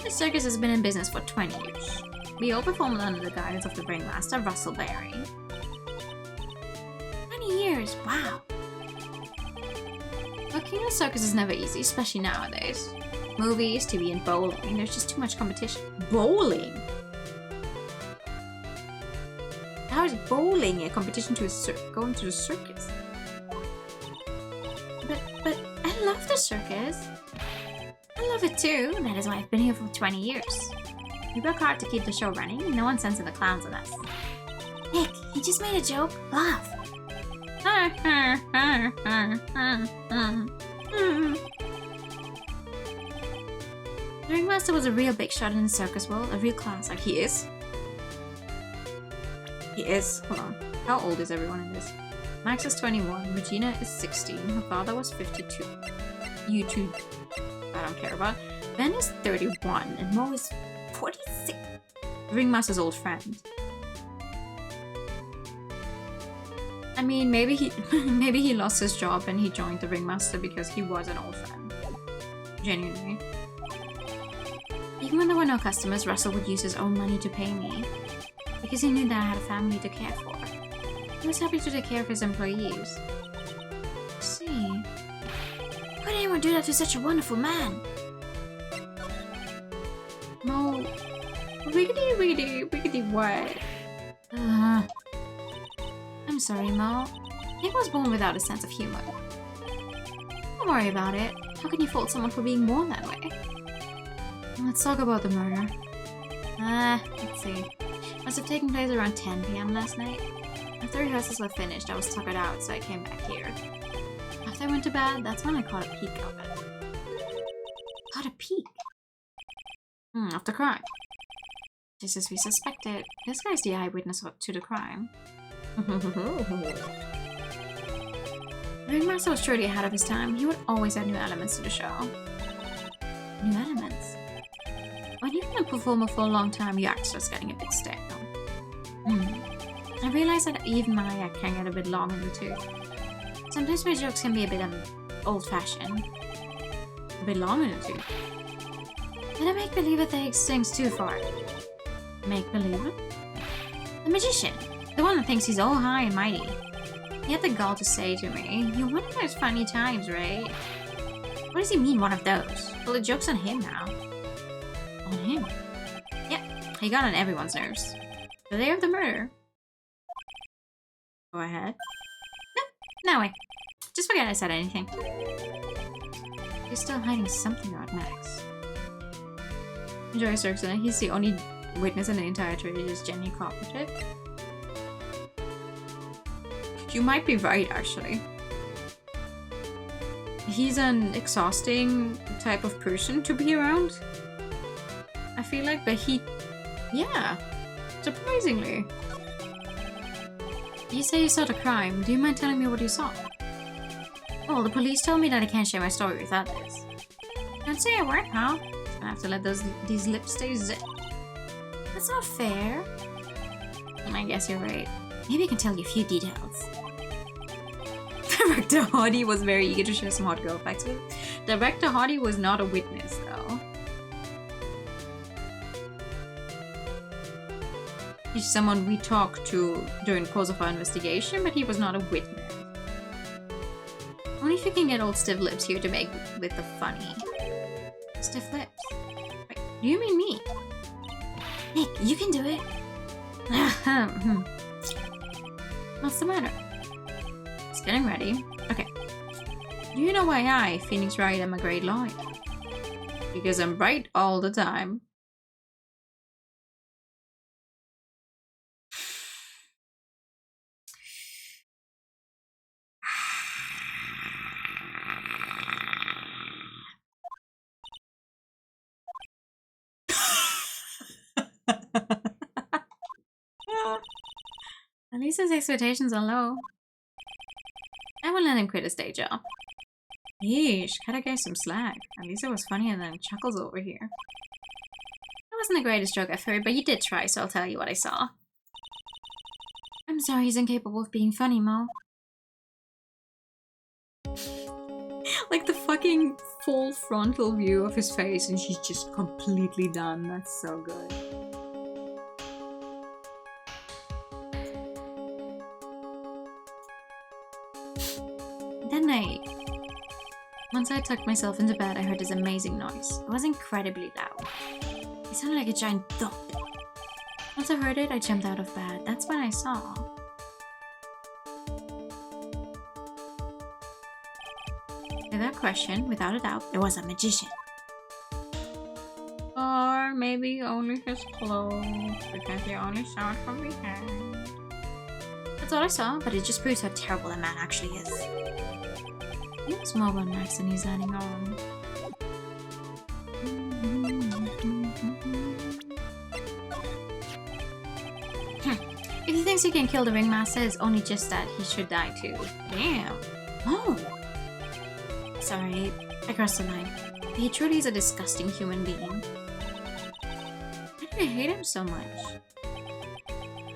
The circus has been in business for 20 years. We all performed under the guidance of the ringmaster, Russell Berry. 20 years, wow. Working in a circus is never easy, especially nowadays. Movies, TV, and bowling. There's just too much competition. Bowling? How is bowling a competition to going to the circus? But I love the circus. I love it too. That is why I've been here for 20 years. We work hard to keep the show running. No one sends in the clowns on us. Nick, he just made a joke. Laugh. The ringmaster was a real big shot in the circus world, a real class, like he is. He is. Hold on. How old is everyone in this? Max is 21, Regina is 16, her father was 52. You two, I don't care about. Ben is 31, and Mo is 46. The ringmaster's old friend. I mean, maybe he lost his job and he joined the ringmaster because he was an old friend. Genuinely. Even when there were no customers, Russell would use his own money to pay me. Because he knew that I had a family to care for. He was happy to take care of his employees. I see. Why did anyone do that to such a wonderful man? Mo... Wiggity what? I'm sorry, Mo. Nick was born without a sense of humor. Don't worry about it. How can you fault someone for being born that way? Let's talk about the murder. Let's see. Must have taken place around 10 p.m. last night. After rehearsals were finished, I was tuckered out, so I came back here. After I went to bed, that's when I caught a peek of it. Caught a peek? Of the crime. Just as we suspected, this guy's the eyewitness to the crime. The ringmaster was surely ahead of his time. He would always add new elements to the show. New elements? When you've been a performer for a long time, your act starts getting a bit stale. I realize that even my act can get a bit long in the tooth. Sometimes my jokes can be a bit old-fashioned. A bit long in the tooth. Did I make believer takes things too far? Make believer? The magician. The one that thinks he's all high and mighty. He had the gall to say to me, "You're one of those funny times, right?" What does he mean, one of those? Well, the joke's on him now. On him? Yep, he got on everyone's nerves. The day of the murder. Go ahead. No, No way. Just forget I said anything. You're still hiding something about Max. Enjoy Circus. He's the only witness in the entire trade who's genuinely cooperative. You might be right, actually. He's an exhausting type of person to be around. I feel like, but he... Yeah. Surprisingly. You say you saw the crime. Do you mind telling me what you saw? Well, the police told me that I can't share my story with others. Don't say a word, pal. I have to let these lips stay zipped. That's not fair. I guess you're right. Maybe I can tell you a few details. Director Hardy was very eager to share some hot girl facts with. Director Hardy was not a witness, though. He's someone we talked to during the course of our investigation, but he was not a witness. Only if you can get old stiff lips here to make with the funny. Stiff lips? Wait, do you mean me? Nick, you can do it. What's the matter? It's getting ready. Okay. Do you know why I, Phoenix Wright, am a great lawyer? Because I'm right all the time. At least his expectations are low. I won't let him quit his day job. Yeesh, kinda gave some slack. At least it was funnier than Chuckles over here. That wasn't the greatest joke I've heard, but you did try, so I'll tell you what I saw. I'm sorry he's incapable of being funny, Mo. Like the fucking full frontal view of his face and she's just completely done. That's so good. Once I tucked myself into bed, I heard this amazing noise. It was incredibly loud. It sounded like a giant thump. Once I heard it, I jumped out of bed. That's when I saw. Without question, without a doubt, it was a magician. Or maybe only his clothes, because you only saw it from behind. That's all I saw, but it just proves how terrible that man actually is. He knows more about Max than he's letting on. If he thinks he can kill the ringmaster, it's only just that he should die too. Damn. Oh! Sorry, I crossed the line. He truly is a disgusting human being. Why do I hate him so much?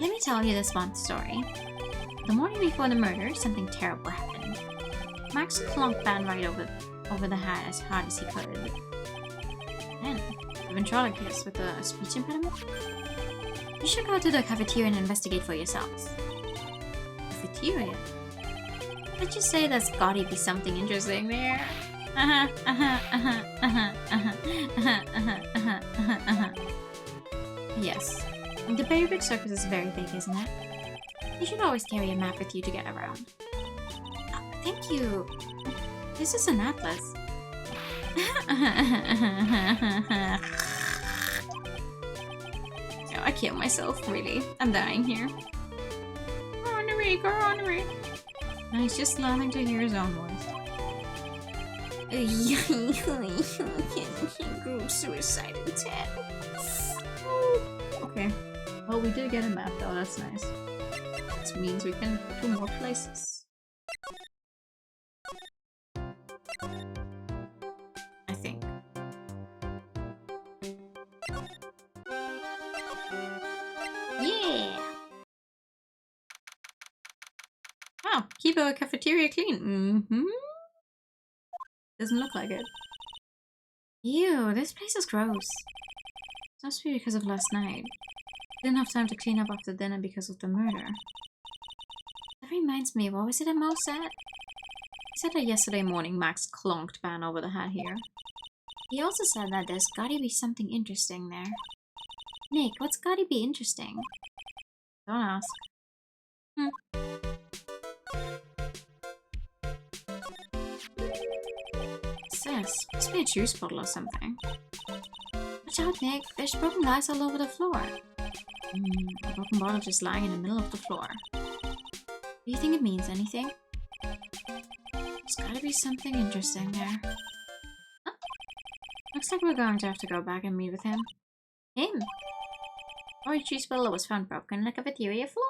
Let me tell you this one story. The morning before the murder, something terrible happened. Max clunked Ban right over the head as hard as he could. Then, the ventriloquist with a speech impediment? You should go to the cafeteria and investigate for yourselves. Cafeteria? Let's just say there's gotta be something interesting there. Yes. The Berry Big Circus is very big, isn't it? You should always carry a map with you to get around. Thank you. This is an atlas. Oh, I killed myself, really. I'm dying here. Go on. No, he's just learning to hear his own voice. Group suicide intent. Okay. Well, we did get a map though, that's nice. This means we can go to more places. I think. Yeah! Oh, keep our cafeteria clean. Doesn't look like it. Ew, this place is gross. It must be because of last night. Didn't have time to clean up after dinner because of the murder. That reminds me, what was it that Mo said? He said that yesterday morning Max clonked Ban over the head here. He also said that there's gotta be something interesting there. Nick, what's gotta be interesting? Don't ask. Yes, must be a juice bottle or something. Watch out, Nick. There's broken glass all over the floor. A broken bottle just lying in the middle of the floor. Do you think it means anything? There's gotta be something interesting there. Huh? Looks like we're going to have to go back and meet with him. Him? Orange juice bottle was found broken in the cafeteria floor.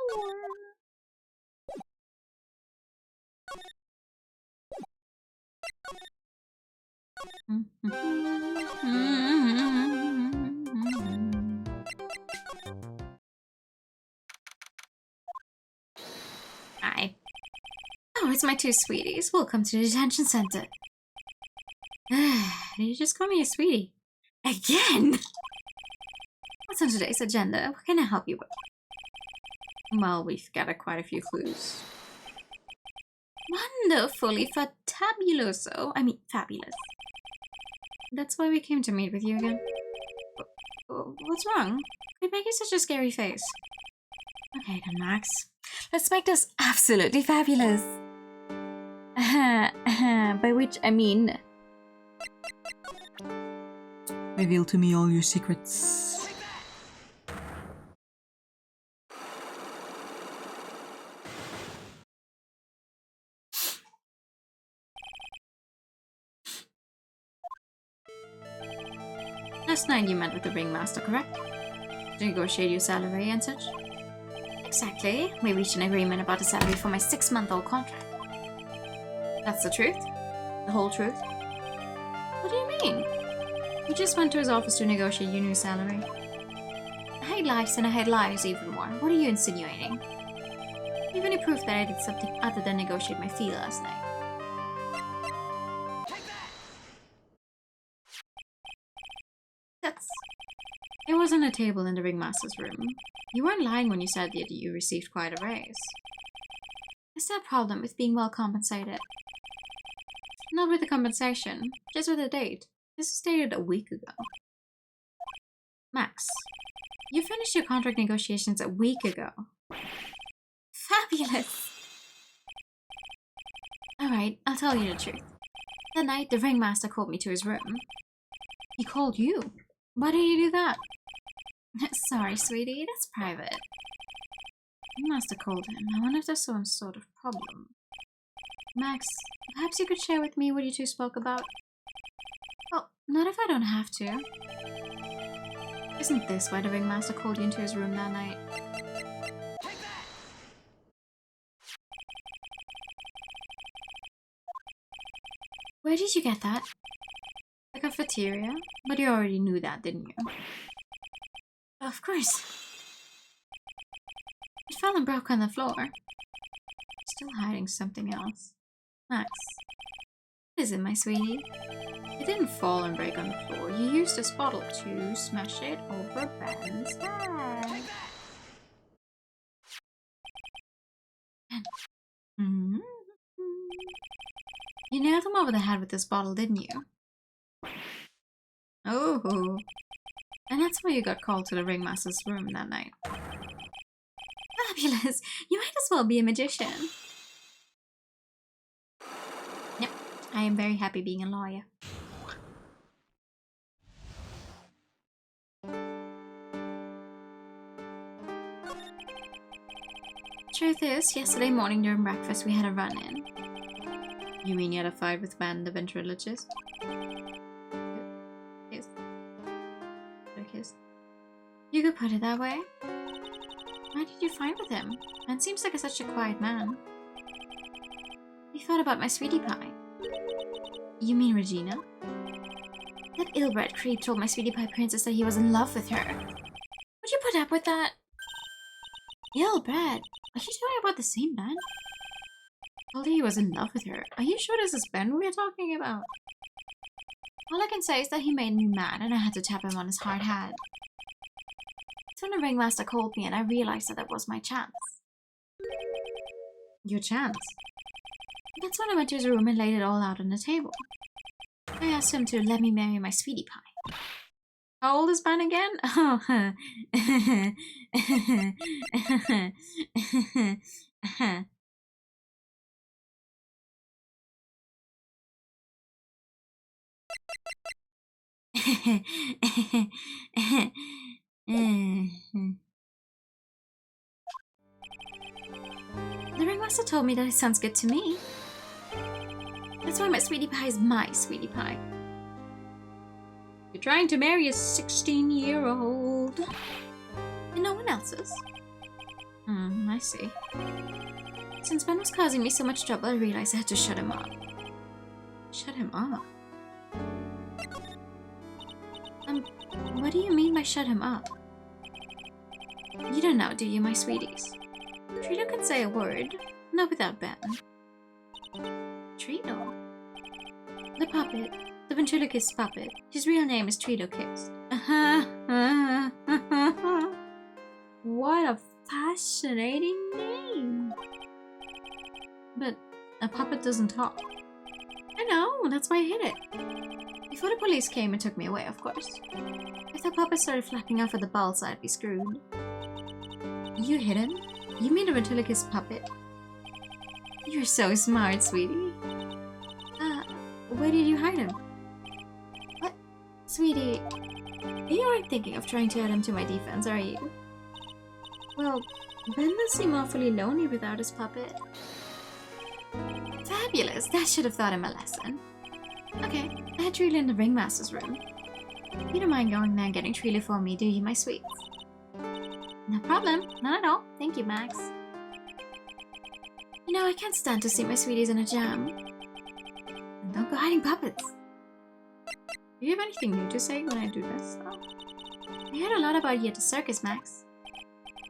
Hi. Oh, it's my two sweeties. Welcome to the detention center. Did you just call me a sweetie? Again? What's on today's agenda? What can I help you with? Well, we've gathered quite a few clues. Wonderfully fantabuloso. I mean, fabulous. That's why we came to meet with you again. What's wrong? You're making such a scary face. Okay then, Max. Let's make this absolutely fabulous. By which I mean... Reveal to me all your secrets. Last night you met with the ringmaster, correct? To negotiate your salary and such? Exactly. We reached an agreement about the salary for my 6-month-old contract. That's the truth? The whole truth? What do you mean? We just went to his office to negotiate your new salary. I hate lies and I hate liars even more. What are you insinuating? Do you have any proof that I did something other than negotiate my fee last night? It was on a table in the ringmaster's room. You weren't lying when you said that you received quite a raise. Is there a problem with being well compensated? Not with the compensation, just with the date. This was dated a week ago. Max, you finished your contract negotiations a week ago. Fabulous! Alright, I'll tell you the truth. That night, the ringmaster called me to his room. He called you? Why did he do that? Sorry, sweetie, that's private. Ringmaster called him. I wonder if there's some sort of problem. Max, perhaps you could share with me what you two spoke about? Well, not if I don't have to. Isn't this why the ringmaster called you into his room that night? Where did you get that? The cafeteria? But you already knew that, didn't you? Of course. It fell and broke on the floor. Still hiding something else. Max. What is it, my sweetie? It didn't fall and break on the floor. You used this bottle to smash it over Ben's head. You nailed him over the head with this bottle, didn't you? Oh. And that's why you got called to the ringmaster's room that night. Fabulous! You might as well be a magician. Yep, I am very happy being a lawyer. Truth is, yesterday morning during breakfast we had a run-in. You mean you had a fight with Van the ventriloquist? Yes. You could put it that way. Why did you fight with him? Man seems like such a quiet man. You thought about my sweetie pie. You mean Regina? That ill-bred creep told my sweetie pie princess that he was in love with her. Would you put up with that? Ill-bred? Are you talking about the same man? Told her he was in love with her. Are you sure this is Ben we're talking about? All I can say is that he made me mad and I had to tap him on his hard hat. That's when the ringmaster called me and I realized that was my chance. Your chance? That's when I went to his room and laid it all out on the table. I asked him to let me marry my sweetie pie. How old is Ben again? Oh, The ringmaster told me that it sounds good to me. That's why my sweetie pie is my sweetie pie. You're trying to marry a 16-year-old. And no one else's. I see. Since Ben was causing me so much trouble, I realized I had to shut him up. Shut him up. What do you mean by shut him up? You don't know, do you, my sweeties? Trito can say a word, not without Ben. Trito? The puppet. The ventriloquist puppet. His real name is Trito Kiss. What a fascinating name. But a puppet doesn't talk. I know, that's why I hid it. Before the police came and took me away, of course. If the puppet started flapping off at the balls, I'd be screwed. You hid him? You mean the ventriloquist puppet? You're so smart, sweetie. Where did you hide him? What? Sweetie, you aren't thinking of trying to add him to my defense, are you? Well, Ben does seem awfully lonely without his puppet. Fabulous! That should have taught him a lesson. Okay, I had Trilly in the ringmaster's room. You don't mind going there and getting Trilly for me, do you, my sweets? No problem. Not at all. Thank you, Max. You know, I can't stand to see my sweeties in a jam. And don't go hiding puppets. Do you have anything new to say when I do this? I heard a lot about you at the circus, Max.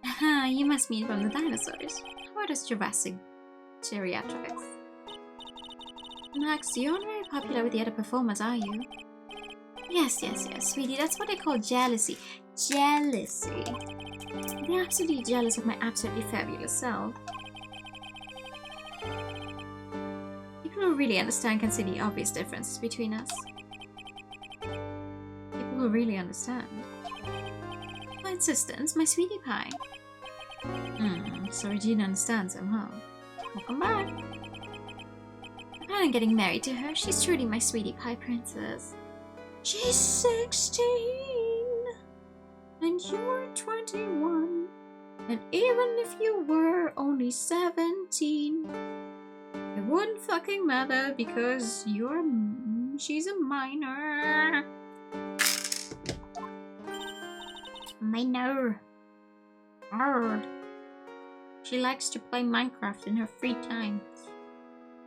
Haha, you must mean from the dinosaurs. How about us Jurassic geriatrics? Max, you aren't very popular with the other performers, are you? Yes, sweetie, that's what they call jealousy. Jealousy. They're absolutely jealous of my absolutely fabulous self. People who really understand can see the obvious differences between us. People who really understand. For instance, my sweetie pie. So Regina understands him, huh? Welcome back. I plan on getting married to her. She's truly my sweetie pie princess. She's 16! And you're 21. And even if you were only 17, it wouldn't fucking matter because she's a minor. Minor. Arr. She likes to play Minecraft in her free time.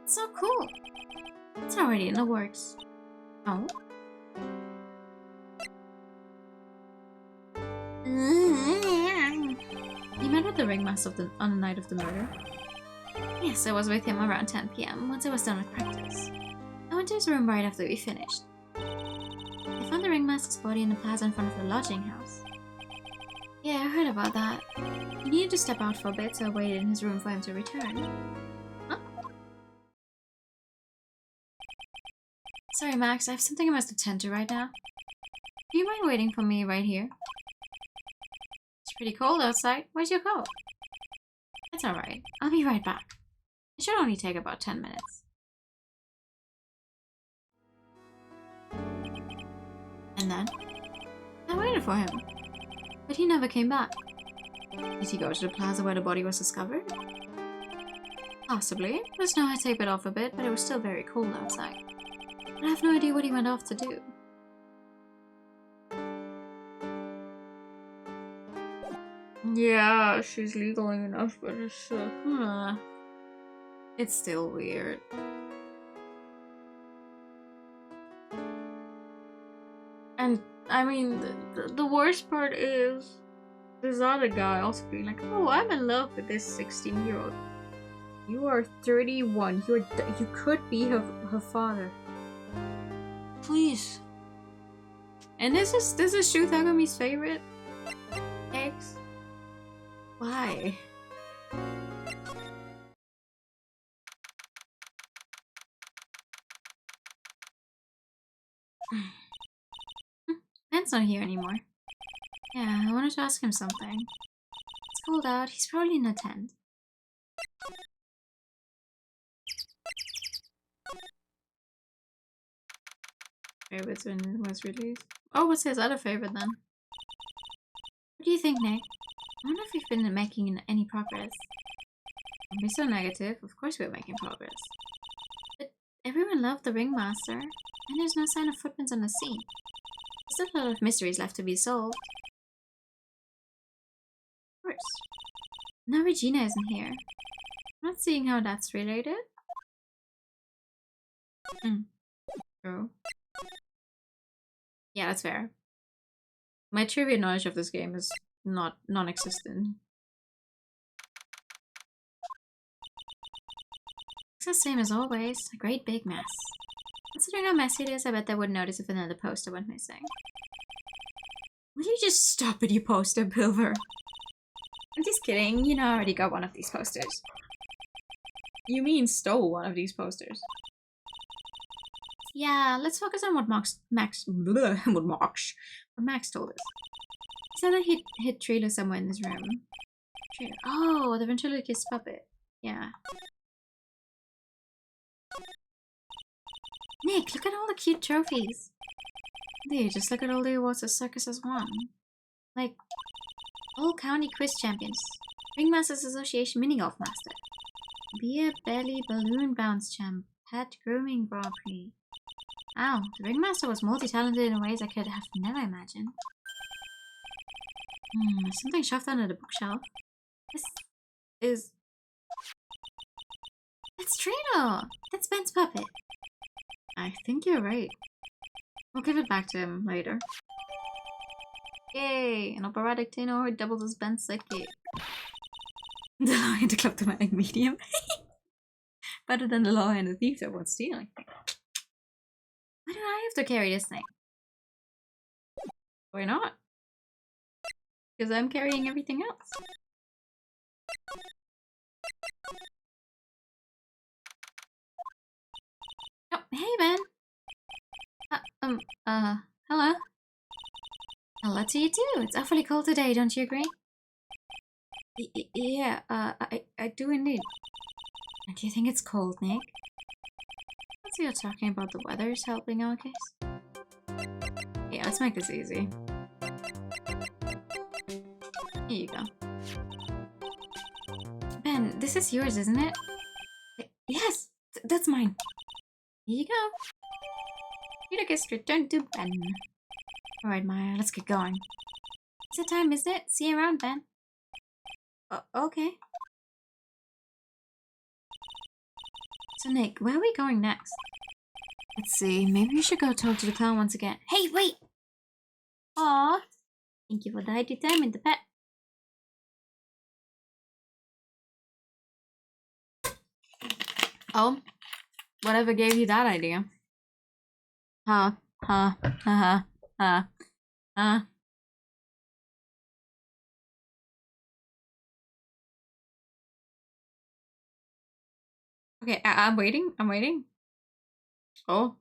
It's so cool. It's already in the works. Oh? You met with the ringmaster on the night of the murder? Yes, I was with him around 10 PM once I was done with practice. I went to his room right after we finished. I found the ringmaster's body in the plaza in front of the lodging house. Yeah, I heard about that. He needed to step out for a bit, so I waited in his room for him to return. Huh? Sorry, Max, I have something I must attend to right now. Do you mind waiting for me right here? It's pretty cold outside. Where's your coat? It's alright. I'll be right back. It should only take about 10 minutes. And then? I waited for him. But he never came back. Did he go to the plaza where the body was discovered? Possibly. The snow had tapered off a bit, but it was still very cold outside. I have no idea what he went off to do. Yeah, she's legally enough, but it's still weird. And I mean, the worst part is this other guy also being like, "Oh, I'm in love with this 16-year-old." You are 31. You could be her father. Please. And this is Shu Tagami's favorite ex. Why? Ben's not here anymore. Yeah, I wanted to ask him something. It's cold out. He's probably in a tent. favorites when it was released. Oh, what's his other favorite then? What do you think, Nick? I wonder if we've been making any progress. Don't be so negative. Of course we're making progress. But everyone loved the Ringmaster, and there's no sign of footprints on the scene. There's still a lot of mysteries left to be solved. Of course. Now Regina isn't here. I'm not seeing how that's related. True. Yeah, that's fair. My trivia knowledge of this game is non-existent. It's the same as always, a great big mess. Considering how messy it is, I bet they wouldn't notice if another poster went missing. Will you just stop it, you poster builder? I'm just kidding, you know I already got one of these posters. You mean stole one of these posters? Yeah, let's focus on what Max told us. He said that he'd hit Trailer somewhere in this room. Trailer. Oh, the ventriloquist puppet. Yeah. Nick, look at all the cute trophies. Dude, just look at all the awards the circus has won. Like, all county quiz champions, Ringmasters Association mini golf master, beer belly balloon bounce champ, pet grooming Grand Prix. Wow, the Ringmaster was multi-talented in ways I could have never imagined. There's something shoved under the bookshelf. This is... That's Trino! That's Ben's puppet. I think you're right. We'll give it back to him later. Yay! An operatic tenor doubles as Ben's sidekick. The Law and the Kleptomatic Medium. Better than the Law and the Thief that won't steal anything. Why do I have to carry this thing? Why not? Because I'm carrying everything else. Oh, hey Ben! Hello? Hello to you too. It's awfully cold today, don't you agree? Yeah, I do indeed. And do you think it's cold, Nick? Let's see, you're talking about the weather is helping our case. Yeah, let's make this easy. Here you go. Ben, this is yours, isn't it? Yes, that's mine. Here you go. You guess return to Ben. Alright, Maya, let's get going. It's the time, isn't it? See you around, Ben. Okay. So, Nick, where are we going next? Let's see, maybe we should go talk to the clown once again. Hey, wait! Aw, thank you for the ID time in the pet. Oh, whatever gave you that idea? Okay, I'm waiting. Oh.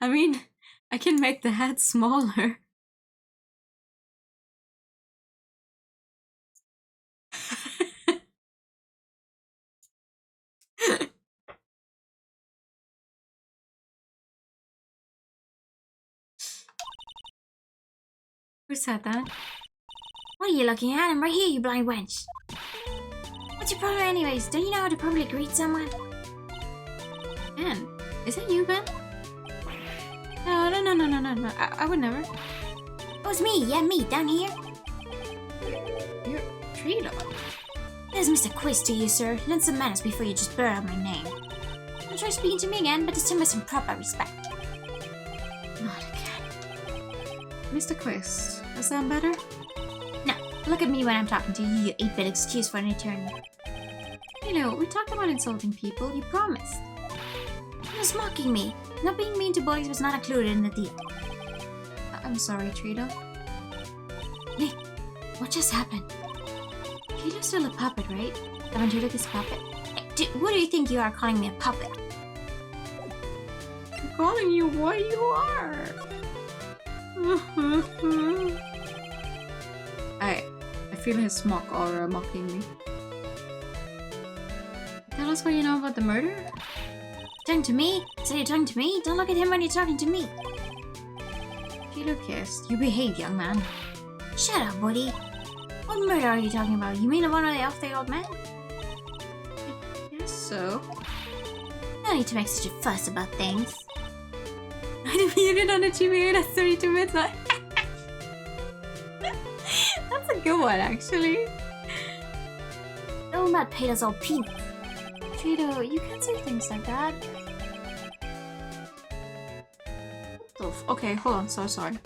I mean, I can make the head smaller. Who said that? What are you looking at? I'm right here, you blind wench. What's your problem anyways? Don't you know how to probably greet someone? Ben, is that you, Ben? No. I would never. Oh, it's me. Yeah, me. Down here. You're Trilo. There's Mr. Quiz to you, sir. Learn some manners before you just blur out my name. Don't try speaking to me again, but just with some proper respect. Not again. Mr. Quist, is that better? No, look at me when I'm talking to you, you 8-bit excuse for an attorney. You know, we talked about insulting people, you promised. He was mocking me. Not being mean to boys was not included in the deal. I'm sorry, Trito. Nick, what just happened? Trito's still a puppet, right? The ventriloquist puppet. What do you think you are calling me a puppet? calling you what you are. I feel his mock aura mocking me. Tell us what you know about the murder? Talking to me? So you're talking to me? Don't look at him when you're talking to me. Shiro kissed. You behave, young man. Shut up, Woody. What murder are you talking about? You mean the one of the old man? Yes, so. No need to make such a fuss about things. I defeated on achieving at 32 midnight. That's a good one, actually. No, Matt paid us all peanuts. Shiro, you can't say things like that. Okay, hold on, so sorry.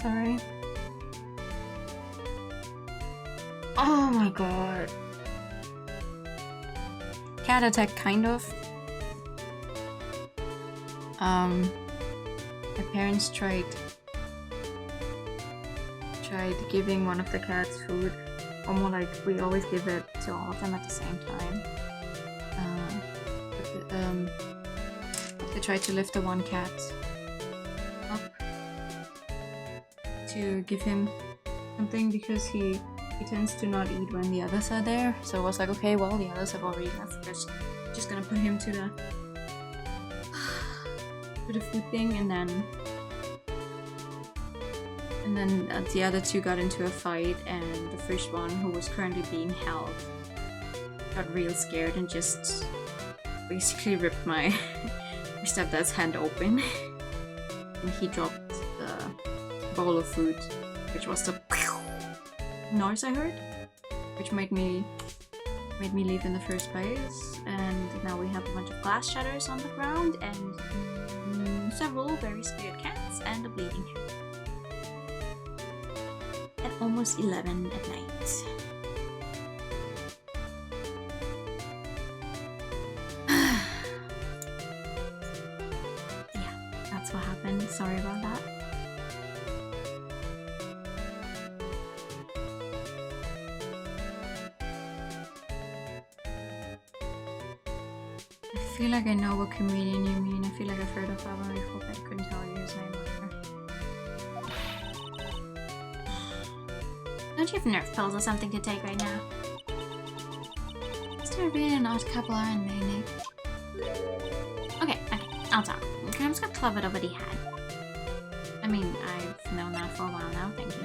sorry. Oh my god. Cat attack, kind of. My parents tried giving one of the cats food. Almost like we always give it to all of them at the same time. They tried to lift the one cat up to give him something because he tends to not eat when the others are there. So I was like, okay, well, the others have already left. We're just gonna put him to the food thing, and then the other two got into a fight, and the first one, who was currently being held, got real scared and just basically ripped my stepdad's hand open, and he dropped the bowl of food, which was the noise I heard, which made me leave in the first place. And now we have a bunch of glass shatters on the ground and several very scared cats and a bleeding cat. At almost 11 at night. Yeah, that's what happened. Sorry about that. I feel like I know what comedian you mean. I feel like I've heard of that one before, but I couldn't tell you his name either. Don't you have nerve pills or something to take right now? Must have been an odd couple, aren't they, Nick? Okay, I'll talk. Okay, I'm just gonna club it over the head. I mean, I've known that for a while now, thank you.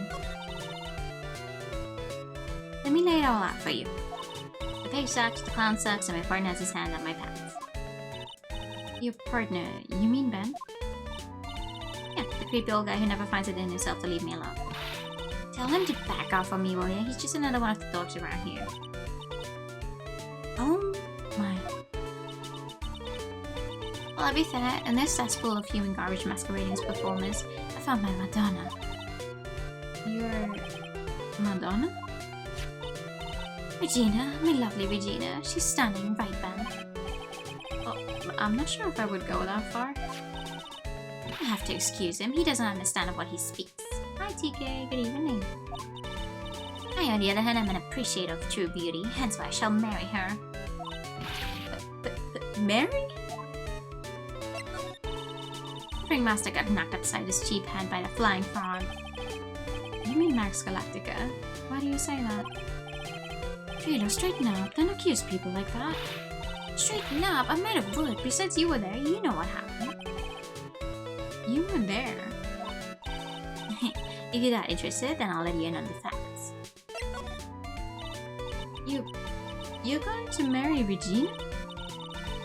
Let me lay it all out for you. The page sucks, the clown sucks, and my partner has his hand up my pants. Your partner, you mean Ben? Yeah, the creepy old guy who never finds it in himself to leave me alone. Tell him to back off on me, will ya? He's just another one of the dogs around here. Oh my. Well, I'll be fair, in this cesspool of human garbage masquerading as performers, I found my Madonna. Your Madonna? Regina, my lovely Regina. She's stunning, right, Ben? Oh, I'm not sure if I would go that far. I have to excuse him. He doesn't understand of what he speaks. Hi, TK. Good evening. I, on the other hand, am an appreciator of true beauty, hence why I shall marry her. Mary? Ringmaster got knocked upside his cheap head by the flying frog. You mean Max Galactica? Why do you say that? Shiro, straighten up. Don't accuse people like that. Straighten up. I'm made of wood. Besides, you were there. You know what happened. You were there? If you're that interested, then I'll let you in on the facts. You're going to marry Regina?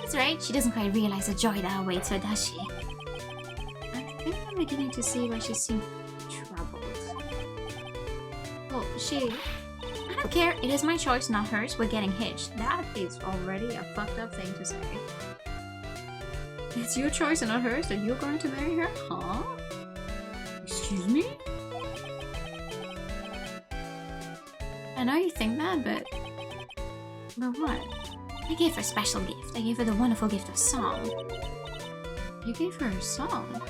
That's right. She doesn't quite realize the joy that awaits her, does she? I think I'm beginning to see why she seemed troubled. Well, I don't care. It is my choice, not hers. We're getting hitched. that is already a fucked up thing to say. It's your choice and not hers that you're going to marry her? Huh? Excuse me? I know you think that, but what? I gave her a special gift. I gave her the wonderful gift of song. You gave her a song?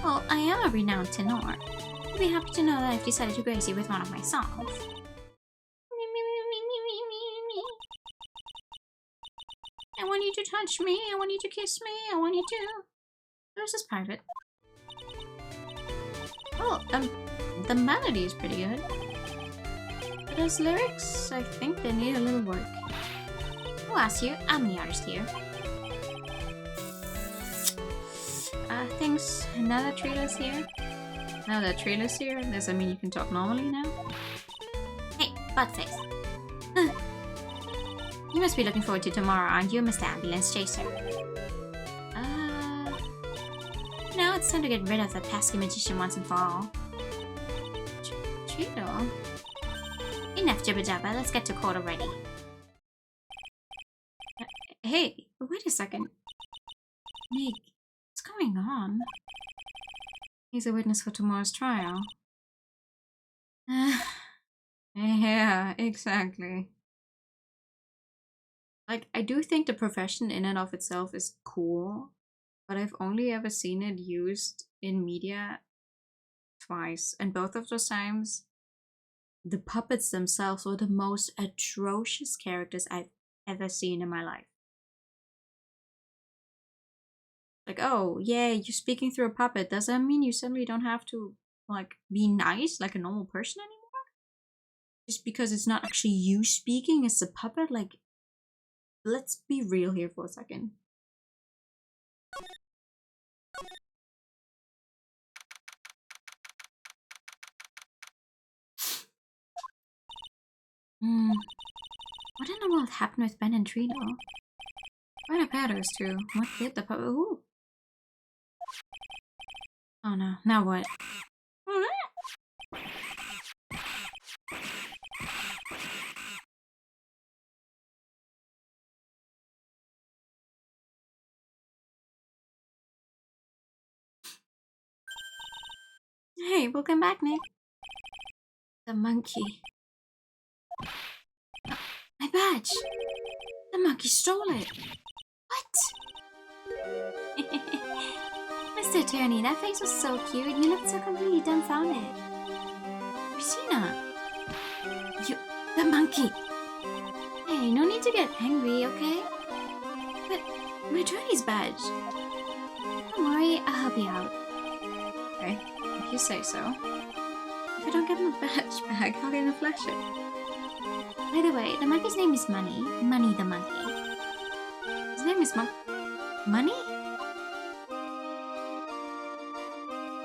Well, I am a renowned tenor. You'll be happy to know that I've decided to grace you with one of my songs. I want you to touch me. I want you to kiss me. I want you to... The rest is private. Well, the melody is pretty good. But as lyrics, I think they need a little work. Who asked you? I'm the artist here. Thanks. Now that Trila's here. Does that mean you can talk normally now? Hey, buttface. You must be looking forward to tomorrow, aren't you, Mr. Ambulance Chaser? No, it's time to get rid of the pesky magician once and for all. Trila? Enough jibber jabber, let's get to court already. Hey, wait a second. Nick, what's going on? He's a witness for tomorrow's trial. Yeah, exactly. Like, I do think the profession in and of itself is cool, but I've only ever seen it used in media twice, and both of those times, the puppets themselves were the most atrocious characters I've ever seen in my life. Like, oh, yeah, you're speaking through a puppet. Does that mean you suddenly don't have to, like, be nice like a normal person anymore? Just because it's not actually you speaking, it's a puppet? Like, let's be real here for a second. What in the world happened with Ben and Trino? Where are the patterns to? What did the puppet? Ooh. Oh no, now what? Hey, welcome back, Nick. The monkey. My badge! The monkey stole it! What? Mr. Attorney, that face was so cute. You looked so completely dumbfounded. Christina! You... the monkey! Hey, no need to get angry, okay? But my attorney's badge. Don't worry, I'll help you out. Okay, if you say so. If I don't get my badge back, how can I flash it? By the way, the monkey's name is Money. Money the monkey. His name is Money?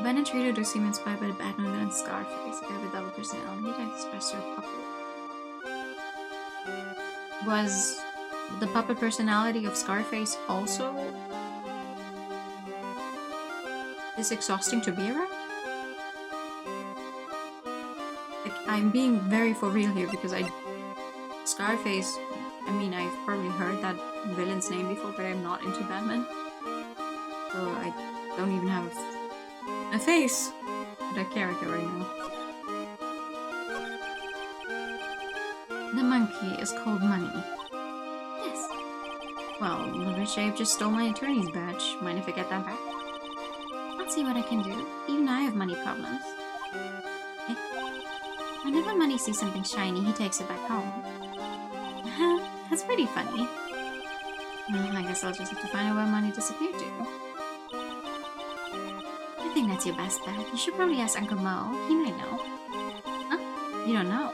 Ben and Trito do seem inspired by the Batman villain Scarface, a guy with double personality that expressed through a puppet. Was the puppet personality of Scarface also this exhausting to be around? Like, I'm being very for real here because Scarface, I mean, I've probably heard that villain's name before, but I'm not into Batman. So I don't even have a face for that character right now. The monkey is called Money. Yes. Well, the rich ape just stole my attorney's badge. Mind if I get that back? I'll see what I can do. Even I have money problems. Eh? Whenever Money sees something shiny, he takes it back home. That's pretty funny. Well, I guess I'll just have to find out where Money disappeared to. I think that's your best bet. You should probably ask Uncle Mo. He might know. Huh? You don't know?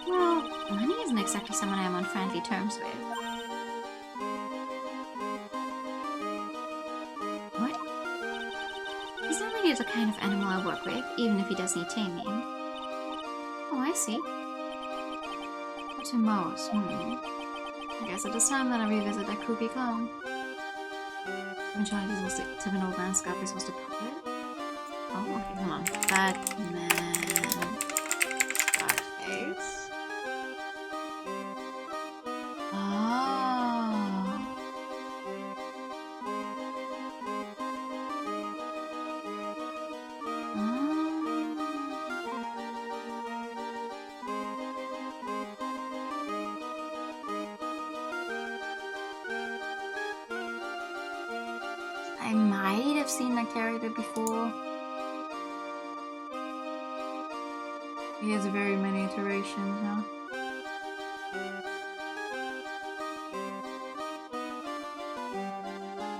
Well, Money isn't exactly someone I'm on friendly terms with. What? He's not really the kind of animal I work with, even if he does need taming. Oh, I see. To Mo's. I guess it is time that I revisit that kooky clown. I'm trying to use the old man Scarface was the puppet. Oh, okay, come on. Batman Scarface. I might have seen that character before. He has very many iterations now.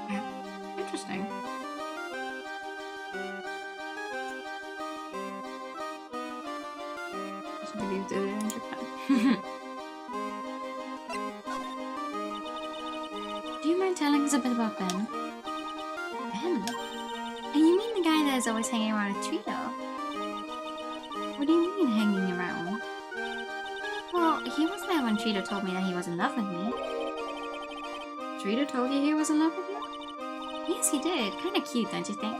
Yeah. Interesting. I believe they did it in Japan. Do you mind telling us a bit about Ben? Ben? And you mean the guy that is always hanging around with Trito? What do you mean, hanging around? Well, he was there when Trito told me that he was in love with me. Trito told you he was in love with you? Yes, he did. Kinda cute, don't you think?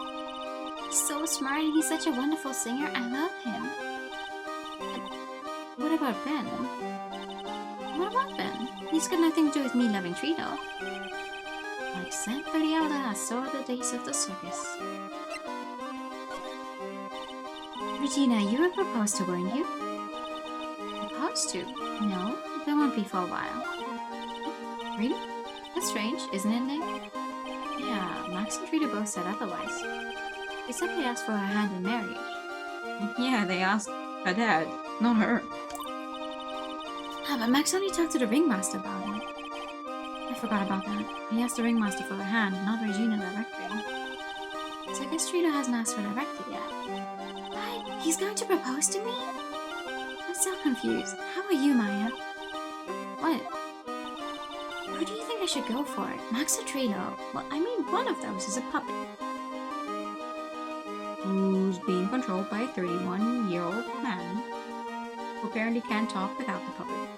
He's so smart and he's such a wonderful singer. I love him. But what about Ben? What about Ben? He's got nothing to do with me loving Trito. Like Saint Ferialda, so are the days of the circus. Regina, you were proposed to, weren't you? Proposed to? No, that won't be for a while. Really? That's strange, isn't it, Nick? Yeah, Max and Trina both said otherwise. They said they asked for her hand in marriage. Yeah, they asked her dad, not her. Ah, but Max only talked to the ringmaster about it. I forgot about that. He asked the ringmaster for her hand, not Regina directly. So I guess Trina hasn't asked her directly yet. What? He's going to propose to me? I'm so confused. How are you, Maya? What? Who do you think I should go for? Max or Trina? Well, I mean, one of those is a puppet. Who's being controlled by a 31-year-old man who apparently can't talk without the puppet.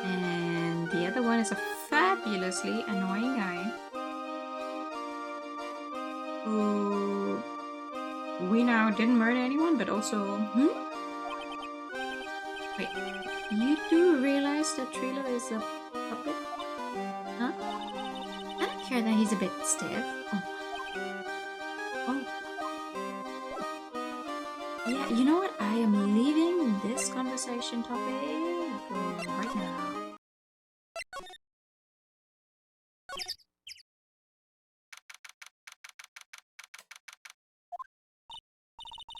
And the other one is a fabulously annoying guy who we now didn't murder anyone, but also... Wait, you do realize that Trilo is a puppet? Huh? I don't care that he's a bit stiff. Oh. Yeah, you know what? I am leaving this conversation topic right now.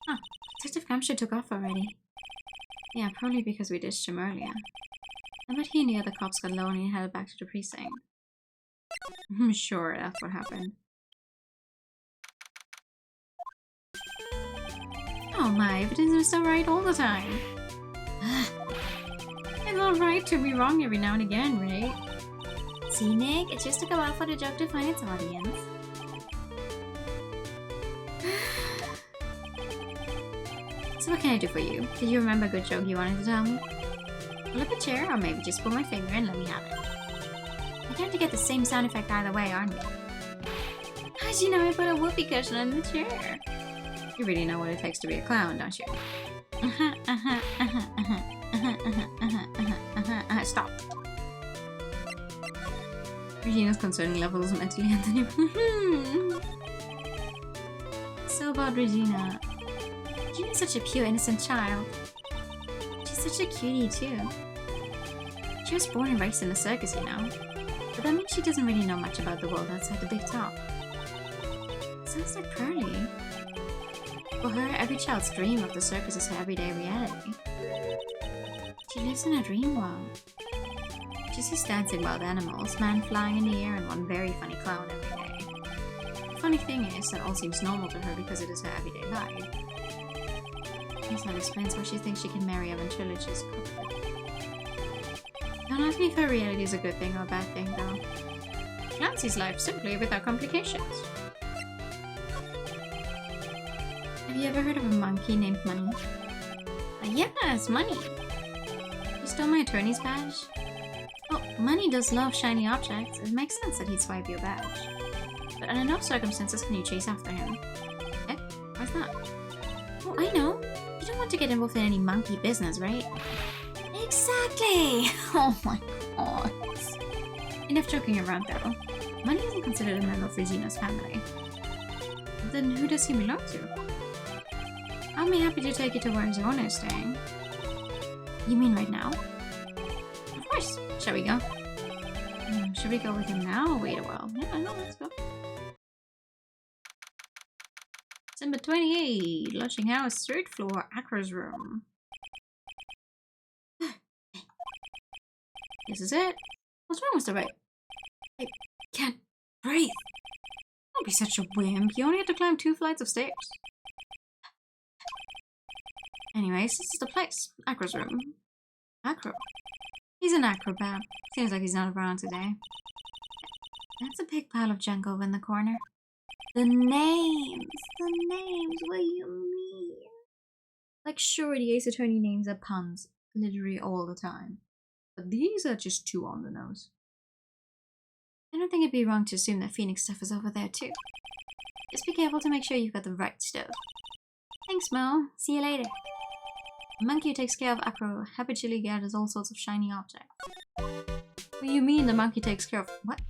Huh. Detective Gumshoe took off already. Yeah, probably because we ditched him earlier. I bet he and the other cops got lonely and headed back to the precinct. I'm sure that's what happened. Oh my, evidence is so right all the time. It's alright to be wrong every now and again, right? See, Nick, it just took a while for the joke to find its audience. So what can I do for you? Did you remember a good joke you wanted to tell me? Pull up a chair, or maybe just pull my finger and let me have it. You're going to get the same sound effect either way, aren't you? How'd you know I put a whoopee cushion on the chair? You really know what it takes to be a clown, don't you? Stop. Regina's concerning level is mentally Anthony. So about Regina. Regina's such a pure, innocent child. She's such a cutie, too. She was born and raised in a circus, you know. But that means she doesn't really know much about the world outside the big top. Sounds like Pearly. For her, every child's dream of the circus is her everyday reality. She lives in a dream world. She sees dancing wild animals, man flying in the air, and one very funny clown every day. The funny thing is that all seems normal to her because it is her everyday life. Yes, that explains why she thinks she can marry Evan Trilogy's couple. Don't ask me if her reality is a good thing or a bad thing, though. Clancy's life simply without complications. Have you ever heard of a monkey named Money? Yes, Money. You stole my attorney's badge? Well, Money does love shiny objects. It makes sense that he'd swipe your badge. But under no circumstances can you chase after him. Eh? Why's that? Oh, I know. You don't want to get involved in any monkey business, right? Exactly! Oh my god. Enough joking around, though. Money isn't considered a member of Regina's family. Then who does he belong to? I'll be happy to take you to where his owner is staying. You mean right now? Of course. Shall we go? Should we go with him now or wait a while? Yeah, no, let's go. Number 28, Lodging House, 3rd floor, Acra's room. This is it. What's wrong, Mr. Ray? I can't breathe. Don't be such a wimp. You only had to climb 2 flights of stairs. Anyways, this is the place. Acra's room. Acro. He's an acrobat. Seems like he's not around today. That's a big pile of junk over in the corner. The names! What do you mean? Like, sure, the Ace Attorney names are puns. Literally all the time. But these are just too on the nose. I don't think it'd be wrong to assume that Phoenix stuff is over there too. Just be careful to make sure you've got the right stuff. Thanks, Mo. See you later. The monkey who takes care of Acro habitually gathers all sorts of shiny objects. What do you mean the monkey takes care of... What?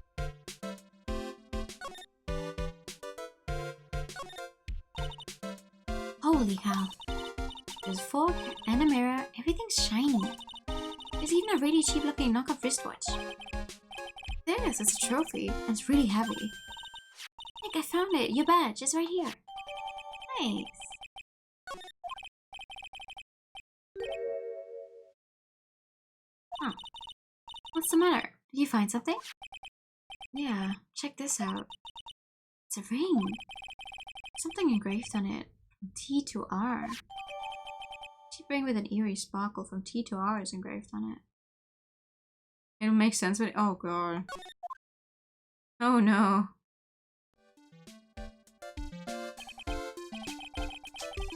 Holy cow. There's a fork and a mirror. Everything's shiny. There's even a really cheap looking knockoff wristwatch. There it is, it's a trophy, and it's really heavy. Nick, I found it. Your badge is right here. Nice. Huh. What's the matter? Did you find something? Yeah, check this out. It's a ring. Something engraved on it. From T to R. Cheap ring with an eerie sparkle from T to R is engraved on it. It'll make sense, but oh god. Oh no.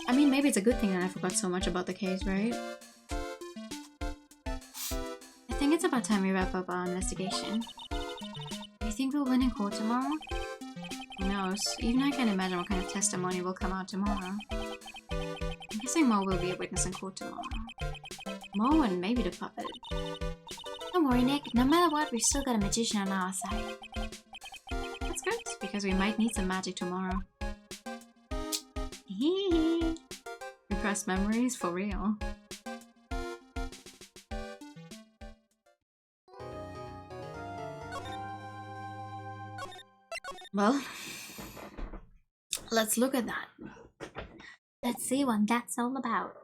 I mean, maybe it's a good thing that I forgot so much about the case, right? I think it's about time we wrap up our investigation. Do you think we'll win in court tomorrow? Who knows? Even I can't imagine what kind of testimony will come out tomorrow. I'm guessing Mo will be a witness in court tomorrow. Mo and maybe the puppet. Don't worry, Nick. No matter what, we've still got a magician on our side. That's good, because we might need some magic tomorrow. Repressed memories for real. Well, let's look at that. Let's see what that's all about.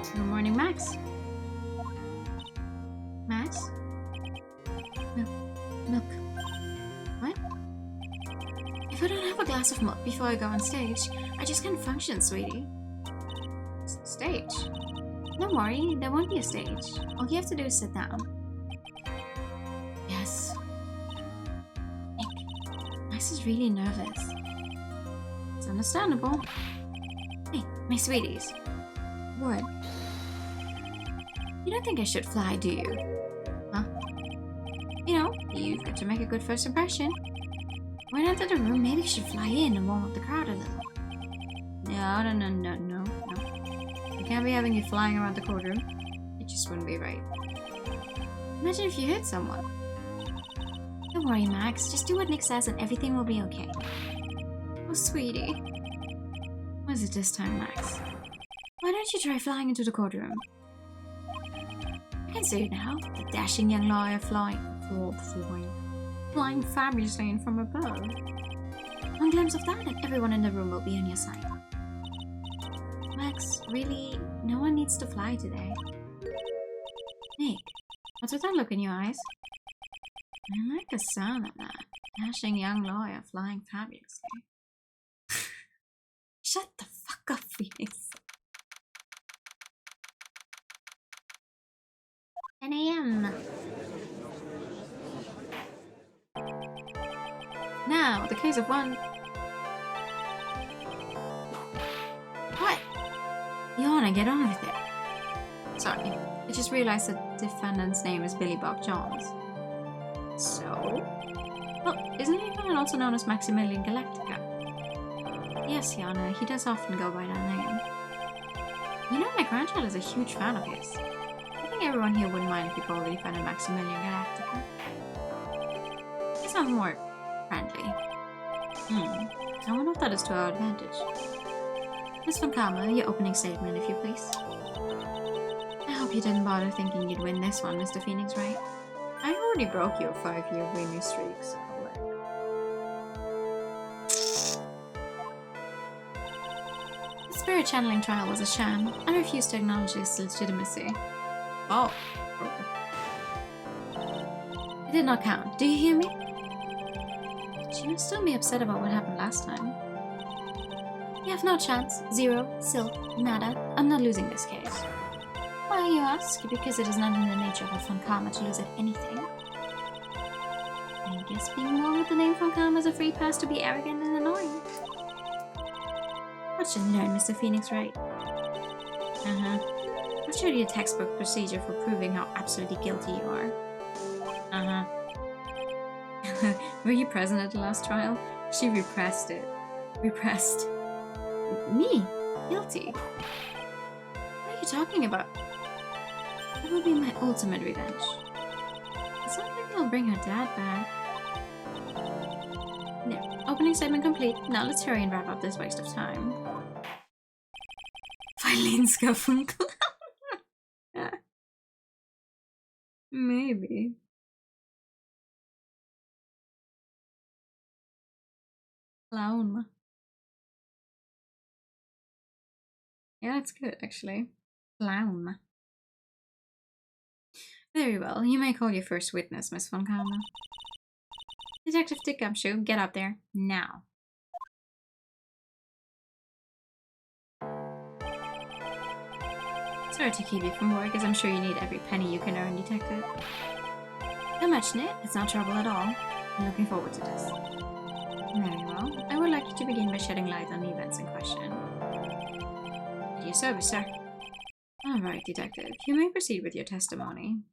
Good morning, Max. Max? Milk. What? If I don't have a glass of milk before I go on stage, I just can't function, sweetie. Stage? Don't worry, there won't be a stage. All you have to do is sit down. Yes. Nick, Max is really nervous. It's understandable. Hey, my sweeties. What? You don't think I should fly, do you? Huh? You know, you've got to make a good first impression. When I enter the room, maybe you should fly in and warm up the crowd a little. No. I can't be having you flying around the courtroom. It just wouldn't be right. Imagine if you hit someone. Don't worry, Max. Just do what Nick says and everything will be okay. Oh, sweetie. What is it this time, Max? Why don't you try flying into the courtroom? I can see it now. The dashing young lawyer flying fabulously in from above. One glimpse of that and everyone in the room will be on your side. Max, really, no one needs to fly today. Nick, what's with that look in your eyes? I like the sound of that. Dashing young lawyer flying fabulously. Shut the fuck up, Phoenix. 10 AM. Now, the case of one... What? Your Honor, get on with it. Sorry, I just realized the defendant's name is Billy Bob Johns. So? Well, isn't he also known as Maximilian Galactica? Yes, Your Honor, he does often go by that name. You know, my grandchild is a huge fan of his. I think everyone here wouldn't mind if we called the defendant Maximilian Galactica. He sounds more friendly. I wonder if that is to our advantage. Miss Von Karma, your opening statement, if you please. I hope you didn't bother thinking you'd win this one, Mr. Phoenix, right? I already broke your 5-year winning streak, so... The spirit channeling trial was a sham. I refuse to acknowledge its legitimacy. Oh. It did not count. Do you hear me? She must still be upset about what happened last time. You have no chance. Zero. Silk. Nada. I'm not losing this case. Why, you ask? Because it is not in the nature of a Von Karma to lose at anything. I guess being more with the name Von Karma is a free pass to be arrogant and annoying. What should learn, Mr. Phoenix, right? I'll show you a textbook procedure for proving how absolutely guilty you are. Were you present at the last trial? She repressed it. Repressed. Me? Guilty? What are you talking about? It will be my ultimate revenge. It sounds like he'll bring her dad back. There. Opening statement complete. Now let's hurry and wrap up this waste of time. Finally in Scarfunkel. Maybe. Clown. Yeah, that's good, actually. Clown. Very well. You may call your first witness, Miss Von Karma. Detective Dick Gumshoe, get up there. Now. Sorry to keep you from work, as I'm sure you need every penny you can earn, Detective. Don't mention it. It's not trouble at all. I'm looking forward to this. Very well. I would like you to begin by shedding light on the events in question. At your service, sir. Alright, Detective. You may proceed with your testimony.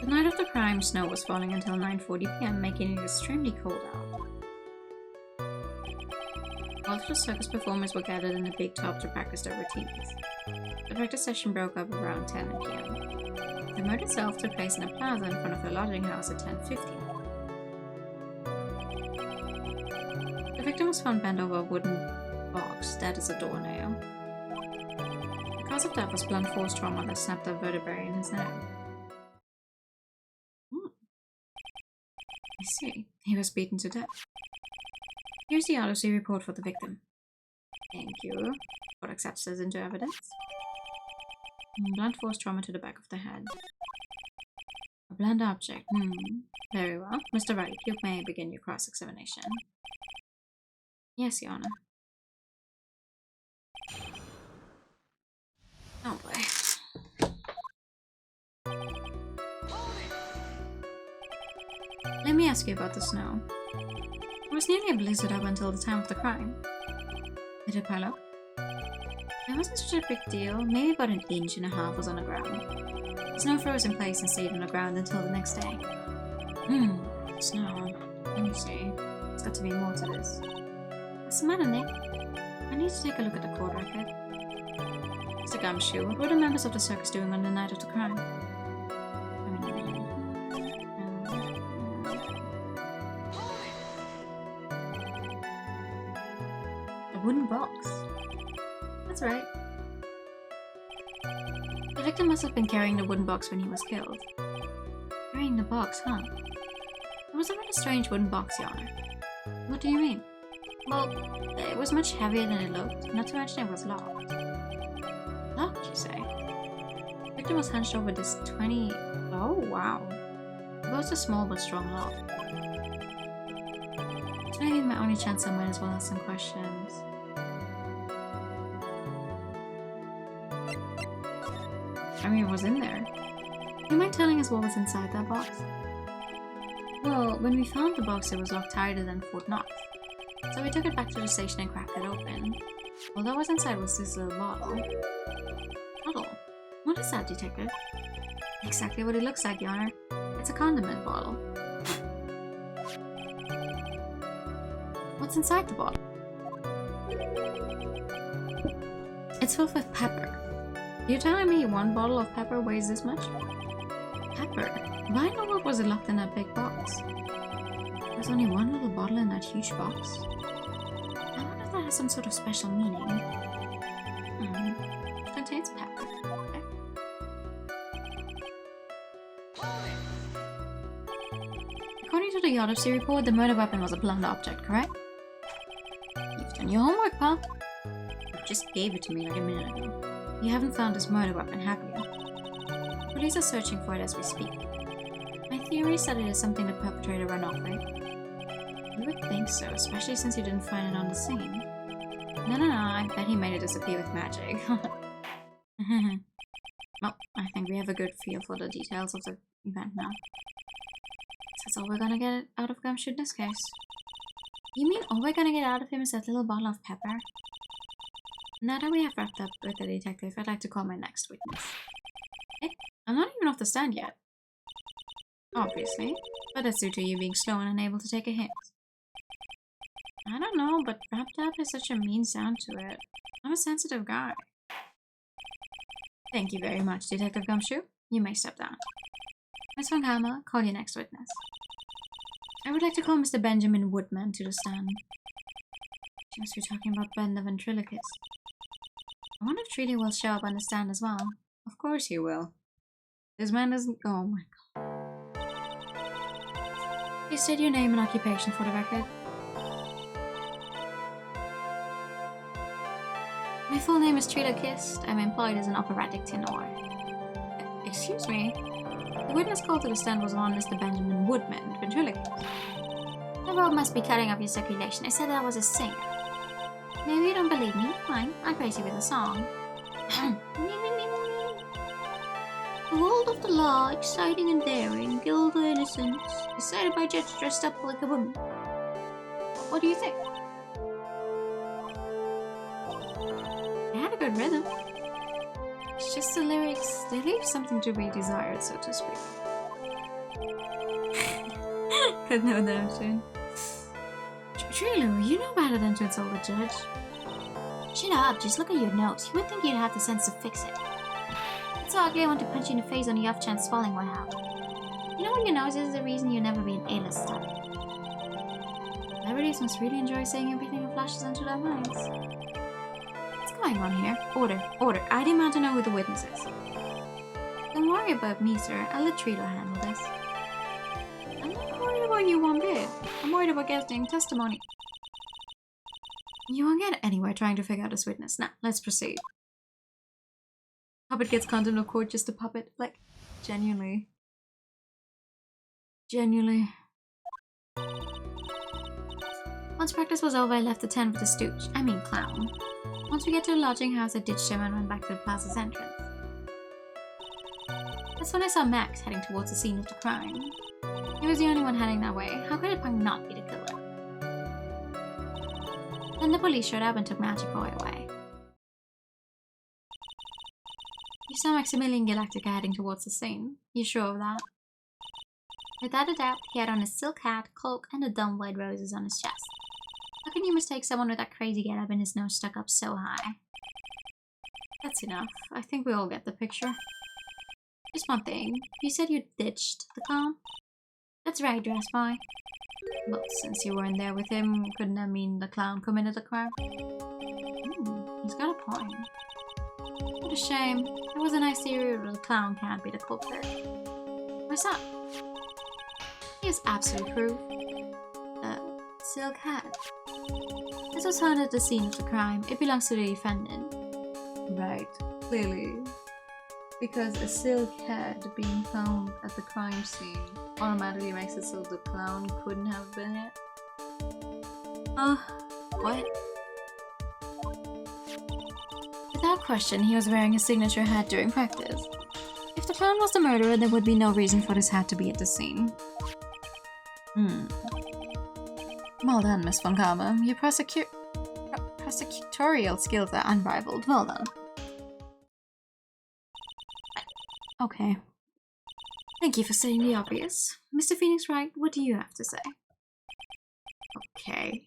The night of the crime, snow was falling until 9:40 p.m., making it extremely cold out. All of the circus performers were gathered in a big top to practice their routines. The practice session broke up around 10 p.m. The murder itself took place in a plaza in front of a lodging house at 10:50. The victim was found bent over a wooden box, dead as a doornail. The cause of death was blunt force trauma that snapped a vertebrae in his neck. I see. He was beaten to death. Here's the autopsy report for the victim. Thank you. Court accepts this into evidence. Blunt force trauma to the back of the head. A blunt object. Very well. Mr. Wright, you may begin your cross-examination. Yes, Your Honor. Oh boy. Let me ask you about the snow. It was nearly a blizzard up until the time of the crime. Did it pile up? It wasn't such a big deal. Maybe about 1.5 inches was on the ground. The snow froze in place and stayed on the ground until the next day. Snow. Let me see. There's got to be more to this. What's the matter, Nick? I need to take a look at the court record. Mr. Gumshoe, what were the members of the circus doing on the night of the crime? A wooden box. That's right. The victim must have been carrying the wooden box when he was killed. Carrying the box, huh? It was a rather strange wooden box, Your Honor. What do you mean? Well, it was much heavier than it looked, not to mention it was locked. Locked, you say? The victim was hunched over this 20... Oh, wow. It was a small but strong lock. It's maybe my only chance. I might as well ask some questions. I mean, it was in there. Do you mind telling us what was inside that box? Well, when we found the box, it was locked tighter than Fort Knox. So we took it back to the station and cracked it open. All that was inside was this little bottle. Bottle? What is that, Detective? Exactly what it looks like, Your Honor. It's a condiment bottle. What's inside the bottle? It's filled with pepper. You're telling me one bottle of pepper weighs this much? Pepper? Why in the world was it locked in that big box? There's only one little bottle in that huge box. I wonder if that has some sort of special meaning. It contains pepper. Okay. According to the autopsy report, the murder weapon was a blunt object, correct? You've done your homework, pal. You just gave it to me like a minute ago. You haven't found this murder weapon, have you? Police are searching for it as we speak. My theory is that it is something the perpetrator ran off with. You would think so, especially since you didn't find it on the scene. No, I bet he made it disappear with magic. Well, I think we have a good feel for the details of the event now. That's all we're gonna get out of Gumshoe in this case. You mean all we're gonna get out of him is that little bottle of pepper? Now that we have wrapped up with the detective, I'd like to call my next witness. Hey, I'm not even off the stand yet. Obviously, but that's due to you being slow and unable to take a hint. I don't know, but wrapped up has such a mean sound to it. I'm a sensitive guy. Thank you very much, Detective Gumshoe. You may step down. Miss Von Karma, call your next witness. I would like to call Mr. Benjamin Woodman to the stand. She must be talking about Ben the ventriloquist. I wonder if Treaty will show up on the stand as well. Of course he will. This man doesn't— oh my god. Please state your name and occupation for the record. My full name is Trita Kist. I'm employed as an operatic tenor. Excuse me? The witness called to the stand was one Mr. Benjamin Woodman, ventriloquist. The robe must be cutting off your circulation. I said that I was a singer. Maybe you don't believe me? Fine, I'll praise you with a song. The world of the law, exciting and daring, guilt or innocence, decided by a judge dressed up like a woman. What do you think? It had a good rhythm. It's just the lyrics, they leave something to be desired, so to speak. Could know that, I'm sure. Trilo, you know better than to insult the judge. Shut up, just look at your nose. You would think you'd have the sense to fix it. It's so ugly I want to punch you in the face on the off chance swelling will help. You know what your nose is the reason you'll never be an A-list star. Celebrities must really enjoy saying everything that flashes into their minds. What's going on here? Order, order. I demand to know who the witness is. Don't worry about me, sir. I'll let Trilo handle this. I'm not worried about you one bit. I'm worried about getting testimony. You won't get anywhere trying to figure out this witness. Now, let's proceed. Puppet gets contempt of court just a puppet. Like, genuinely. Genuinely. Once practice was over, I left the tent with the stooge. I mean clown. Once we get to the lodging house, I ditched him and went back to the plaza's entrance. That's when I saw Max heading towards the scene of the crime. He was the only one heading that way. How could a punk not be the killer? Then the police showed up and took Magic Boy away. You saw Maximilian Galactica heading towards the scene. You sure of that? Without a doubt, he had on a silk hat, cloak, and the dumb white roses on his chest. How can you mistake someone with that crazy getup and his nose stuck up so high? That's enough. I think we all get the picture. Just one thing. You said you ditched the clown? That's right, dress boy. Well, since you weren't there with him, couldn't that mean the clown committed the crime? He's got a point. What a shame. It was a nice theory, but the clown can't be the culprit. What's up? He has absolute proof. The silk hat. This was found at the scene of the crime. It belongs to the defendant. Right, clearly. Because a silk hat being found at the crime scene automatically makes it so the clown couldn't have been it. What? Without question, he was wearing a signature hat during practice. If the clown was the murderer, there would be no reason for this hat to be at the scene. Well done, Miss Von Karma. Your prosecutorial skills are unrivaled. Well done. Okay. Thank you for stating the obvious. Mr. Phoenix Wright, what do you have to say? Okay.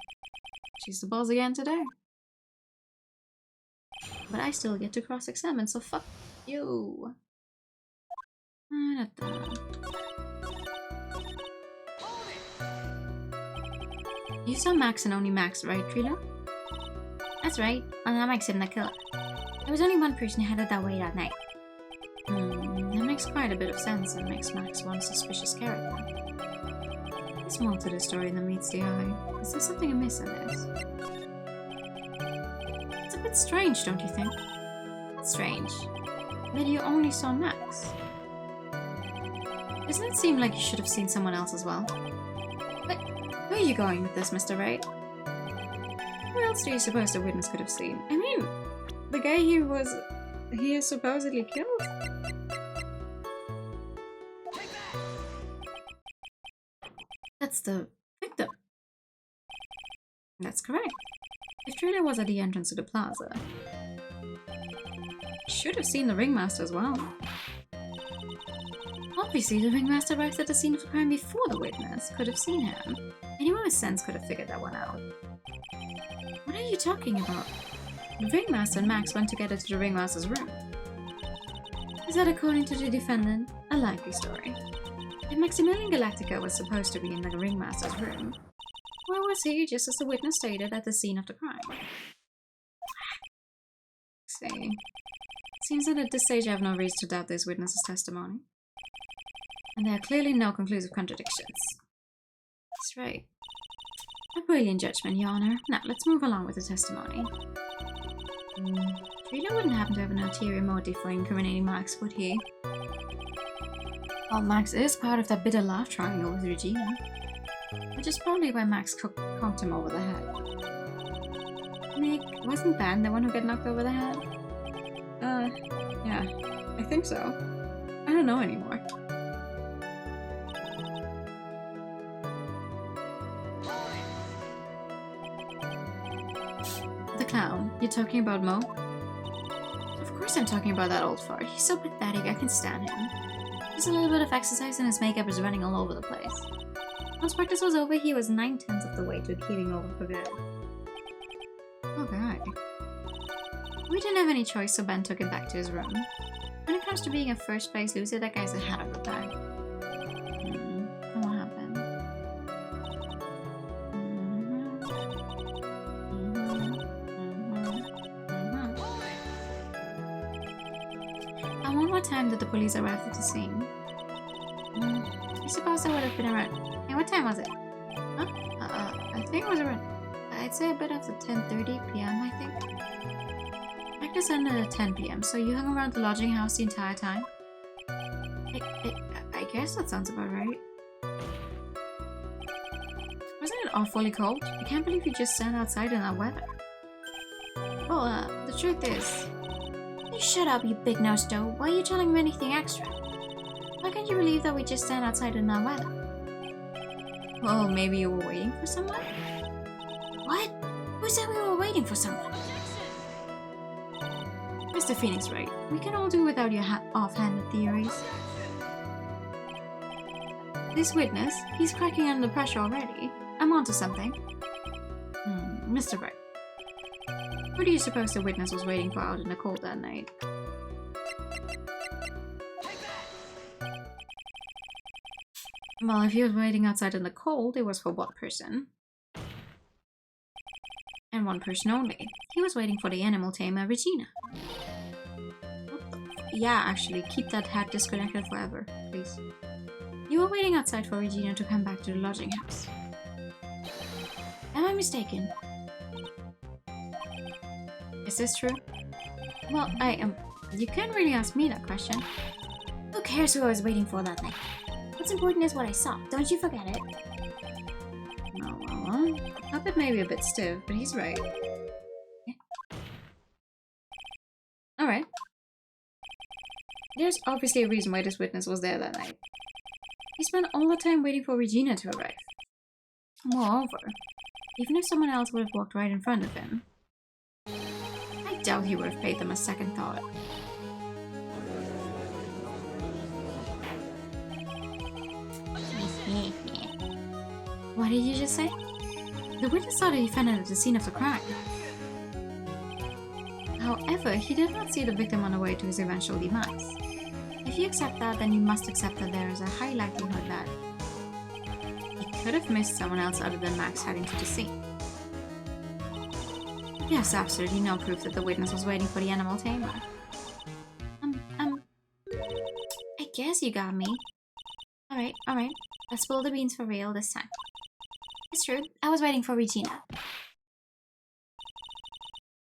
She's the boss again today. But I still get to cross-examine, so fuck you. You saw Max and only Max, right, Trilo? That's right, and that makes him the killer. There was only one person who headed that way that night. That makes quite a bit of sense and makes Max one suspicious character. There's more to the story than meets the eye. Is there something amiss in this? It's a bit strange, don't you think? That's strange. That you only saw Max. Doesn't it seem like you should have seen someone else as well? But where are you going with this, Mr. Wright? Who else do you suppose the witness could have seen? I mean, the guy he is supposedly killed? That's the victim. That's correct. If Trina was at the entrance to the plaza, he should have seen the ringmaster as well. Obviously, the ringmaster arrived at the scene of the crime before the witness could have seen him. Anyone with sense could have figured that one out. What are you talking about? The Ringmaster and Max went together to the Ringmaster's room. Is that, according to the defendant, a likely story? If Maximilian Galactica was supposed to be in the Ringmaster's room, where was he, just as the witness stated, at the scene of the crime? See. Seems that at this stage I have no reason to doubt this witness's testimony. And there are clearly no conclusive contradictions. That's right. A brilliant judgment, Your Honor. Now, let's move along with the testimony. Trina wouldn't happen to have an ulterior motive for incriminating Max, would he? Well, Max is part of that bitter laugh triangle with Regina. Which is probably why Max conked him over the head. Nick, wasn't Ben the one who got knocked over the head? Yeah, I think so. I don't know anymore. The clown. You're talking about Mo? Of course I'm talking about that old fart. He's so pathetic, I can stand him. Just a little bit of exercise and his makeup is running all over the place. Once practice was over, he was 9/10 of the way to keeling over for good. Oh god. We didn't have any choice, so Ben took him back to his room. When it comes to being a first place loser, that guy's ahead of the time. And what happened? And one more time that the police arrived at the scene. I suppose that would have been around... Hey, what time was it? Huh? I think it was around... I'd say a bit after 10:30 p.m. I think. Practice ended at 10 p.m. So you hung around the lodging house the entire time? I guess that sounds about right. Wasn't it awfully cold? I can't believe you just stand outside in that weather. Well, the truth is... You shut up, you big-nosed doe. Why are you telling me anything extra? Why can't you believe that we just stand outside in that weather? Well, maybe you were waiting for someone? What? Who said we were waiting for someone? Mr. Phoenix, right? We can all do without your offhanded theories. This witness, he's cracking under pressure already. I'm onto something. Mr. Bright. Who do you suppose the witness was waiting for out in the cold that night? Well, if he was waiting outside in the cold, it was for one person. And one person only. He was waiting for the animal tamer, Regina. Yeah, actually, keep that hat disconnected forever, please. You were waiting outside for Regina to come back to the lodging house. Am I mistaken? Is this true? Well, I am... You can't really ask me that question. Who cares who I was waiting for that night? What's important is what I saw. Don't you forget it. Oh, well, Puppet may be a bit stiff, but he's right. Yeah. Alright. There's obviously a reason why this witness was there that night. He spent all the time waiting for Regina to arrive. Moreover, even if someone else would have walked right in front of him, I doubt he would have paid them a second thought. What did you just say? The witness saw the defendant at the scene of the crime. However, he did not see the victim on the way to his eventual demise. If you accept that, then you must accept that there is a high likelihood that he could have missed someone else other than Max heading to the scene. There's absolutely no proof that the witness was waiting for the animal tamer. I guess you got me. Alright. Let's spill the beans for real this time. It's true, I was waiting for Regina.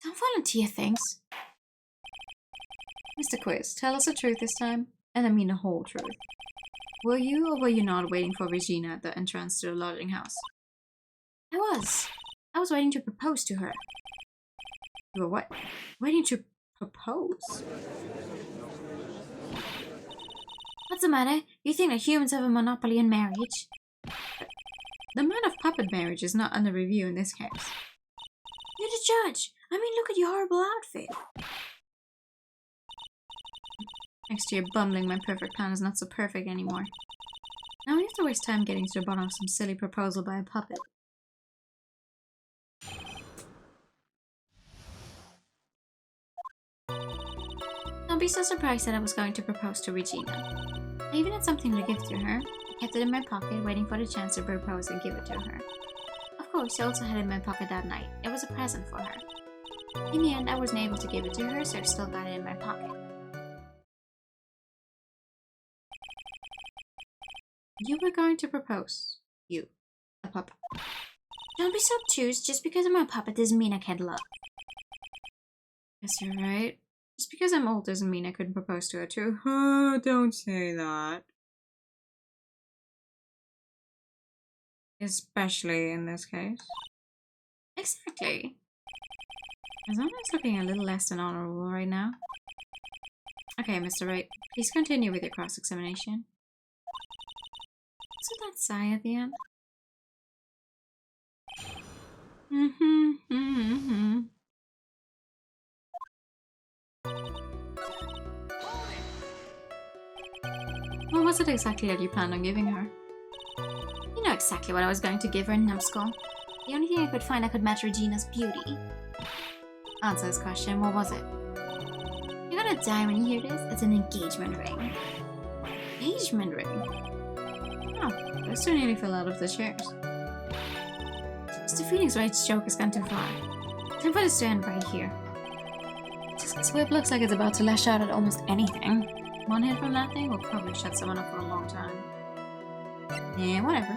Don't volunteer things. Mr. Quiz, tell us the truth this time, and I mean the whole truth. Were you or were you not waiting for Regina at the entrance to the lodging house? I was waiting to propose to her. You were what? Waiting to propose? What's the matter? You think that humans have a monopoly in marriage? The man of puppet marriage is not under review in this case. You're the judge. I mean, look at your horrible outfit. Next to your bumbling, my perfect plan is not so perfect anymore. Now we have to waste time getting to the bottom of some silly proposal by a puppet. Don't be so surprised that I was going to propose to Regina. I even had something to give to her. I kept it in my pocket, waiting for the chance to propose and give it to her. Of course, I also had it in my pocket that night. It was a present for her. In the end, I wasn't able to give it to her, so I still got it in my pocket. You were going to propose. You. A puppet. Don't be so obtuse. Just because I'm a puppet doesn't mean I can't love. Guess you're right. Just because I'm old doesn't mean I couldn't propose to her too. Don't say that. Especially in this case. Exactly. Is Anna's looking a little less than honorable right now? Okay, Mr. Wright, please continue with your cross-examination. What's with that sigh at the end? What was it exactly that you planned on giving her? You know exactly what I was going to give her in Numbskull. The only thing I could find that could match Regina's beauty. Answer this question, what was it? You're gonna die when you hear this. It's an engagement ring. Engagement ring? Oh, those two nearly fell out of the chairs. Mr. Phoenix Wright's joke has gone too far. Time for this to end right here. This whip looks like it's about to lash out at almost anything. One hit from that thing will probably shut someone up for a long time. Yeah, whatever.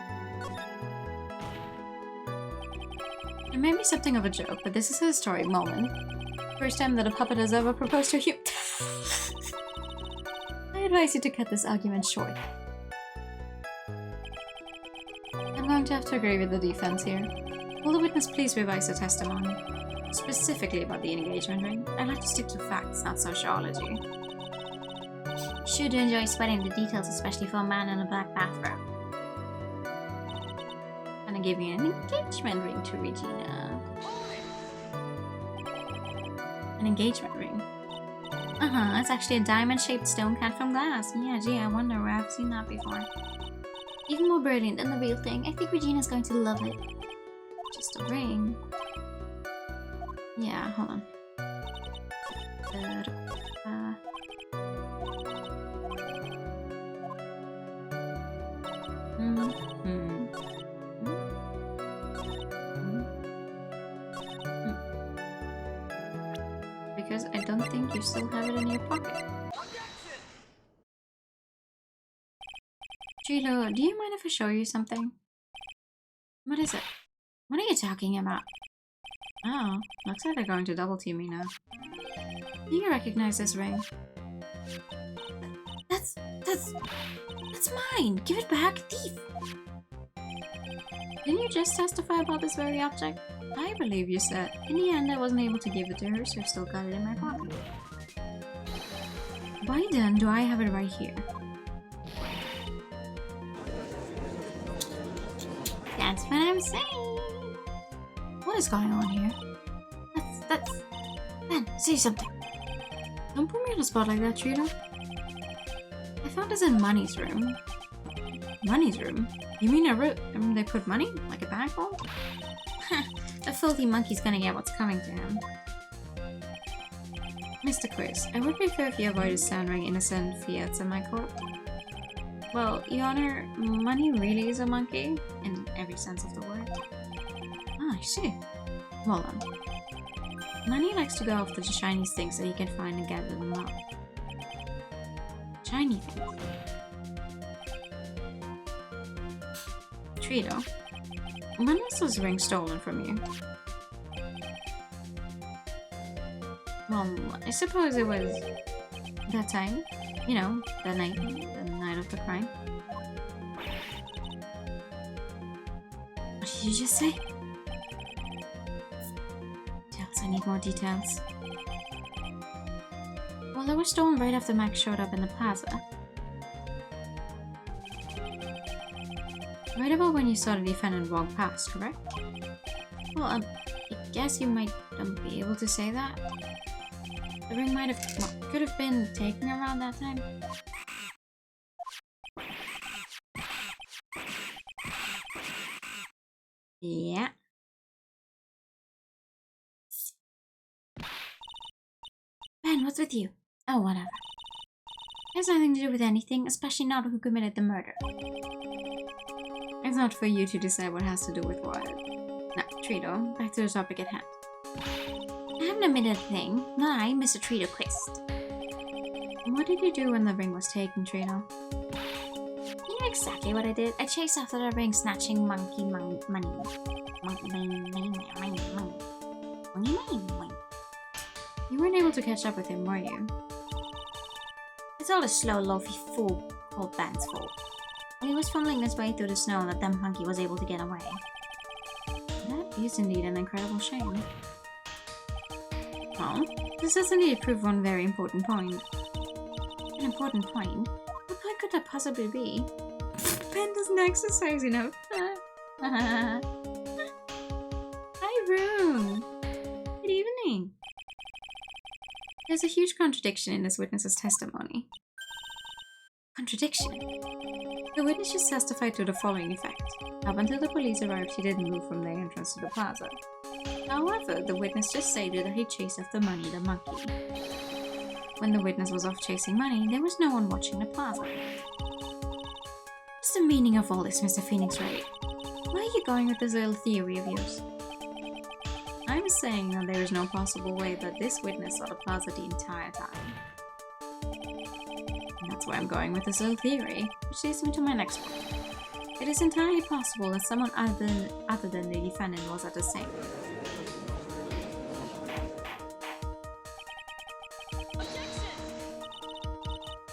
It may be something of a joke, but this is a historic moment. First time that a puppet has ever proposed to a human. I advise you to cut this argument short. I'm going to have to agree with the defense here. Will the witness please revise the testimony? Specifically about the engagement ring. I'd like to stick to facts, not sociology. Sure do enjoy sweating the details, especially for a man in a black bathrobe. And giving an engagement ring to Regina. An engagement ring? It's actually a diamond-shaped stone cut from glass. Yeah, gee, I wonder where I've seen that before. Even more brilliant than the real thing. I think Regina's going to love it. Just a ring. Yeah, hold on. Because I don't think you still have it in your pocket. Shiro, do you mind if I show you something? What is it? What are you talking about? Oh, looks like they're going to double team me now. Do you recognize this ring? That's mine! Give it back, thief! Didn't you just testify about this very object? I believe you said. In the end, I wasn't able to give it to her, so I've still got it in my pocket. Why then do I have it right here? That's what I'm saying! What is going on here? That's... Ben, say something. Don't put me on the spot like that, Shiro. I found this in Money's room. Money's room? You mean a room they put money? Like a bag full? The filthy monkey's gonna get what's coming to him. Mr. Chris, I would prefer if you avoided sounding innocent fiats in my court. Well, Your Honor, Money really is a monkey, in every sense of the word. Ah, I see. Well then. Money likes to go after the shiny things that he can find and gather them up. Shiny things. Trito, when was this ring stolen from you? Well, I suppose it was that time. You know, the night of the crime. What did you just say? Details, I need more details. Well, they were stolen right after Max showed up in the plaza. Right about when you saw the defendant walk past, correct? Well, I guess you might be able to say that. The ring might have, well, could have been taken around that time. Yeah. Ben, what's with you? Oh, whatever. It has nothing to do with anything, especially not who committed the murder. It's not for you to decide what has to do with what. No, Trito, back to the topic at hand. I haven't admitted a thing. Not I, Mr. Trito Quist. What did you do when the ring was taken, Trito? You know exactly what I did. I chased after the ring, snatching monkey money. You weren't able to catch up with him, were you? It's all a slow, loafy fool called Ben's fault. He was fumbling his way through the snow and that dumb monkey was able to get away. That is indeed an incredible shame. Well, this does indeed prove one very important point. An important point? What point could that possibly be? Ben doesn't exercise enough. Hi, Rune. Good evening. There's a huge contradiction in this witness's testimony. Contradiction? The witness just testified to the following effect. Up until the police arrived, he didn't move from the entrance to the plaza. However, the witness just stated that he chased after Money the monkey. When the witness was off chasing Money, there was no one watching the plaza. What's the meaning of all this, Mr. Phoenix Wright? Where are you going with this little theory of yours? I'm saying that there is no possible way that this witness saw the plaza the entire time. And that's where I'm going with this little theory, which leads me to my next point. It is entirely possible that someone other than the defendant was at the scene.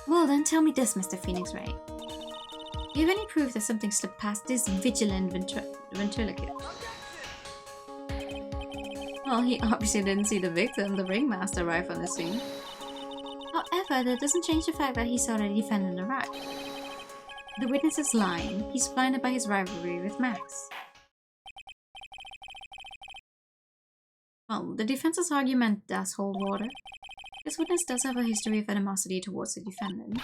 Well then, tell me this, Mr. Phoenix Wright. Do you have any proof that something slipped past this vigilant ventriloquist? Well, he obviously didn't see the victim, the ringmaster, arrive on the scene. However, that doesn't change the fact that he saw the defendant arrive. The witness is lying. He's blinded by his rivalry with Max. Well, the defense's argument does hold water. This witness does have a history of animosity towards the defendant.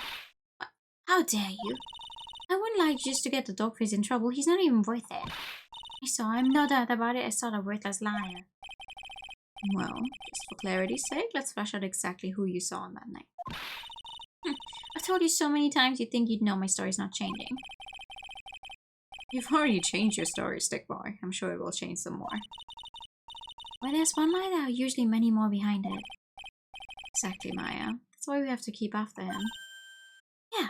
How dare you? I wouldn't lie just to get the dog face in trouble. He's not even worth it. I saw him, no doubt about it. I saw the worthless liar. Well, just for clarity's sake, let's flesh out exactly who you saw on that night. I've told you so many times you'd think you'd know my story's not changing. You've already changed your story, Stick Boy. I'm sure it will change some more. Where there's one lie, there are usually many more behind it. Exactly, Maya. That's why we have to keep after him. Yeah.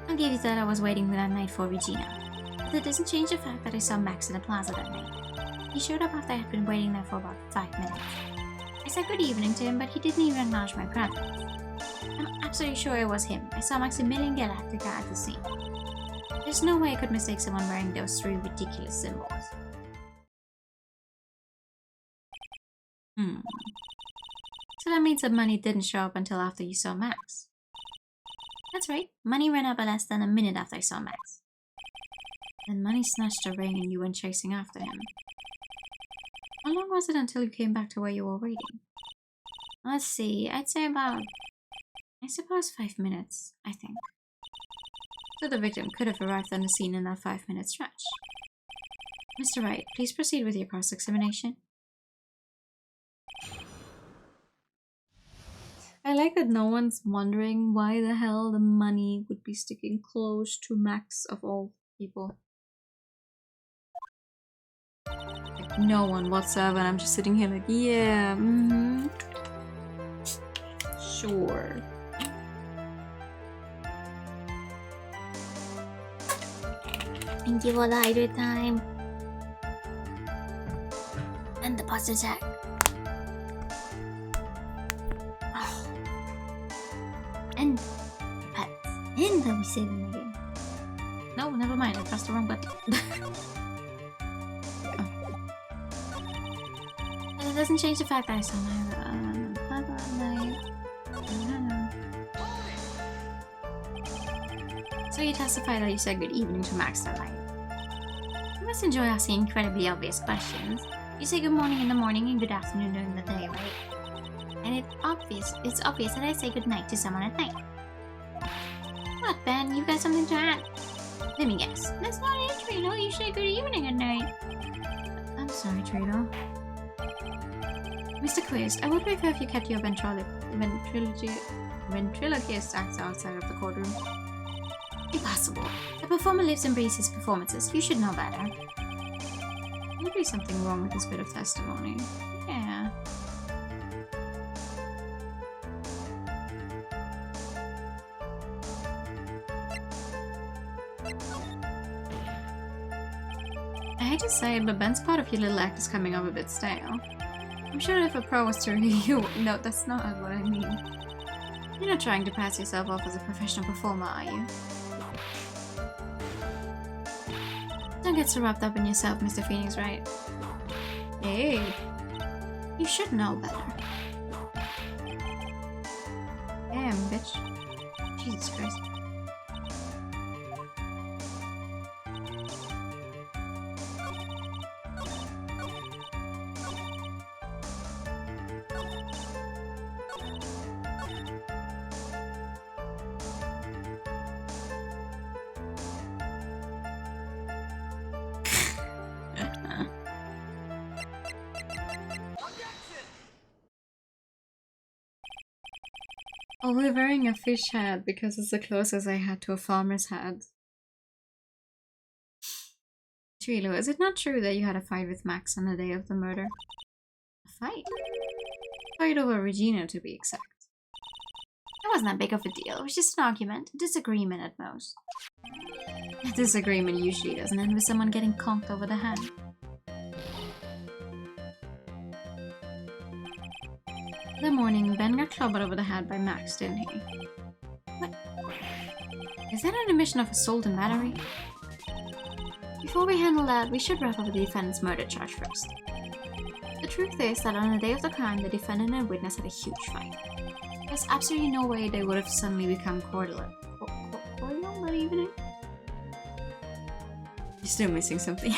I'll give you that I was waiting that night for Regina. But that doesn't change the fact that I saw Max in the plaza that night. He showed up after I had been waiting there for about 5 minutes. I said good evening to him, but he didn't even acknowledge my presence. I'm absolutely sure it was him. I saw Maximilian Galactica at the scene. There's no way I could mistake someone wearing those 3 ridiculous symbols. So that means that Money didn't show up until after you saw Max. That's right. Money ran up less than a minute after I saw Max. Then Money snatched the ring and you went chasing after him. How long was it until you came back to where you were waiting? Let's see, I'd say about, I suppose 5 minutes, I think. So the victim could have arrived on the scene in that 5-minute stretch. Mr. Wright, please proceed with your cross-examination. I like that no one's wondering why the hell the Money would be sticking close to Max of all people. Like, no one whatsoever, and I'm just sitting here like, yeah, sure. thank you for the hydrate time. And the pasta attack. Oh. And pets. And then we save them again. No, never mind, I pressed the wrong button. And it doesn't change the fact that I saw my So you testify that you said good evening to Max that night. You must enjoy asking incredibly obvious questions. You say good morning in the morning and good afternoon during the day, right? And it's obvious that I say good night to someone at night. What, Ben? You got something to add? Let me guess. That's not it, Trilo. You say good evening at night. I'm sorry, Trilo. Mr. Quist, I would prefer if you kept your ventriloquist acts outside of the courtroom. Impossible. A performer lives and breathes his performances. You should know better. Maybe something wrong with this bit of testimony. Yeah. I hate to say it, but Ben's part of your little act is coming up a bit stale. I'm sure if a pro was to review you... No, that's not what I mean. You're not trying to pass yourself off as a professional performer, are you? Don't get so wrapped up in yourself, Mr. Phoenix, right? Hey, you should know better. Damn, bitch. Jesus Christ. Oh, we're wearing a fish hat because it's the closest I had to a farmer's hat. Trilo, is it not true that you had a fight with Max on the day of the murder? A fight? Fight over Regina, to be exact. It wasn't that big of a deal. It was just an argument. A disagreement at most. A disagreement usually doesn't end with someone getting conked over the head. That morning, Ben got clobbered over the head by Max, didn't he? What? Is that an admission of assault and battery? Before we handle that, we should wrap up the defendant's murder charge first. The truth is that on the day of the crime, the defendant and witness had a huge fight. There's absolutely no way they would have suddenly become cordial that evening. You're still missing something.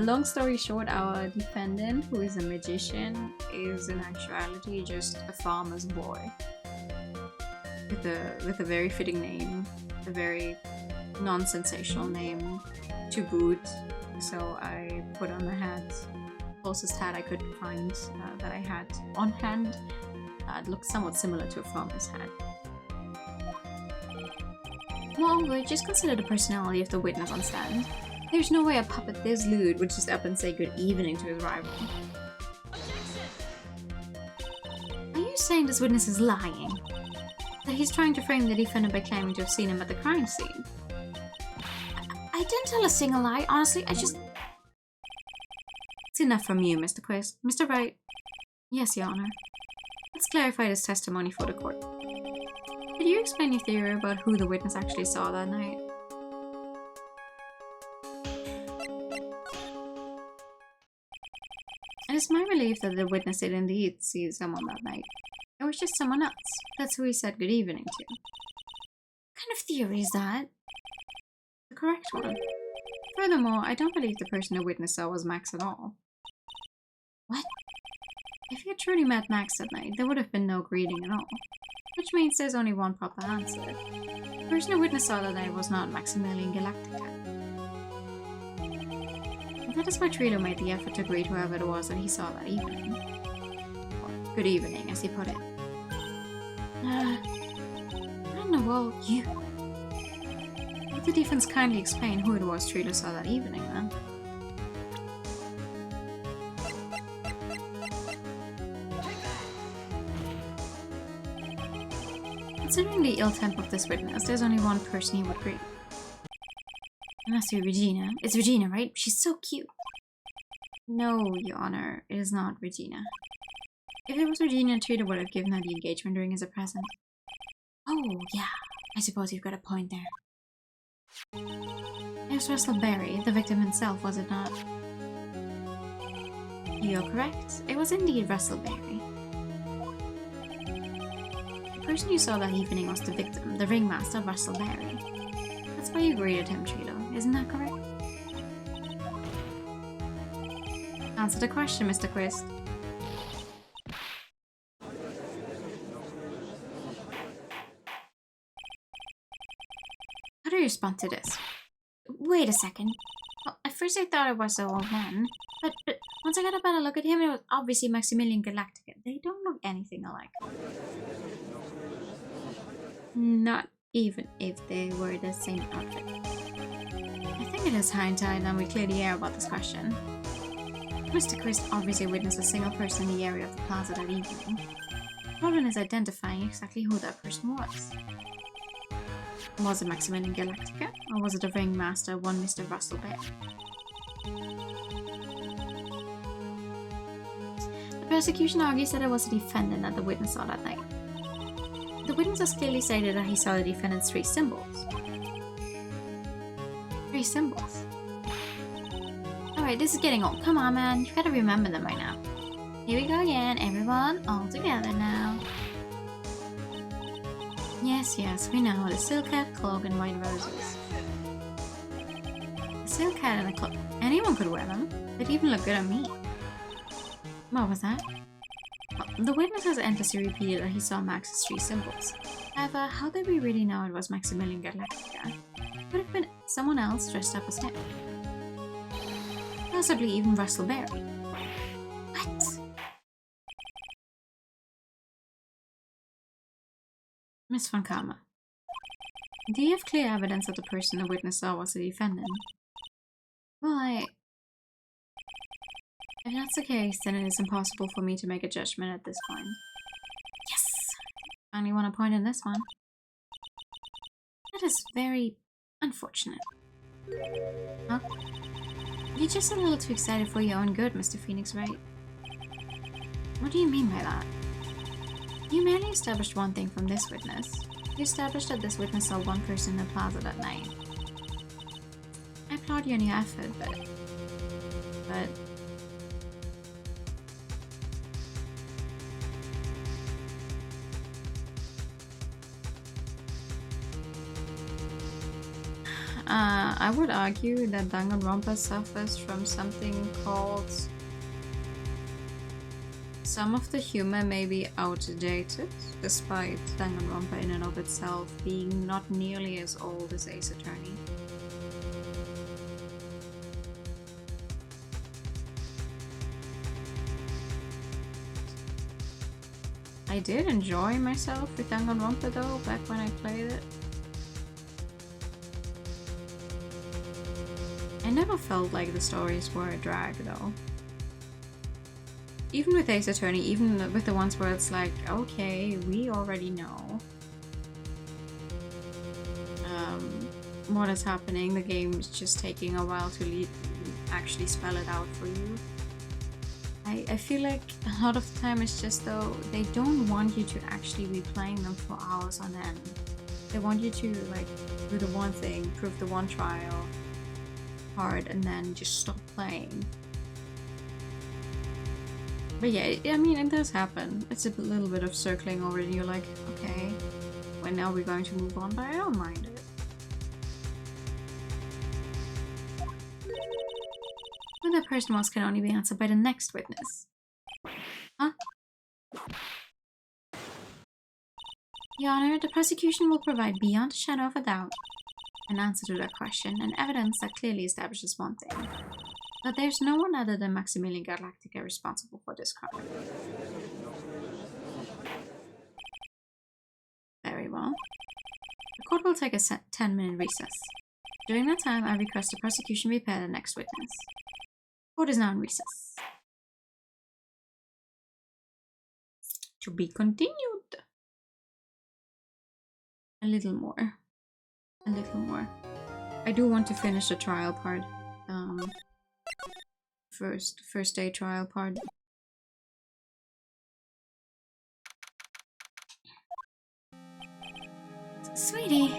Long story short, our defendant, who is a magician, is in actuality just a farmer's boy. With a very fitting name, a very non-sensational name to boot. So I put on the hat, closest hat I could find that I had on hand. It looked somewhat similar to a farmer's hat. Moreover, just consider the personality of the witness on stand. There's no way a puppet this lewd would just up and say good evening to his rival. Are you saying this witness is lying? That he's trying to frame the defendant by claiming to have seen him at the crime scene? I didn't tell a single lie, honestly, I just... It's enough from you, Mr. Quist. Mr. Wright? Yes, Your Honor. Let's clarify this testimony for the court. Could you explain your theory about who the witness actually saw that night? It is my belief that the witness did indeed see someone that night. It was just someone else. That's who he said good evening to. What kind of theory is that? The correct one. Furthermore, I don't believe the person the witness saw was Max at all. What? If he had truly met Max that night, there would have been no greeting at all. Which means there's only one proper answer. The person the witness saw that night was not Maximilian Galactica. That is why Trilo made the effort to greet whoever it was that he saw that evening. Or good evening, as he put it. What in the world, you... Would the defense kindly explain who it was Trilo saw that evening, then? Considering the ill temper of this witness, there's only one person he would greet. It must be Regina. It's Regina, right? She's so cute. No, Your Honor, it is not Regina. If it was Regina, Trilo would have given her the engagement ring as a present. Oh, yeah. I suppose you've got a point there. It was Russell Berry, the victim himself, was it not? You're correct. It was indeed Russell Berry. The person you saw that evening was the victim, the ringmaster Russell Berry. That's why you greeted him, Trilo. Isn't that correct? Answer the question, Mr. Quist. you respond to this? Wait a second. Well, at first I thought it was the old man, but once I got a better look at him, it was obviously Maximilian Galactica. They don't look anything alike. Not even if they were the same outfit. I think it is hindsight and we clear the air about this question. Mr. Christ obviously witnessed a single person in the area of the plaza that evening. The problem is identifying exactly who that person was. Was it Maximilian Galactica, or was it a ringmaster, one Mr. Russell Bear? The prosecution argues that it was a defendant that the witness saw that night. The witnesses clearly stated that he saw the defendant's 3 symbols. 3 symbols? Alright, this is getting old. Come on, man. You gotta remember them by now. Here we go again. Everyone, all together now. Yes, we know. The silk hat, cloak, and white roses. A silk hat and a cloak. Anyone could wear them. They'd even look good on me. What was that? Well, the witness has endlessly repeated that he saw Max's 3 symbols. However, how did we really know it was Maximilian Galactica? Could have been someone else dressed up as him. Possibly even Russell Berry. What? Miss Von Karma, do you have clear evidence that the person the witness saw was the defendant? Well, if that's the case, then it is impossible for me to make a judgment at this point. Yes! Finally won a point in this one. That is very unfortunate. Huh? You're just a little too excited for your own good, Mr. Phoenix, right? What do you mean by that? You merely established one thing from this witness. You established that this witness saw one person in the plaza that night. I applaud you on your effort, but... I would argue that Danganronpa suffers from something called... Some of the humor may be outdated, despite Danganronpa in and of itself being not nearly as old as Ace Attorney. I did enjoy myself with Danganronpa though, back when I played it. I never felt like the stories were a drag though. Even with Ace Attorney, even with the ones where it's like, okay, we already know what is happening, the game is just taking a while to actually spell it out for you. I feel like a lot of the time it's just though, they don't want you to actually be playing them for hours on end. They want you to like do the one thing, prove the one trial hard, and then just stop playing. But yeah, I mean, it does happen. It's a little bit of circling over and you're like, okay, when are we going to move on? But I don't mind it. Who that person was can only be answered by the next witness. Huh? Your Honor, the prosecution will provide beyond a shadow of a doubt an answer to that question and evidence that clearly establishes one thing. That there's no one other than Maximilian Galactica responsible for this crime. Very well. The court will take a 10-minute recess. During that time, I request the prosecution prepare the next witness. Court is now in recess. To be continued. A little more. A little more. I do want to finish the trial part. First day trial part. Sweetie,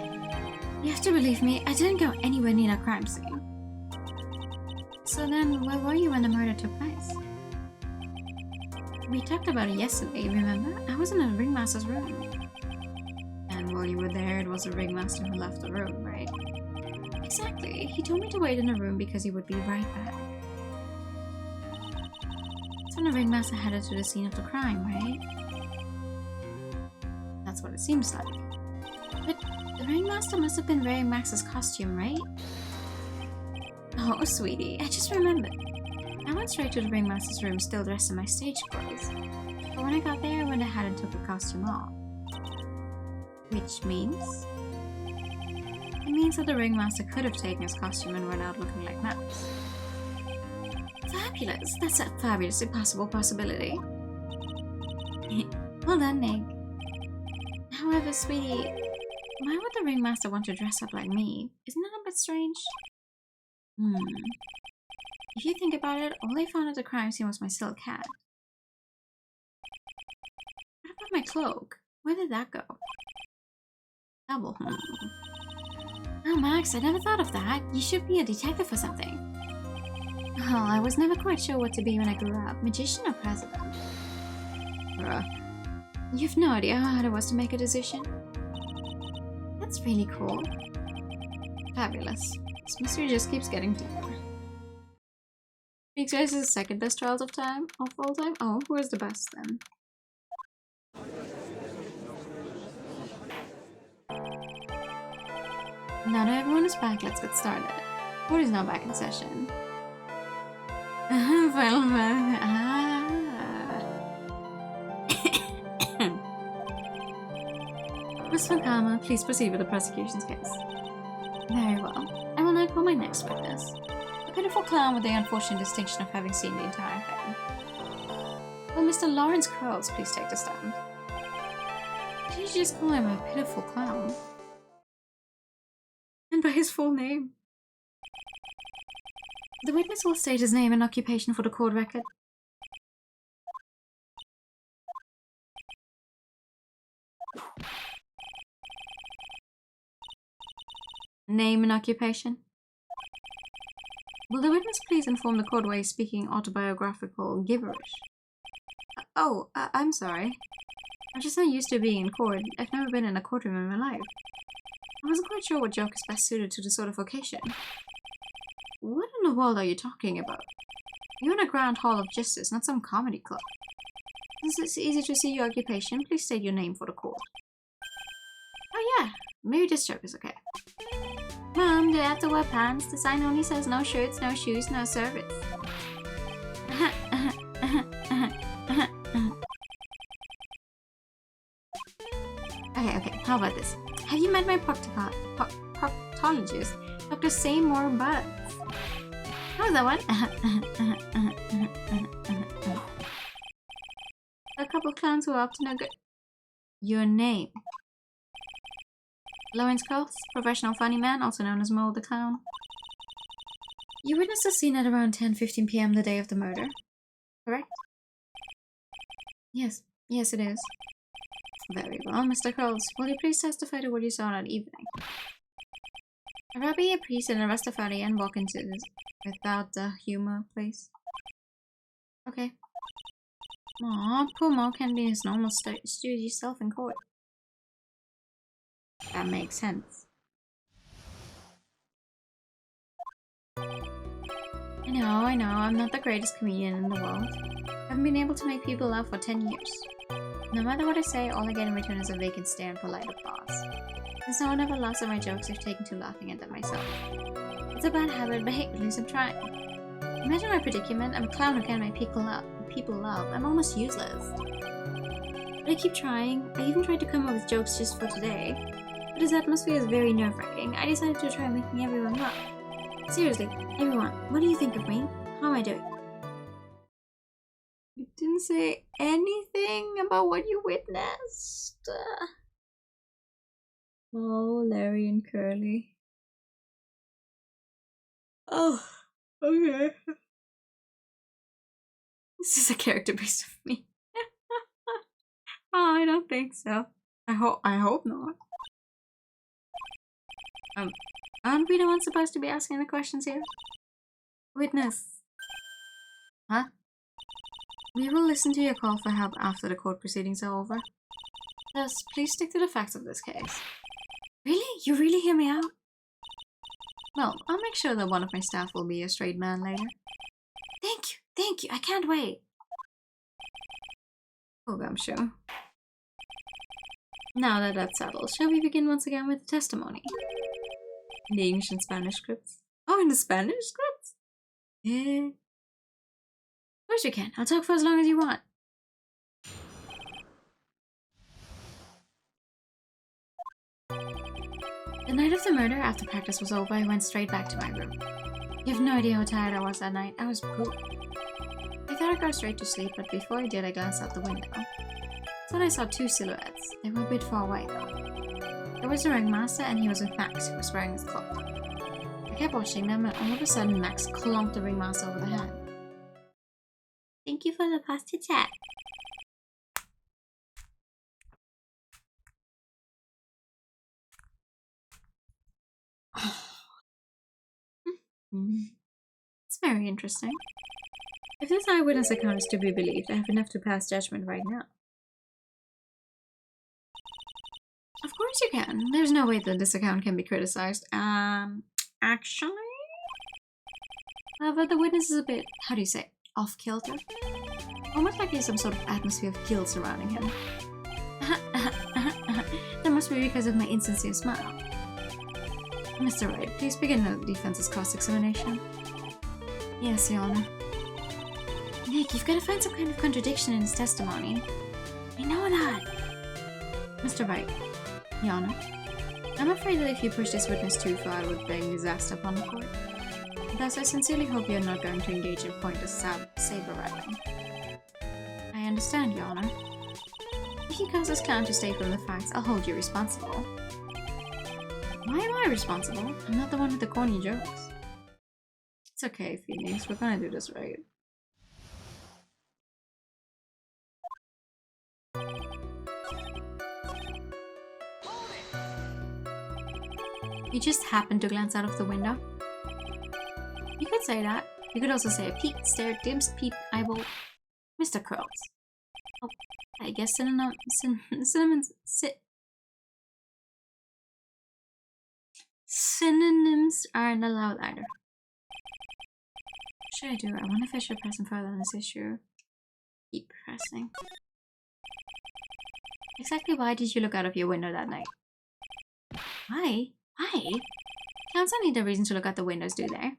you have to believe me, I didn't go anywhere near a crime scene. So then, where were you when the murder took place? We talked about it yesterday, remember? I was in the ringmaster's room. And while you were there, it was the ringmaster who left the room, right? Exactly. He told me to wait in the room because he would be right back. That's when the ringmaster headed to the scene of the crime, right? That's what it seems like. But the ringmaster must have been wearing Max's costume, right? Oh, sweetie, I just remembered. I went straight to the ringmaster's room still dressed in my stage clothes. But when I got there, I went ahead and took the costume off. Which means? It means that the ringmaster could have taken his costume and run out looking like Max. Fabulous! That's a fabulous, impossible possibility. Well done, Nick. However, sweetie, why would the ringmaster want to dress up like me? Isn't that a bit strange? If you think about it, all I found at the crime scene was my silk hat. What about my cloak? Where did that go? Double. Oh, Max, I never thought of that. You should be a detective or something. Well, I was never quite sure what to be when I grew up. Magician or president? You've no idea how hard it was to make a decision. That's really cool. Fabulous. This mystery just keeps getting deeper. Big Guys is the second best trials of all time? Oh, who is the best then? Now that everyone is back, let's get started. Court is now back in session. Miss Funkama, please proceed with the prosecution's case. Very well. I will now call my next witness. A pitiful clown with the unfortunate distinction of having seen the entire thing. Will Mr. Lawrence Curls please take the stand? Did you just call him a pitiful clown? And by his full name? The witness will state his name and occupation for the court record. Name and occupation. Will the witness please inform the court why he's speaking autobiographical gibberish? I'm sorry. I'm just not used to being in court. I've never been in a courtroom in my life. I wasn't quite sure what joke is best suited to this sort of occasion. What in the world are you talking about? You're in a grand hall of justice, not some comedy club. Since it's easy to see your occupation, please state your name for the court. Oh yeah, maybe this joke is okay. Mom, do I have to wear pants? The sign only says no shirts, no shoes, no service. Okay, how about this? Have you met my proctologist, Dr. Seymour Buds? How was that one? A couple of clowns who are up to no good. Your name? Lawrence Curls, professional funny man, also known as Mo the Clown. You witnessed the scene at around 10:15 p.m. the day of the murder, correct? Yes, it is. Very well, Mr. Curls. Will you please testify to what you saw that evening? A rabbi, a priest, and a Rastafarian walk into this without the humor, please. Okay. Aw, poor Mo can't be his normal studio self in court. That makes sense. I know, I'm not the greatest comedian in the world. I haven't been able to make people laugh for 10 years. No matter what I say, all I get in return is a vacant stare and polite applause. Since no one ever laughs at my jokes, I've taken to laughing at them myself. It's a bad habit, but hey, at least I'm trying. Imagine my predicament. I'm a clown who can't make people laugh. I'm almost useless. But I keep trying. I even tried to come up with jokes just for today. But this atmosphere is very nerve-wracking. I decided to try making everyone laugh. Seriously, everyone, what do you think of me? How am I doing? You didn't say anything about what you witnessed. Oh, Larry and Curly. Oh, okay. This is a character based on me. Oh, I don't think so. I hope not. Aren't we the ones supposed to be asking the questions here? Witness. Huh? We will listen to your call for help after the court proceedings are over. Thus, please stick to the facts of this case. Really? You really hear me out? Well, I'll make sure that one of my staff will be a straight man later. Thank you, I can't wait. Oh, I'm sure. Now that that's settled, shall we begin once again with the testimony? In the English and Spanish scripts. Oh, in the Spanish scripts? Yeah. Of course you can. I'll talk for as long as you want. The night of the murder, after practice was over, I went straight back to my room. You have no idea how tired I was that night. I was pooped. I thought I'd go straight to sleep, but before I did, I glanced out the window. Thought I saw two silhouettes. They were a bit far away, though. There was the ringmaster, and he was with Max, who was wearing his cloak. I kept watching them, and all of a sudden, Max clonked the ringmaster over the head. Thank you for the pasta chat. It's very interesting. If this eyewitness account is to be believed, I have enough to pass judgment right now. Of course you can. There's no way that this account can be criticized. Actually? However, the witness is a bit, how do you say, off-kilter? Almost like there's some sort of atmosphere of guilt surrounding him. That must be because of my insincere smile. Mr. Wright, please begin the defense's cross-examination. Yes, Your Honor. Nick, you've got to find some kind of contradiction in his testimony. I know that. Mr. Wright, Your Honor, I'm afraid that if you push this witness too far, it would bring disaster upon the court. Thus, I sincerely hope you're not going to engage in pointless saber-rattling. I understand, Your Honor. If you cause this clown to stay from the facts, I'll hold you responsible. Why am I responsible? I'm not the one with the corny jokes. It's okay, Phoenix. We're gonna do this right. You just happened to glance out of the window? You could say that. You could also say a peeked, stared, glimpsed, peeped, eyeball. Mr. Curls. Oh, I guess synonyms aren't allowed either. What should I do? I wonder if I should press him further on this issue. Keep pressing. Exactly why did you look out of your window that night? Why? Why? Clowns don't need a reason to look out the windows, do they?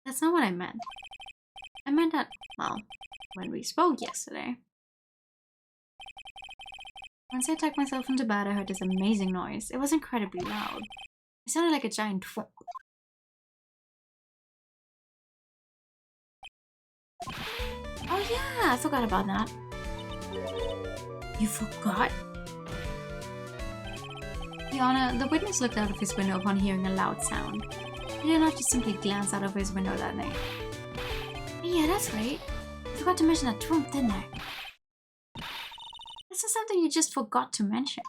That's not what I meant. I meant that, well, when we spoke yesterday. Once I tucked myself into bed, I heard this amazing noise. It was incredibly loud. It sounded like a giant thwomp. Oh yeah, I forgot about that. You forgot? Your Honor, the witness looked out of his window upon hearing a loud sound. He did not just simply glance out of his window that night. Yeah, that's right. I forgot to mention that thwomp, didn't I? This is something you just forgot to mention.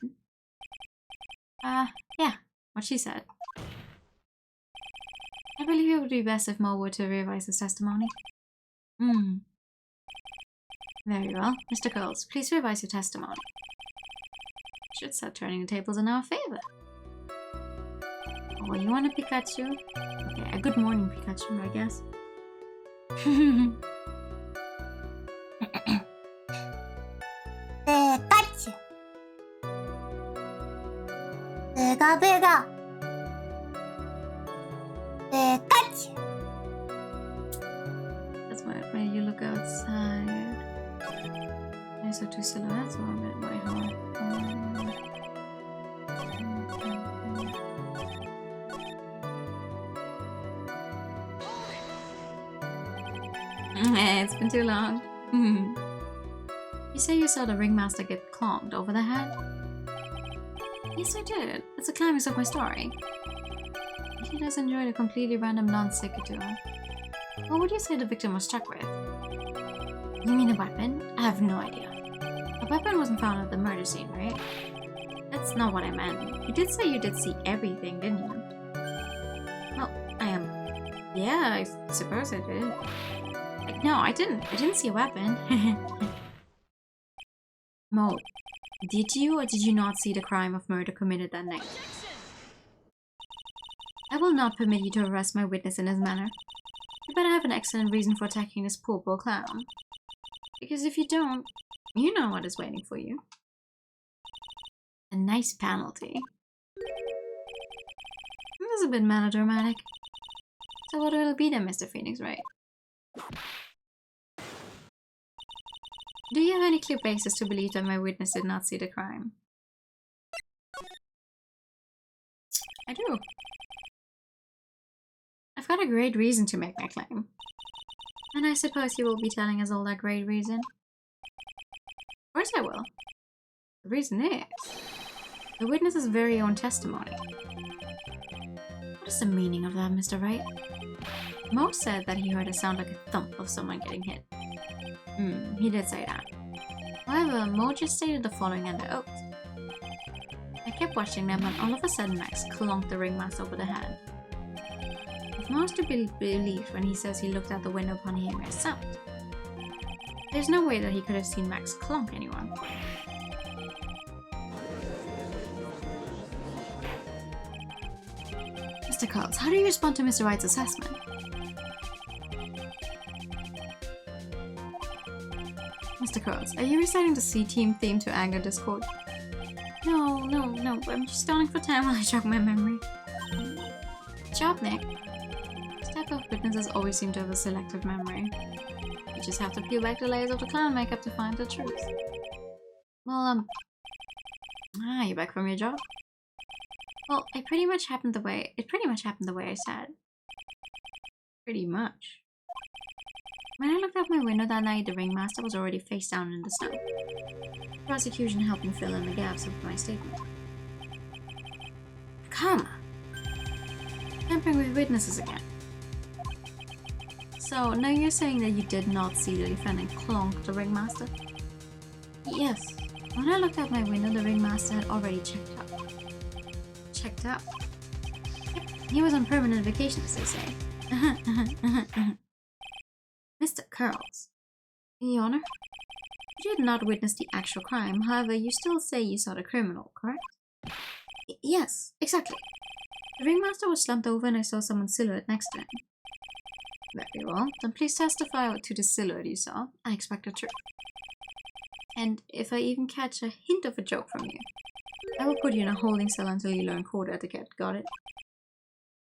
Yeah, what she said. I believe it would be best if Mo were to revise his testimony. Very well. Mr. Curls, please revise your testimony. Should start turning the tables in our favor. Oh, you want a Pikachu? Okay, a good morning Pikachu, I guess. Pikachu. Bega bega. Pikachu. That's when you look outside. There's our two silhouettes orbit my home. It's been too long. You say you saw the ringmaster get clonked over the head? Yes, I did. That's the climax of my story. He does enjoy the completely random non-sequitur. What would you say the victim was struck with? You mean a weapon? I have no idea. A weapon wasn't found at the murder scene, right? That's not what I meant. You did say you did see everything, didn't you? Well, yeah, I suppose I did. No, I didn't. I didn't see a weapon. Mo, did you or did you not see the crime of murder committed that night? I will not permit you to arrest my witness in this manner. You better have an excellent reason for attacking this poor clown. Because if you don't, You know what is waiting for you. A nice penalty. This is a bit melodramatic. So what will it be then, Mr. Phoenix, right? Do you have any clear basis to believe that my witness did not see the crime? I do. I've got a great reason to make my claim. And I suppose you will be telling us all that great reason? Of course I will. The reason is the witness's very own testimony. What is the meaning of that, Mr. Wright? Mo said that he heard a sound like a thump of someone getting hit. He did say that. However, Mo just stated the following under oath. I kept watching them and all of a sudden Max clonked the ringmaster over the head. If Mo's to be believed when he says he looked out the window upon hearing a sound, there's no way that he could have seen Max clonk anyone. Mr. Carls, how do you respond to Mr. Wright's assessment? Mr. Carls, are you reciting the C-Team theme to anger Discord? No, I'm just stalling for time while I jog my memory. Good job, Nick. This type of witnesses always seem to have a selective memory. You just have to peel back the layers of the clown makeup to find the truth. Well, you're back from your job? Well, it pretty much happened the way I said. Pretty much. When I looked out my window that night, the ringmaster was already face down in the snow. The prosecution helping fill in the gaps of my statement. Come! Tampering with witnesses again. So, now you're saying that you did not see the defendant clonk the ringmaster? Yes. When I looked out my window, the ringmaster had already checked out. Checked out? Yep, he was on permanent vacation, as they say. Mr. Curls. Your Honor? You did not witness the actual crime, however, you still say you saw the criminal, correct? Yes, exactly. The ringmaster was slumped over and I saw someone's silhouette next to him. Very well, then please testify to the silhouette you saw. I expect the truth. And if I even catch a hint of a joke from you, I will put you in a holding cell until you learn court etiquette. Got it?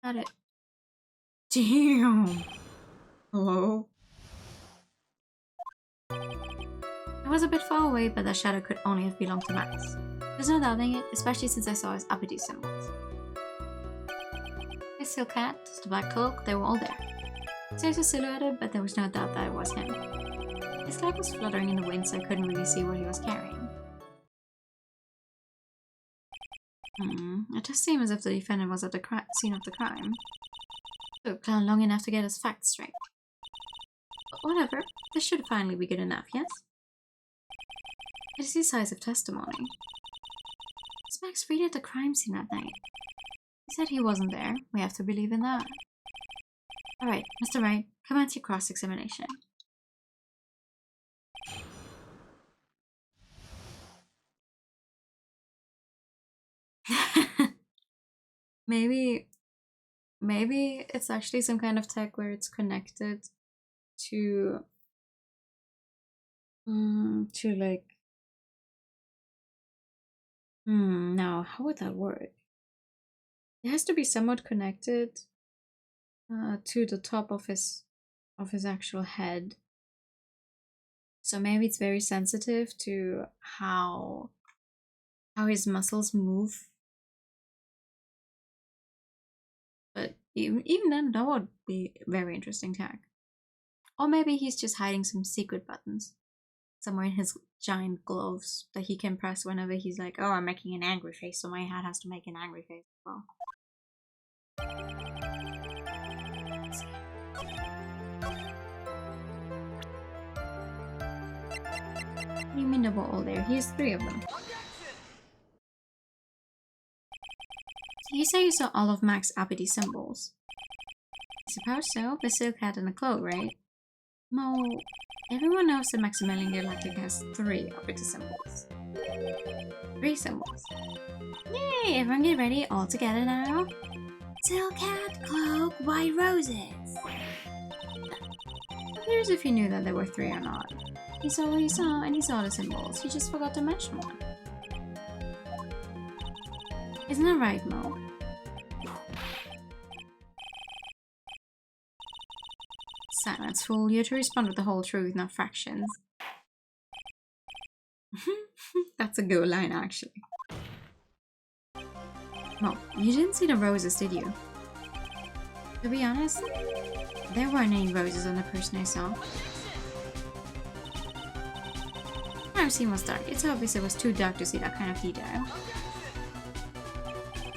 Got it. Damn! Hello? I was a bit far away, but the shadow could only have belonged to Max. There's no doubting it, especially since I saw his uppity symbols. His silk hat, the black cloak, they were all there. So he was silhouetted, but there was no doubt that it was him. His cloak was fluttering in the wind, so I couldn't really see what he was carrying. It does seem as if the defendant was at the scene of the crime. Took clown long enough to get his facts straight. But whatever, this should finally be good enough, yes? It is decisive testimony. Was Max really at the crime scene that night? He said he wasn't there. We have to believe in that. Alright, Mr. Wright, commence your cross-examination. Maybe it's actually some kind of tech where it's connected to like now how would that work? It has to be somewhat connected to the top of his actual head. So maybe it's very sensitive to how his muscles move. But even then, that would be very interesting tech. Or maybe he's just hiding some secret buttons somewhere in his giant gloves that he can press whenever he's like, oh, I'm making an angry face, so my hat has to make an angry face as well. What do you mean they were all there? He has 3 of them. You say you saw all of Max's uppity symbols. I suppose so. The silk hat and the cloak, right? Mo, everyone knows that Maximilian Galactic has 3 uppity symbols. 3 symbols. Yay! Everyone get ready, all together now. Silk hat, cloak, white roses. Here's if you knew that there were 3 or not. He saw what he saw, and he saw the symbols. He just forgot to mention one. Isn't that right, Mo? Silence, fool. You're to respond with the whole truth, not fractions. That's a good line, actually. Mo, you didn't see the roses, did you? To be honest, there weren't any roses on the person I saw. The crime scene was dark. It's obvious it was too dark to see that kind of detail.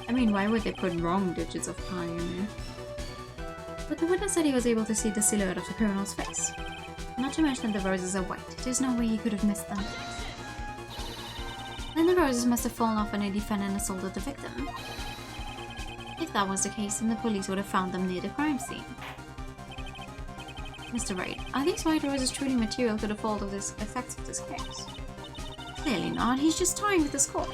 I mean, why would they put wrong digits of pi in there? But the witness said he was able to see the silhouette of the criminal's face. Not to mention that the roses are white. There's no way he could have missed them. Then the roses must have fallen off when a defendant assaulted the victim. If that was the case, then the police would have found them near the crime scene. Mr. Wright, are these white roses truly material to the fault of this effects of this case? Clearly not. He's just toying with the score.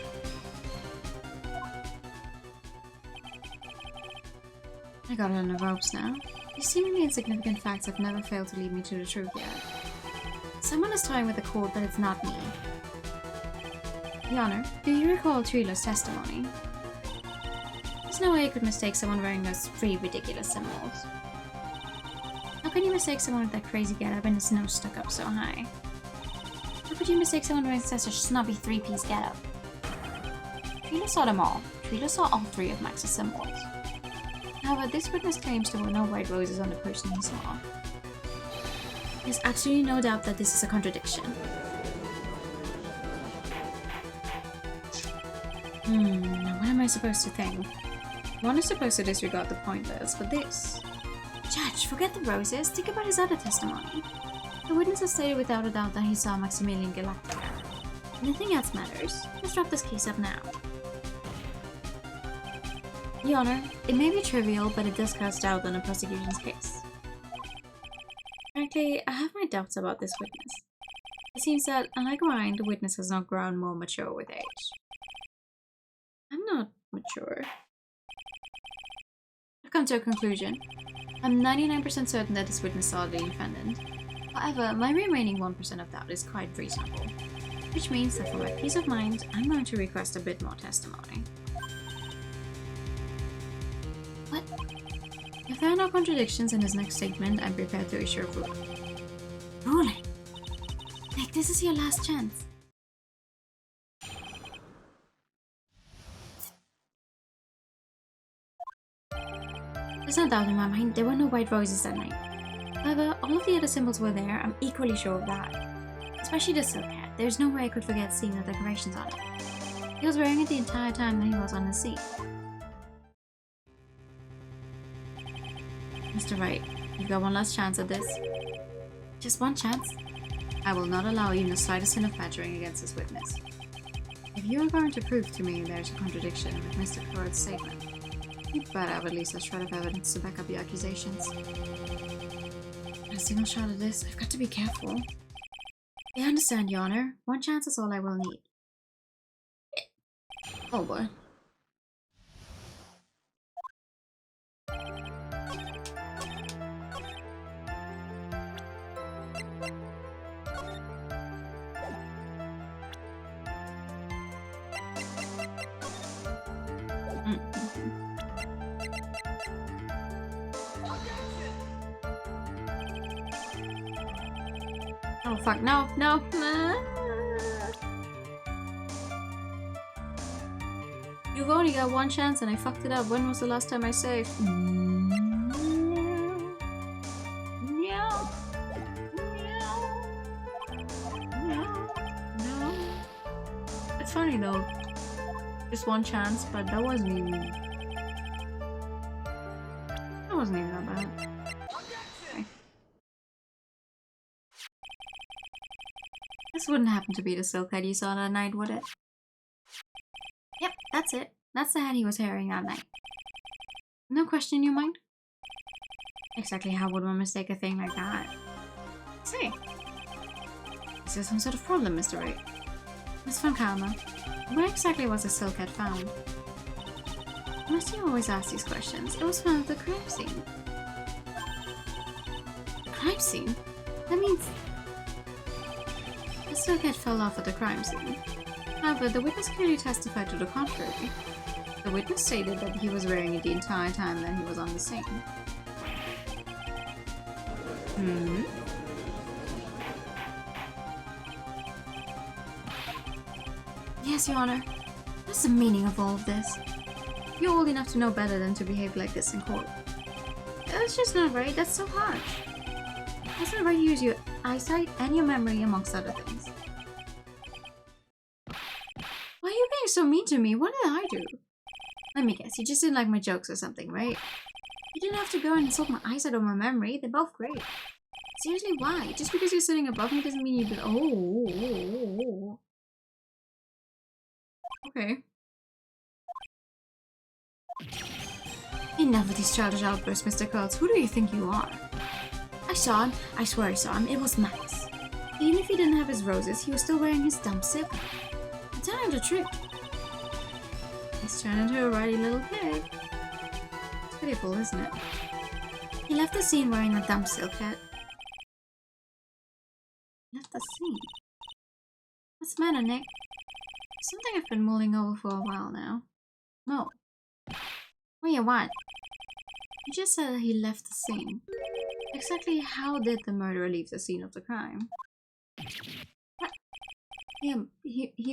I got it on the ropes now. These seemingly insignificant facts have never failed to lead me to the truth yet. Someone is toying with the court, but it's not me. Your Honor, do you recall Trilo's testimony? There's no way you could mistake someone wearing those three ridiculous symbols. How can you mistake someone with that crazy getup and his nose stuck up so high? How could you mistake someone wearing such a snobby three-piece getup? Trilo saw them all. Trilo saw all three of Max's symbols. However, this witness claims there were no white roses on the person he saw. There's absolutely no doubt that this is a contradiction. What am I supposed to think? One is supposed to disregard the pointers, but this... Judge, forget the roses. Think about his other testimony. The witness has stated without a doubt that he saw Maximilian Galactica. Nothing else matters. Let's wrap this case up now. Your Honor, it may be trivial, but it does cast doubt on the prosecution's case. Frankly, I have my doubts about this witness. It seems that, unlike Ryan, the witness has not grown more mature with age. I'm not mature. I've come to a conclusion. I'm 99% certain that this witness saw the defendant. However, my remaining 1% of doubt is quite reasonable. Which means that for my peace of mind, I'm going to request a bit more testimony. What? If there are no contradictions in his next statement, I'm prepared to issue a ruling. Ruling? Nick, this is your last chance. There's no doubt in my mind, there were no white roses that night. However, all of the other symbols were there, I'm equally sure of that. Especially the silk hat, there's no way I could forget seeing the decorations on it. He was wearing it the entire time that he was on the scene. Mr. Wright, you've got one last chance at this. Just one chance. I will not allow even the slightest hint of badgering against this witness. If you are going to prove to me there's a contradiction with Mr. Corrod's statement, you better have at least a shred of evidence to back up your accusations. Not a single shot of this. I've got to be careful. I understand, Your Honor. One chance is all I will need. Oh boy. Oh fuck, no, no. You've only got one chance and I fucked it up. When was the last time I saved? No. It's funny though. Just one chance, but that wasn't even that bad. Okay. This wouldn't happen to be the silk hat you saw that night, would it? Yep, that's it. That's the hat he was wearing that night. No question in your mind? Exactly how would one mistake a thing like that? Say, is there some sort of problem, Mr. Wright? Miss Von Karma, where exactly was the silk hat found? Must you always ask these questions? It was found at the crime scene. The crime scene? That means... Mr. Cat fell off at the crime scene. However, the witness clearly testified to the contrary. The witness stated that he was wearing it the entire time that he was on the scene. Yes, Your Honor. What's the meaning of all of this? You're old enough to know better than to behave like this in court. That's just not right. That's so harsh. That's not right to use your eyesight and your memory amongst other things. Why are you being so mean to me? What did I do? Let me guess, you just didn't like my jokes or something, right? You didn't have to go and insult my eyesight or my memory. They're both great. Seriously, why? Just because you're sitting above me doesn't mean you did. Oh. Okay. Enough of these childish outbursts, Mr. Curls. Who do you think you are? I saw him. I swear I saw him. It was Max. Even if he didn't have his roses, he was still wearing his dumb silk. I'm telling the truth. He's turned into a ratty little pig. It's pitiful, isn't it? He left the scene wearing a dumb silk hat. Left the scene? What's the matter, Nick? Something I've been mulling over for a while now. Mo. What do you want? You just said that he left the scene. Exactly how did the murderer leave the scene of the crime? What? He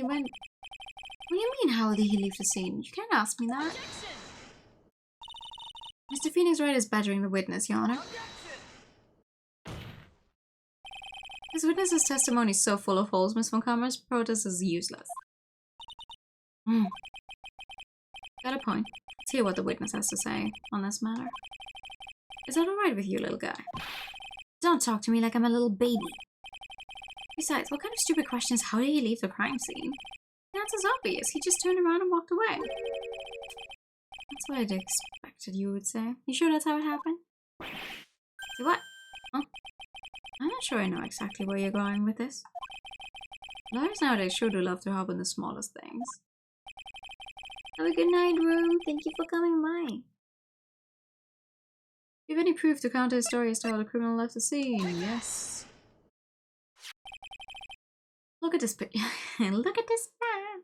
went... What do you mean, how did he leave the scene? You can't ask me that. Mr. Phoenix Wright is badgering the witness, Your Honor. This witness's testimony is so full of holes, Miss Von Kammer's protest is useless. Got a point. Let's hear what the witness has to say on this matter. Is that alright with you, little guy? Don't talk to me like I'm a little baby. Besides, what kind of stupid question is how did he leave the crime scene? The answer's obvious. He just turned around and walked away. That's what I'd expected you would say. You sure that's how it happened? Say what? Huh? I'm not sure I know exactly where you're going with this. Lawyers nowadays sure do love to hop on the smallest things. Have a good night, Rue. Thank you for coming by. Do you have any proof to counter his story as to how the criminal left the scene? Yes. Look at this picture. Look at this man.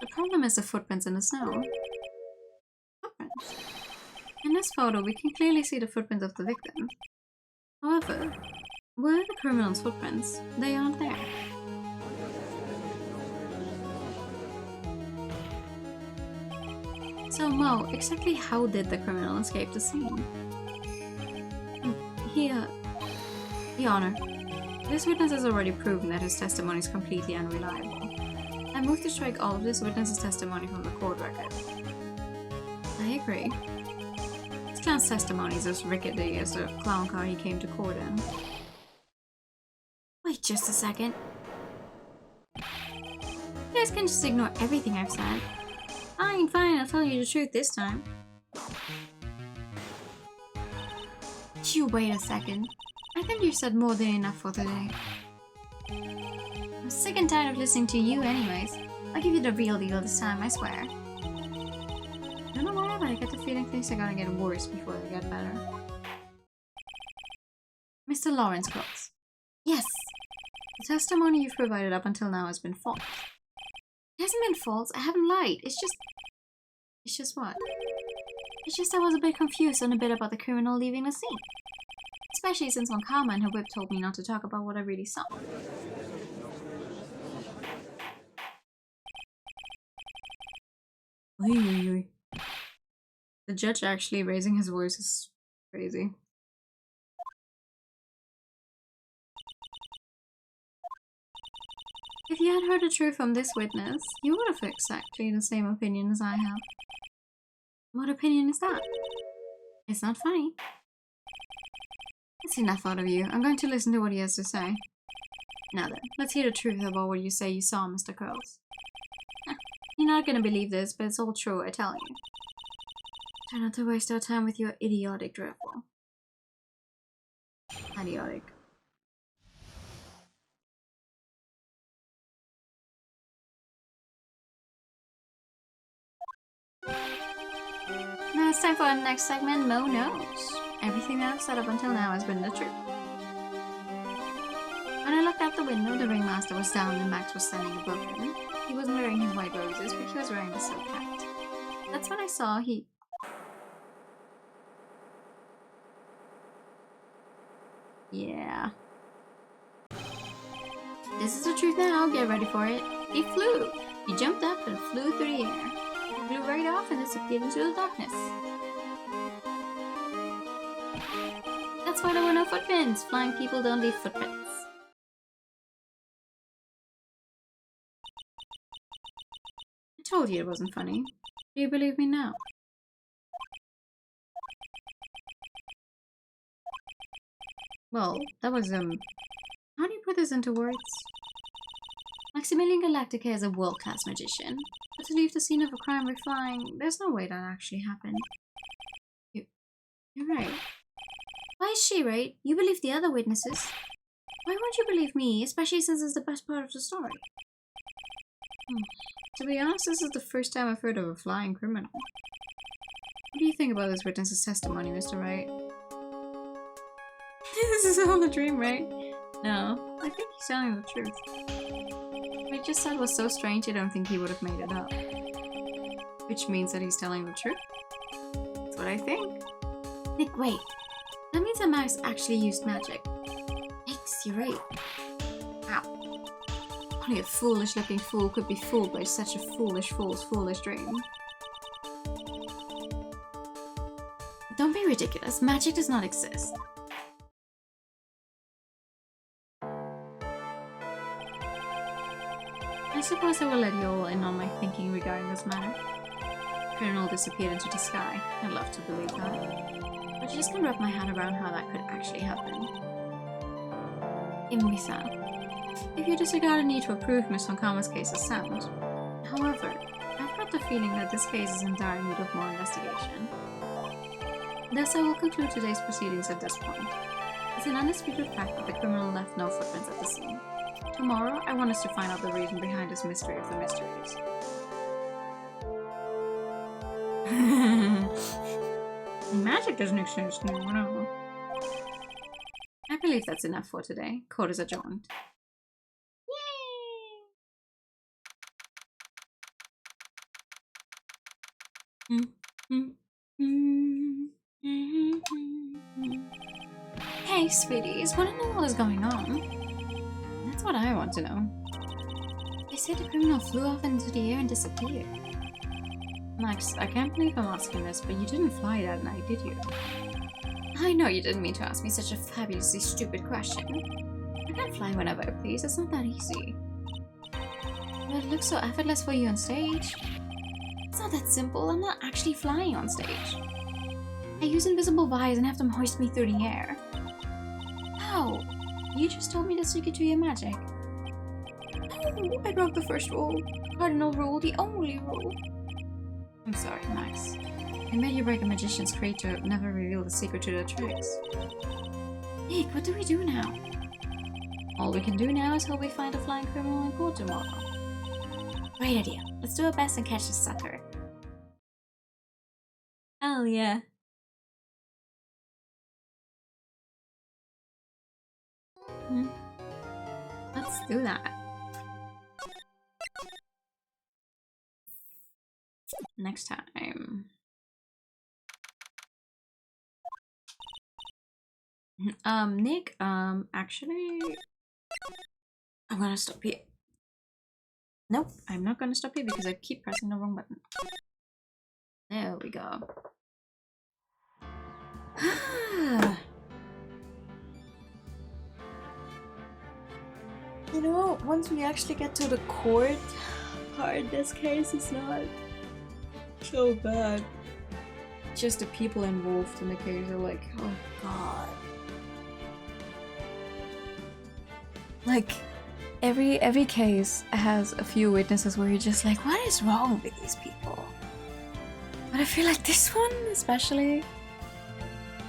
The problem is the footprints in the snow. Footprints. In this photo, we can clearly see the footprints of the victim. However, where are the criminal's footprints? They aren't there. So Mo, exactly how did the criminal escape the scene? Your Honor, this witness has already proven that his testimony is completely unreliable. I move to strike all of this witness's testimony from the court record. I agree. This clown's testimony is as rickety as the clown car he came to court in. Wait just a second. You guys can just ignore everything I've said. Fine, I'll tell you the truth this time. You wait a second. I think you've said more than enough for today. I'm sick and tired of listening to you anyways. I'll give you the real deal this time, I swear. I don't know why, but I get the feeling things are gonna get worse before they get better. Mr. Lawrence Coates. Yes! The testimony you've provided up until now has been false. It hasn't been false, I haven't lied. It's just what? It's just I was a bit confused and a bit about the criminal leaving the scene. Especially since Von Karma and her whip told me not to talk about what I really saw. The judge actually raising his voice is crazy. If you had heard the truth from this witness, you would have exactly the same opinion as I have. What opinion is that? It's not funny. That's enough out of you. I'm going to listen to what he has to say. Now then, let's hear the truth about what you say you saw, Mr. Curls. You're not gonna believe this, but it's all true, I tell you. Try not to waste our time with your idiotic drivel. Idiotic. Now it's time for our next segment, Mo Knows. Everything I've said up until now has been the truth. When I looked out the window, the ringmaster was down and Max was standing above him. He wasn't wearing his white roses, but he was wearing the silk hat. That's when I saw he... Yeah. This is the truth now, get ready for it. He flew! He jumped up and flew through the air. He flew right off and disappeared into the darkness. That's why there were no footprints. Flying people don't leave footprints. I told you it wasn't funny. Do you believe me now? Well, that was, how do you put this into words? Maximilian Galactica is a world-class magician, but to leave the scene of a crime by flying, there's no way that actually happened. You're right. Why is she right? You believe the other witnesses. Why won't you believe me, especially since it's the best part of the story? To be honest, this is the first time I've heard of a flying criminal. What do you think about this witness's testimony, Mr. Wright? This is all a dream, right? No, I think he's telling the truth. What he just said was so strange I don't think he would have made it up. Which means that he's telling the truth? That's what I think. Nick, wait. That means that Max actually used magic. Nick, you're right. Ow. Only a foolish-looking fool could be fooled by such a foolish fool's foolish dream. Don't be ridiculous. Magic does not exist. I suppose I will let you all in on my thinking regarding this matter. The criminal disappeared into the sky. I'd love to believe that. But I just can't wrap my head around how that could actually happen. Imisa. If you disregard the need to approve Miss Honkama's case as sound. However, I've got the feeling that this case is in dire need of more investigation. Thus, I will conclude today's proceedings at this point. It's an undisputed fact that the criminal left no footprints at the scene. Tomorrow, I want us to find out the reason behind this mystery of the mysteries. Magic doesn't exist no. I believe that's enough for today. Court is adjourned. Hey, sweeties, wanna know what is going on? That's what I want to know. They said the criminal flew off into the air and disappeared. Max, I can't believe I'm asking this, but you didn't fly that night, did you? I know you didn't mean to ask me such a fabulously stupid question. I can fly whenever I please, it's not that easy. But it looks so effortless for you on stage. It's not that simple, I'm not actually flying on stage. I use invisible wires and have them hoist me through the air. How? You just told me the secret to your magic. No, I broke the first rule. Cardinal rule, the only rule. I'm sorry, Max. I made you break a magician's creed to never reveal the secret to their tricks. Nick, what do we do now? All we can do now is hope we find a flying criminal in court tomorrow. Great idea. Let's do our best and catch this sucker. Hell yeah. Let's do that. Next time. Nick, actually, I'm gonna stop here. Nope, I'm not gonna stop here because I keep pressing the wrong button. There we go. You know, once we actually get to the court part, this case is not so bad. Just the people involved in the case are like, oh god. Like, every case has a few witnesses where you're just like, what is wrong with these people? But I feel like this one, especially,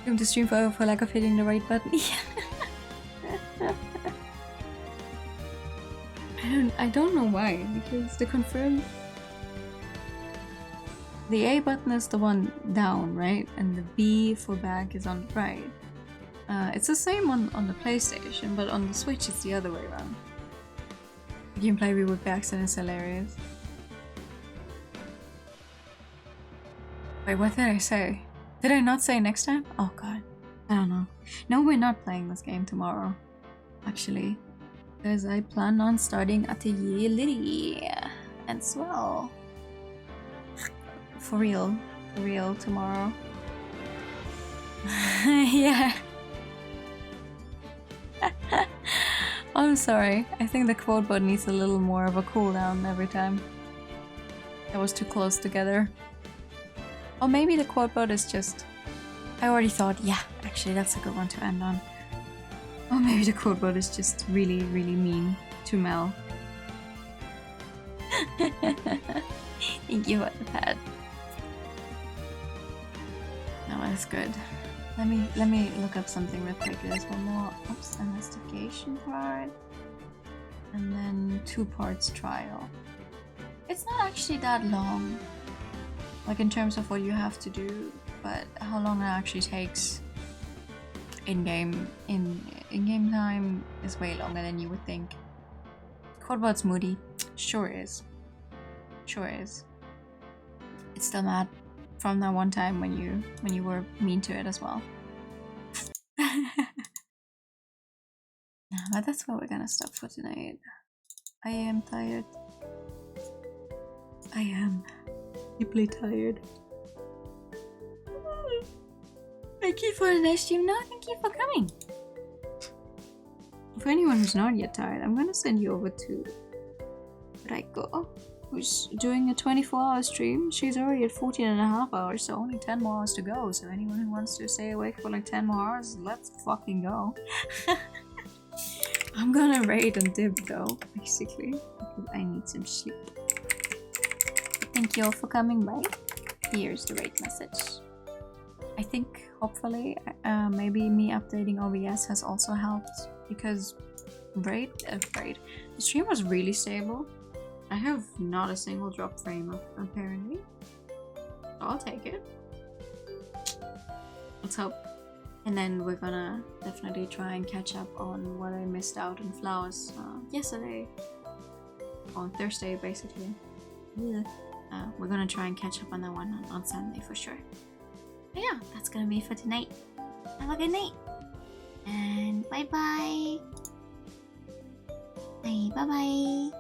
I'm to stream forever for lack of hitting the right button. I don't know why, because the confirmed The A button is the one down, right? And the B for back is on the right. It's the same on the PlayStation, but on the Switch it's the other way around. The gameplay we with backs and it's hilarious. Wait, what did I say? Did I not say next time? Oh god. I don't know. No, we're not playing this game tomorrow. Actually. Because I plan on starting Atelier Liddy. And swell. For real tomorrow. Yeah. I'm sorry. I think the quote button needs a little more of a cooldown every time. That was too close together. Or maybe the quote button is just... I already thought, yeah, actually that's a good one to end on. Or maybe the quote button is just really, really mean to Mel. Thank you for the pad. No, that's good. Let me look up something real quick. There's one more investigation part. And then 2 parts trial. It's not actually that long. Like in terms of what you have to do, but how long it actually takes in-game time is way longer than you would think. Codebot's moody. Sure is. Sure is. It's still mad from that one time when you were mean to it as well. But that's where we're gonna stop for tonight. I am tired. I am deeply tired. Thank you for the nice stream. No, thank you for coming. For anyone who's not yet tired, I'm gonna send you over to Raiko, who's doing a 24-hour stream. She's already at 14.5 hours, so only 10 more hours to go. So anyone who wants to stay awake for like 10 more hours, let's fucking go. I'm gonna raid and dip though, basically, because I need some sleep. Thank you all for coming by. Here's the raid message. I think, hopefully, maybe me updating OBS has also helped, because the stream was really stable. I have not a single drop frame, apparently. So I'll take it. Let's hope. And then we're gonna definitely try and catch up on what I missed out in Flowers yesterday. On Thursday, basically. Yeah. We're gonna try and catch up on that one on Sunday for sure. But yeah, that's gonna be for tonight. Have a good night. And bye bye. Bye bye.